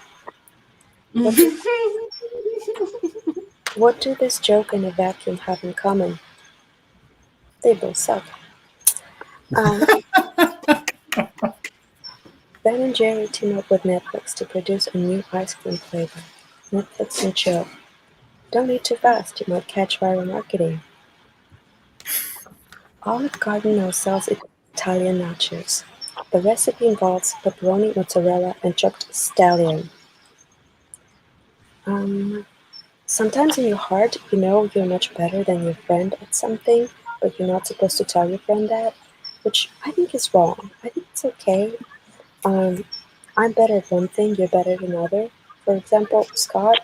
What do this joke and a vacuum have in common? They both suck. Ben and Jerry team up with Netflix to produce a new ice cream flavor. Netflix and chill. Don't eat too fast, you might catch viral marketing. Olive Garden now sells Italian nachos. The recipe involves pepperoni, mozzarella, and chopped scallion. Sometimes in your heart, you know you're much better than your friend at something, but you're not supposed to tell your friend that, which I think is wrong. I think it's okay. I'm better at one thing, you're better at another. For example, Scott,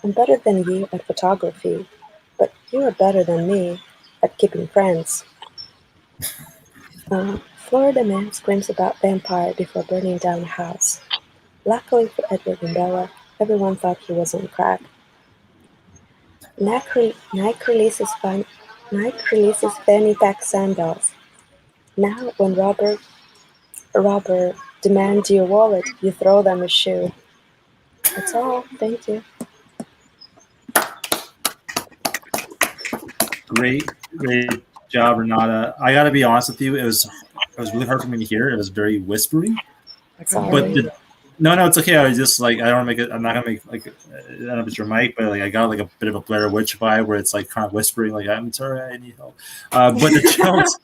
I'm better than you at photography, but you are better than me at keeping friends. Florida man screams about vampire before burning down a house. Luckily for Edward and Bella, everyone thought he was on crack. Nike releases fanny pack sandals. Now when robber demands your wallet, you throw them a shoe. That's all. Thank you. Great job, Renata. I got to be honest with you. It was really hard for me to hear. It was very whispery. Sorry. But no, it's okay. I was just like, I don't want to make it. I'm not gonna make like, I don't know if it's your mic, but like I got like a bit of a Blair Witch vibe where it's like kind of whispering, like I'm sorry, I need help. But the jokes,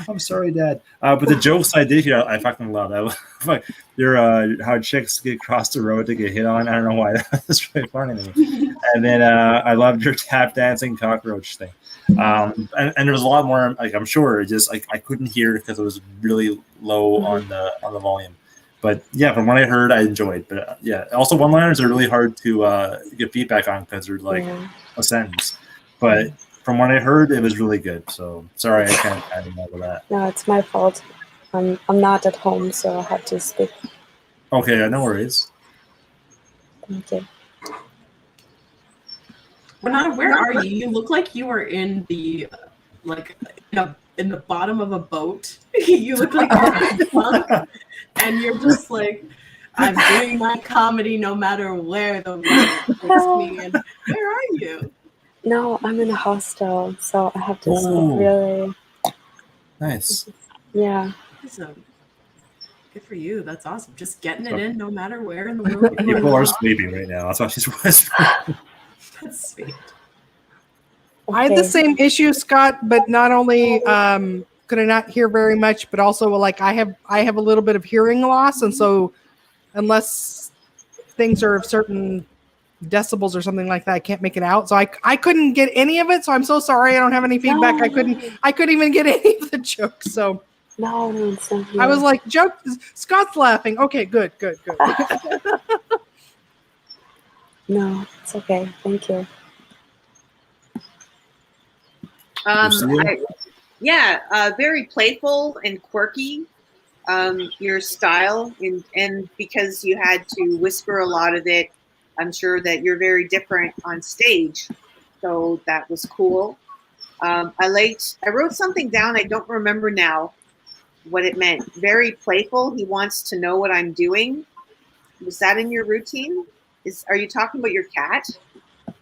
I'm sorry, Dad. But the jokes I did hear, I fucking love. Your how chicks get across the road to get hit on. I don't know why that's really funny to me. And then I loved your tap dancing cockroach thing. And there was a lot more. Like I'm sure, it just like I couldn't hear because it was really low on the volume. But yeah, from what I heard, I enjoyed. But yeah, also one-liners are really hard to get feedback on because they're like a sentence. But from what I heard, it was really good. So sorry, I can't add more to that. No, it's my fault. I'm not at home, so I have to speak. Okay, no worries. Thank you. Renata, where are you? You look like you are in the in the bottom of a boat. You look like you're drunk, and you're just like, I'm doing my comedy no matter where the world takes me. And where are you? No, I'm in a hostel, so I have to speak really. Nice. Yeah. Awesome. Good for you. That's awesome. Just getting it in no matter where in the world. People are sleeping right now. That's why she's whispering. That's sweet. I had the same issue, Scott, but not only could I not hear very much, but also like I have a little bit of hearing loss, and so unless things are of certain decibels or something like that, I can't make it out. So I couldn't get any of it. So I'm so sorry. I don't have any feedback. I couldn't even get any of the jokes. So no, it's not I was like, Scott's laughing. Okay, good. No, it's okay. Thank you. Very playful and quirky. Your style, and because you had to whisper a lot of it, I'm sure that you're very different on stage. So that was cool. I wrote something down. I don't remember now what it meant. Very playful. He wants to know what I'm doing. Was that in your routine? Are you talking about your cat?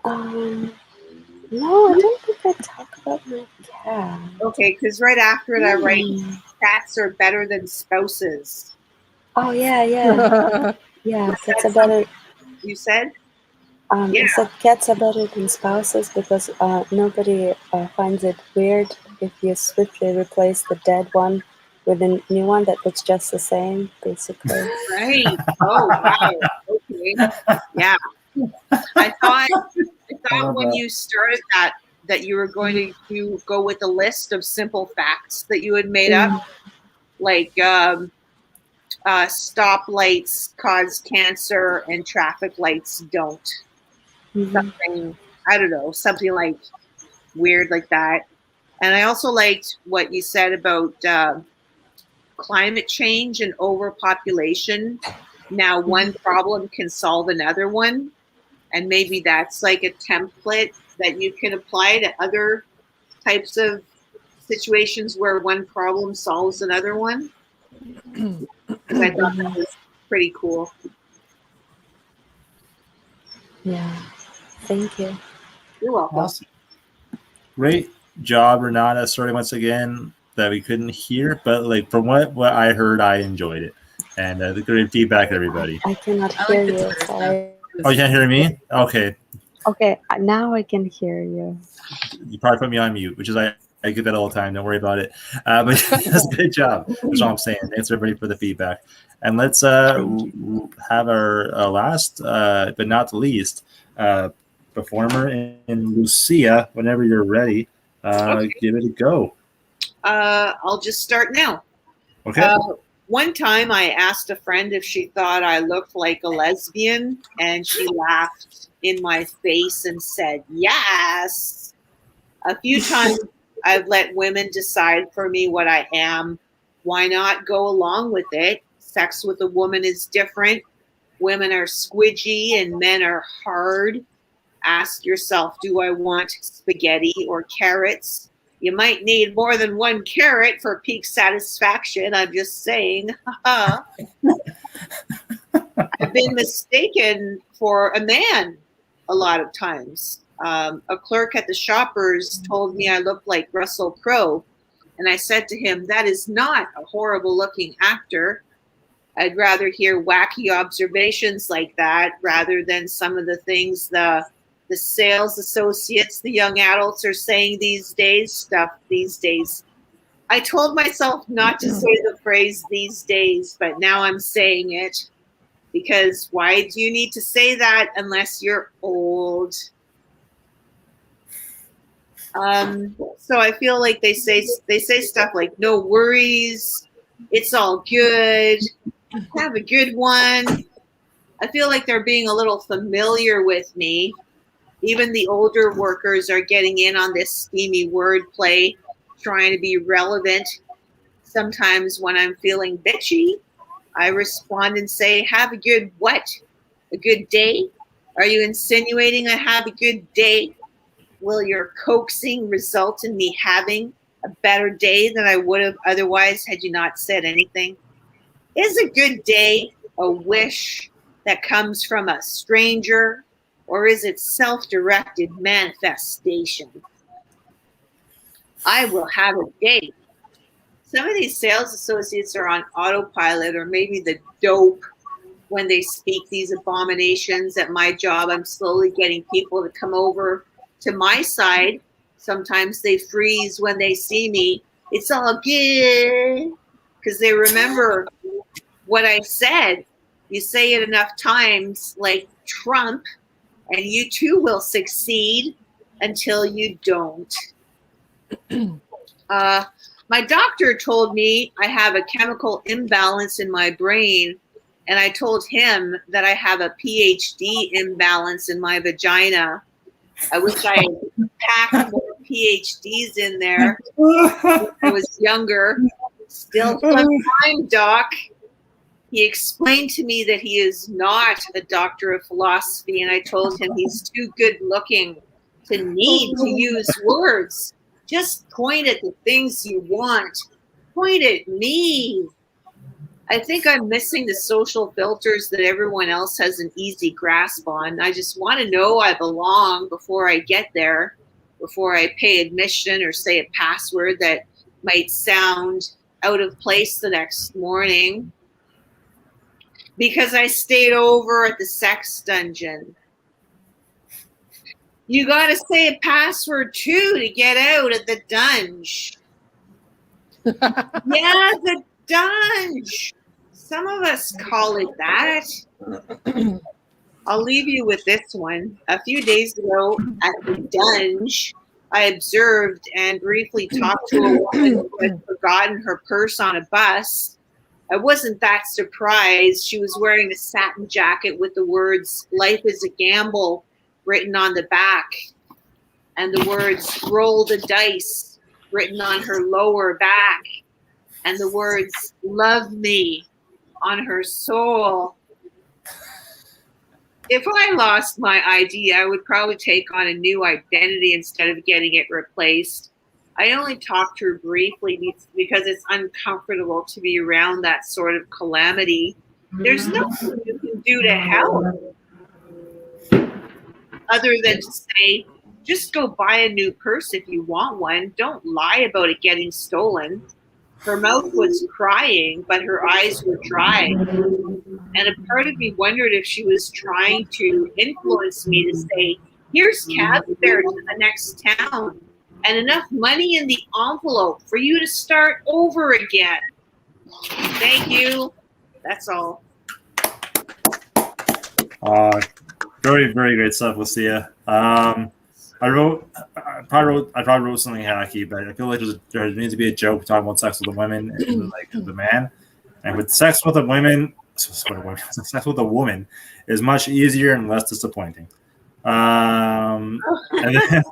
No, I don't think I talk about my cat. Okay, because right after it, I write, cats are better than spouses. Oh, yeah. Yeah, cats are better. You said? It said cats are better than spouses because nobody finds it weird if you swiftly replace the dead one with a new one that looks just the same, basically. Right. Oh, wow. Okay. Yeah. I thought when you started that you were going to go with a list of simple facts that you had made up, like stoplights cause cancer and traffic lights don't. Something, I don't know, something like weird like that. And I also liked what you said about climate change and overpopulation. Now one problem can solve another one. And maybe that's like a template that you can apply to other types of situations where one problem solves another one. Because I thought that was pretty cool. Yeah. Thank you. You're welcome. Awesome. Great job, Renata. Sorry once again that we couldn't hear, but like from what I heard, I enjoyed it. And the great feedback, everybody. I cannot I hear like the you. Twitter Sorry. Oh, you can't hear me? Okay. Okay, now I can hear you. You probably put me on mute, which is I get that all the time. Don't worry about it. But that's a good job. That's all I'm saying. Thanks everybody for the feedback. And let's have our last, but not the least, performer in Lucia. Whenever you're ready, Okay. give it a go. I'll just start now. Okay. One time I asked a friend if she thought I looked like a lesbian, and she laughed in my face and said, yes. A few times I've let women decide for me what I am. Why not go along with it? Sex with a woman is different. Women are squidgy and men are hard. Ask yourself, do I want spaghetti or carrots? You might need more than one carrot for peak satisfaction. I'm just saying. I've been mistaken for a man a lot of times. A clerk at the Shoppers told me I looked like Russell Crowe. And I said to him, that is not a horrible looking actor. I'd rather hear wacky observations like that rather than some of the things the sales associates, the young adults are saying these days. I told myself not to say the phrase these days, but now I'm saying it because why do you need to say that unless you're old? So I feel like they say stuff like, no worries, it's all good, have a good one. I feel like they're being a little familiar with me. Even the older workers are getting in on this steamy wordplay, trying to be relevant. Sometimes when I'm feeling bitchy, I respond and say, have a good what? A good day? Are you insinuating I have a good day? Will your coaxing result in me having a better day than I would have otherwise had you not said anything? Is a good day a wish that comes from a stranger, or is it self-directed manifestation? I will have a day. Some of these sales associates are on autopilot or maybe the dope when they speak these abominations. At my job, I'm slowly getting people to come over to my side. Sometimes they freeze when they see me. It's all good because they remember what I said. You say it enough times, like Trump, and you too will succeed until you don't. My doctor told me I have a chemical imbalance in my brain, and I told him that I have a PhD imbalance in my vagina. I wish I had packed more PhDs in there when I was younger. Still some time, Doc. He explained to me that he is not a doctor of philosophy, and I told him he's too good looking to need to use words. Just point at the things you want. Point at me. I think I'm missing the social filters that everyone else has an easy grasp on. I just want to know I belong before I get there, before I pay admission or say a password that might sound out of place the next morning. Because I stayed over at the sex dungeon. You got to say a password too to get out of the dunge. Yeah, the dunge. Some of us call it that. I'll leave you with this one. A few days ago at the dunge, I observed and briefly talked to a woman who had forgotten her purse on a bus. I wasn't that surprised. She was wearing a satin jacket with the words "Life is a gamble" written on the back, and the words "Roll the dice" written on her lower back, and the words "Love me" on her soul. If I lost my ID, I would probably take on a new identity instead of getting it replaced. I only talked to her briefly because it's uncomfortable to be around that sort of calamity. There's nothing you can do to help other than to say, just go buy a new purse if you want one. Don't lie about it getting stolen. Her mouth was crying, but her eyes were dry. And a part of me wondered if she was trying to influence me to say, here's cab fare to the next town and enough money in the envelope for you to start over again. Thank you. That's all. Very, very great stuff, Lucia. I probably wrote something hacky, but I feel like there needs to be a joke talking about sex with the women and like the man. And with sex with the women, sex with a woman is much easier and less disappointing. And then,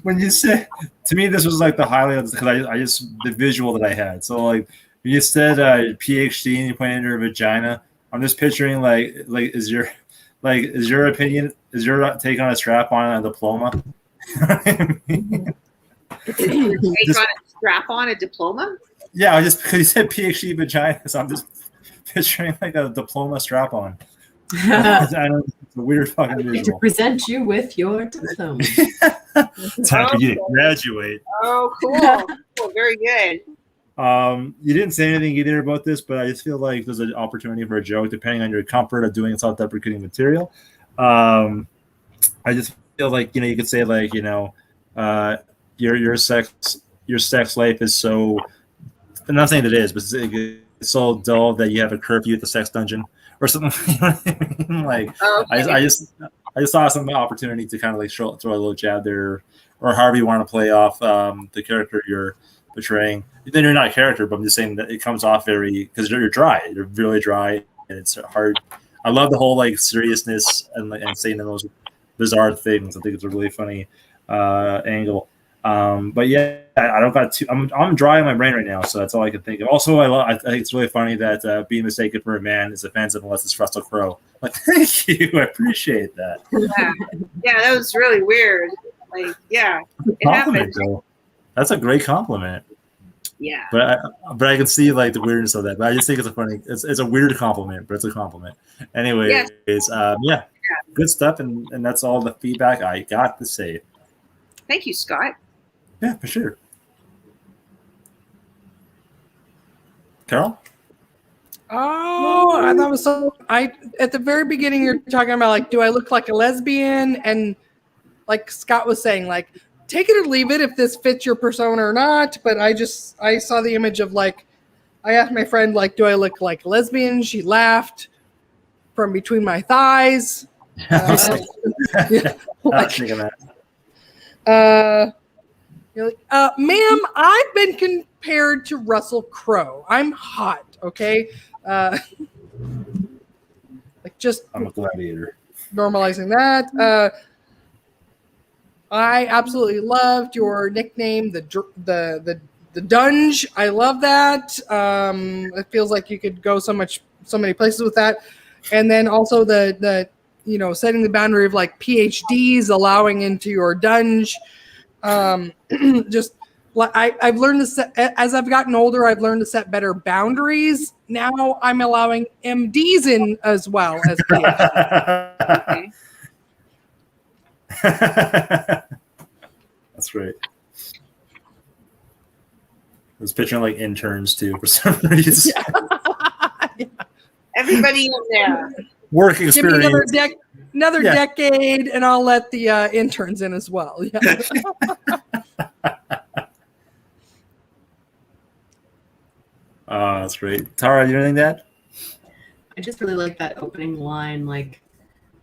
when you said to me, this was like the highlight because I just the visual that I had. So like when you said PhD and you pointed at her vagina, I'm just picturing like is your opinion, is your take on a strap on a diploma? Take on a strap on a diploma? Yeah, just because you said PhD vagina, so I'm just picturing like a diploma strap on. I don't, it's a weird fucking To visual. present you with your diploma. Time for you to graduate. Oh, cool. Cool. Very good. You didn't say anything either about this, but I just feel like there's an opportunity for a joke depending on your comfort of doing self-deprecating material. I just feel like you could say like your sex life is so. I'm not saying that it is, but it's so dull that you have a curfew at the sex dungeon or something. You know what I mean? Like Okay. I just saw some opportunity to kind of like throw a little jab there, or however you want to play off the character you're portraying. Then you're not a character, but I'm just saying that it comes off very because you're dry. You're really dry, and it's hard. I love the whole like seriousness and saying the most bizarre things. I think it's a really funny angle. But yeah, I don't got too. I'm dry in my brain right now, so that's all I can think of. Also, I think it's really funny that being mistaken for a man is offensive unless it's Russell Crowe. Like, thank you, I appreciate that. Yeah, that was really weird. Like, yeah, it Compliment, happened. though. That's a great compliment. Yeah. But I can see like the weirdness of that. But I just think it's a funny. It's a weird compliment, but it's a compliment. Anyways, yeah, good stuff, and that's all the feedback I got to say. Thank you, Scott. Yeah, for sure. Carol? Oh, I thought it was so. At the very beginning, you're talking about like, do I look like a lesbian? And like Scott was saying, like, take it or leave it if this fits your persona or not. But I saw the image of like, I asked my friend like, do I look like a lesbian? She laughed from between my thighs. I was thinking that. You're like, ma'am, I've been compared to Russell Crowe. I'm hot, okay? Like just I'm a gladiator. normalizing that. I absolutely loved your nickname, the the Dunge. I love that. It feels like you could go so many places with that. And then also the setting the boundary of like PhDs allowing into your Dunge. Just I've learned to set, as I've gotten older, I've learned to set better boundaries. Now I'm allowing MDs in as well as PhDs. That's great. I was picturing like interns too for some reason. Everybody in there. Work Give me experience. another decade, and I'll let the interns in as well. Yeah. Oh, that's great. Tara, you anything to add? I just really like that opening line. Like,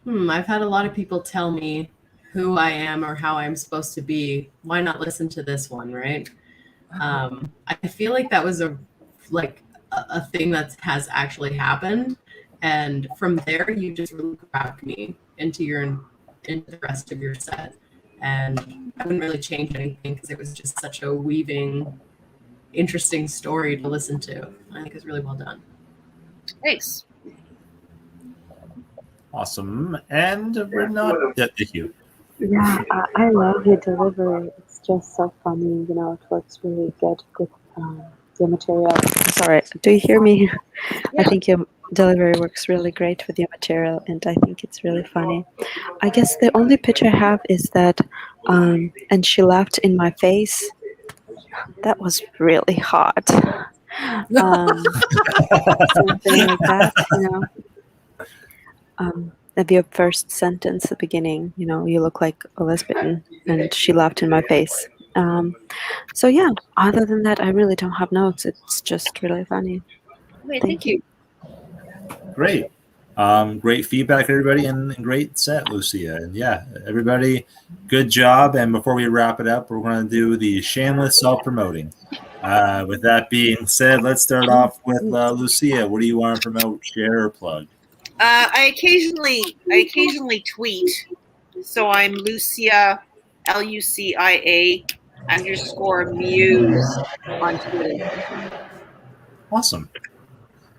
I've had a lot of people tell me who I am or how I'm supposed to be. Why not listen to this one, right? I feel like that was a thing that has actually happened, and from there you just really grabbed me into the rest of your set, and I wouldn't really change anything because it was just such a weaving, interesting story to listen to. I think it's really well done. Thanks. Awesome. And we're not. Yeah, thank you. Yeah, I love your delivery. It's just so funny. It works really good with your material. Sorry, do you hear me? I think your delivery works really great with your material, and I think it's really funny. I guess the only pitch I have is that, and she laughed in my face. That was really hot. Something like that, That'd your first sentence at the beginning, you look like a lesbian, and she laughed in my face. So yeah, other than that, I really don't have notes. It's just really funny. Wait, thank you. Great. Great feedback, everybody, and great set, Lucia. And yeah, everybody, good job. And before we wrap it up, we're going to do the shameless self-promoting. With that being said, let's start off with Lucia. What do you want to promote, share, or plug? I occasionally tweet, so I'm Lucia, LUCIA _Muse on Twitter. Awesome.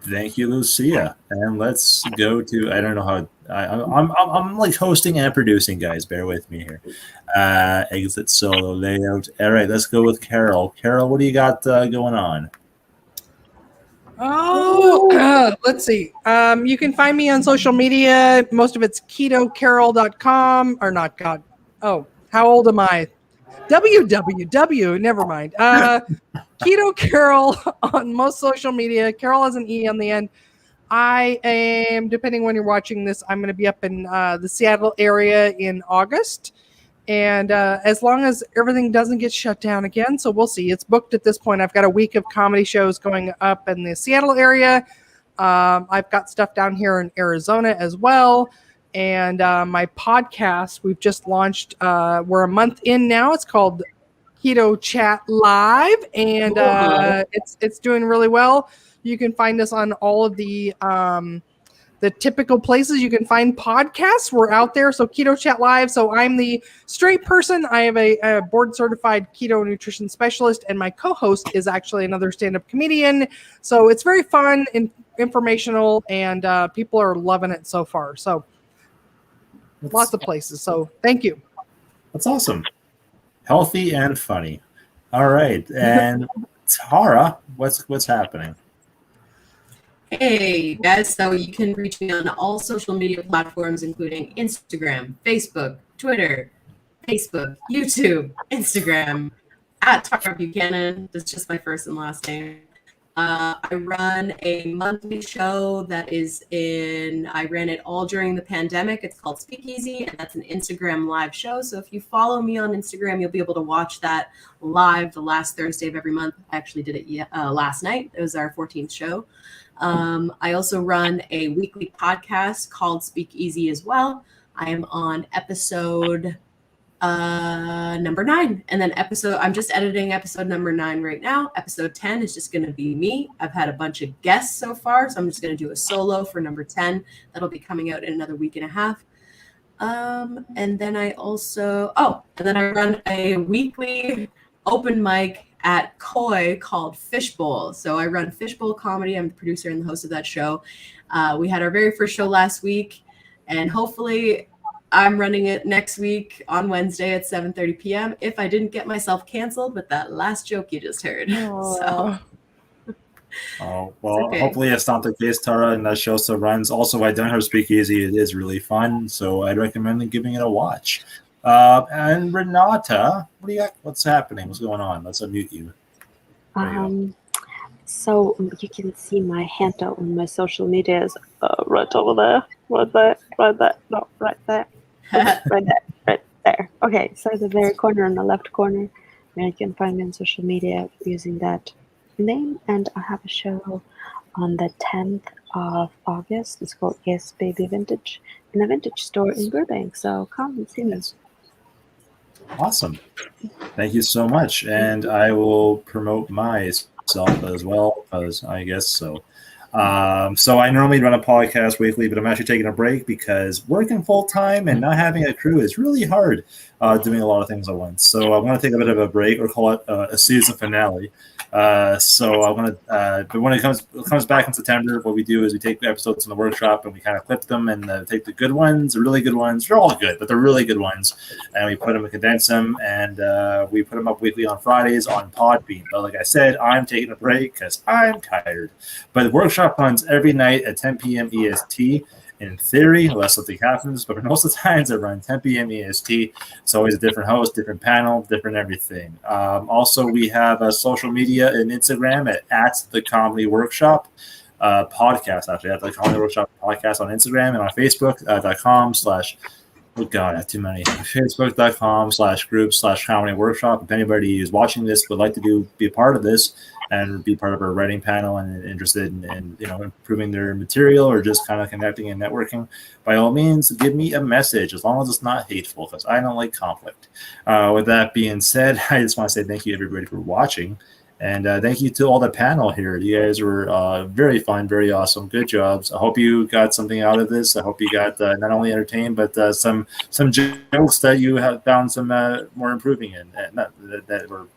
Thank you, Lucia. And let's go to, I don't know how, I'm like hosting and producing, guys. Bear with me here. Exit solo layout. All right, let's go with Carol. Carol, what do you got going on? Oh, let's see. You can find me on social media. Most of it's ketocarol.com or not. God. Oh, how old am I? www. Never mind. Keto Carol on most social media. Carol has an E on the end. I am, depending when you're watching this, I'm going to be up in the Seattle area in August. And as long as everything doesn't get shut down again, so we'll see. It's booked at this point. I've got a week of comedy shows going up in the Seattle area. I've got stuff down here in Arizona as well. And my podcast, we've just launched. We're a month in now. It's called Keto Chat Live, and it's doing really well. You can find us on all of the typical places you can find podcasts. We're out there. So Keto Chat Live. So I'm the straight person. I have a board certified keto nutrition specialist, and my co-host is actually another stand-up comedian. So it's very fun and informational, and people are loving it so far. So lots of places. So thank you. That's awesome. Healthy and funny. All right. And Tara, what's happening? Hey guys, so you can reach me on all social media platforms, including Instagram, Facebook, Twitter, YouTube, Instagram, at Tara Buchanan. That's just my first and last name. I run a monthly show that I ran it all during the pandemic. It's called Speakeasy, and that's an Instagram live show. So if you follow me on Instagram, you'll be able to watch that live the last Thursday of every month. I actually did it last night. It was our 14th show. I also run a weekly podcast called Speakeasy as well. I am on episode number 9, and then I'm just editing episode number 9 right now. Episode 10 is just going to be me. I've had a bunch of guests so far, so I'm just going to do a solo for number 10. That'll be coming out in another week and a half. And then I run a weekly open mic at Koi called Fishbowl. So I run Fishbowl Comedy. I'm the producer and the host of that show. We had our very first show last week, and hopefully I'm running it next week on Wednesday at 7:30 p.m. if I didn't get myself canceled with that last joke you just heard. So Oh, well, okay. hopefully it's not the case, Tara, and that show still runs. Also, I don't have Speakeasy. It is really fun, so I'd recommend giving it a watch. And Renata, what's happening? What's going on? Let's unmute you. There you go. So you can see my handle on my social medias right over there, right there, no, right there, right there. Okay, so the very corner on the left corner, where you can find me on social media using that name. And I have a show on the 10th of August. It's called Yes Baby Vintage in a vintage store in Burbank. So come and see me. Awesome. Thank you so much. And I will promote myself as well, because I guess so. So I normally run a podcast weekly, but I'm actually taking a break because working full time and not having a crew is really hard, doing a lot of things at once. So I want to take a bit of a break, or call it a season finale. So I want to, but when it comes back in September, what we do is we take the episodes in the workshop and we kind of clip them and take the good ones, the really good ones. They're all good, but they're really good ones, and we put them and condense them, and we put them up weekly on Fridays on Podbean. But like I said, I'm taking a break because I'm tired. But the workshop runs every night at 10 p.m. EST. In theory, unless something happens, but for most of the times it runs 10 p.m. EST. It's always a different host, different panel, different everything. Also, we have a social media and Instagram at the Comedy Workshop podcast. Actually, at the Comedy Workshop podcast on Instagram, and on Facebook.com/ oh God, I have too many. Facebook.com/group/comedy workshop. If anybody who's watching this would like to be a part of this and be part of our writing panel and interested in improving their material or just kind of connecting and networking, by all means, give me a message, as long as it's not hateful, because I don't like conflict. With that being said, I just want to say thank you, everybody, for watching. And thank you to all the panel here. You guys were very fun, very awesome. Good jobs. I hope you got something out of this. I hope you got not only entertained, but some jokes that you have found some more improving in, and that were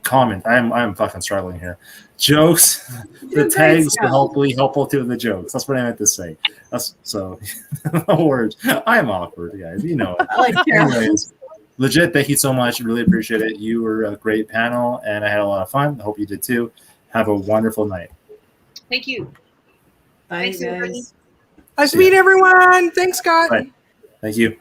common. I'm fucking struggling here. Jokes, the tags were hopefully helpful to the jokes. That's what I meant to say. That's so. No words. I'm awkward, guys. You know it. I like Anyways. Legit, thank you so much. Really appreciate it. You were a great panel, and I had a lot of fun. I hope you did too. Have a wonderful night. Thank you. Bye, Thanks, everybody. guys. Nice to meet everyone. Thanks, Scott. Bye. Thank you.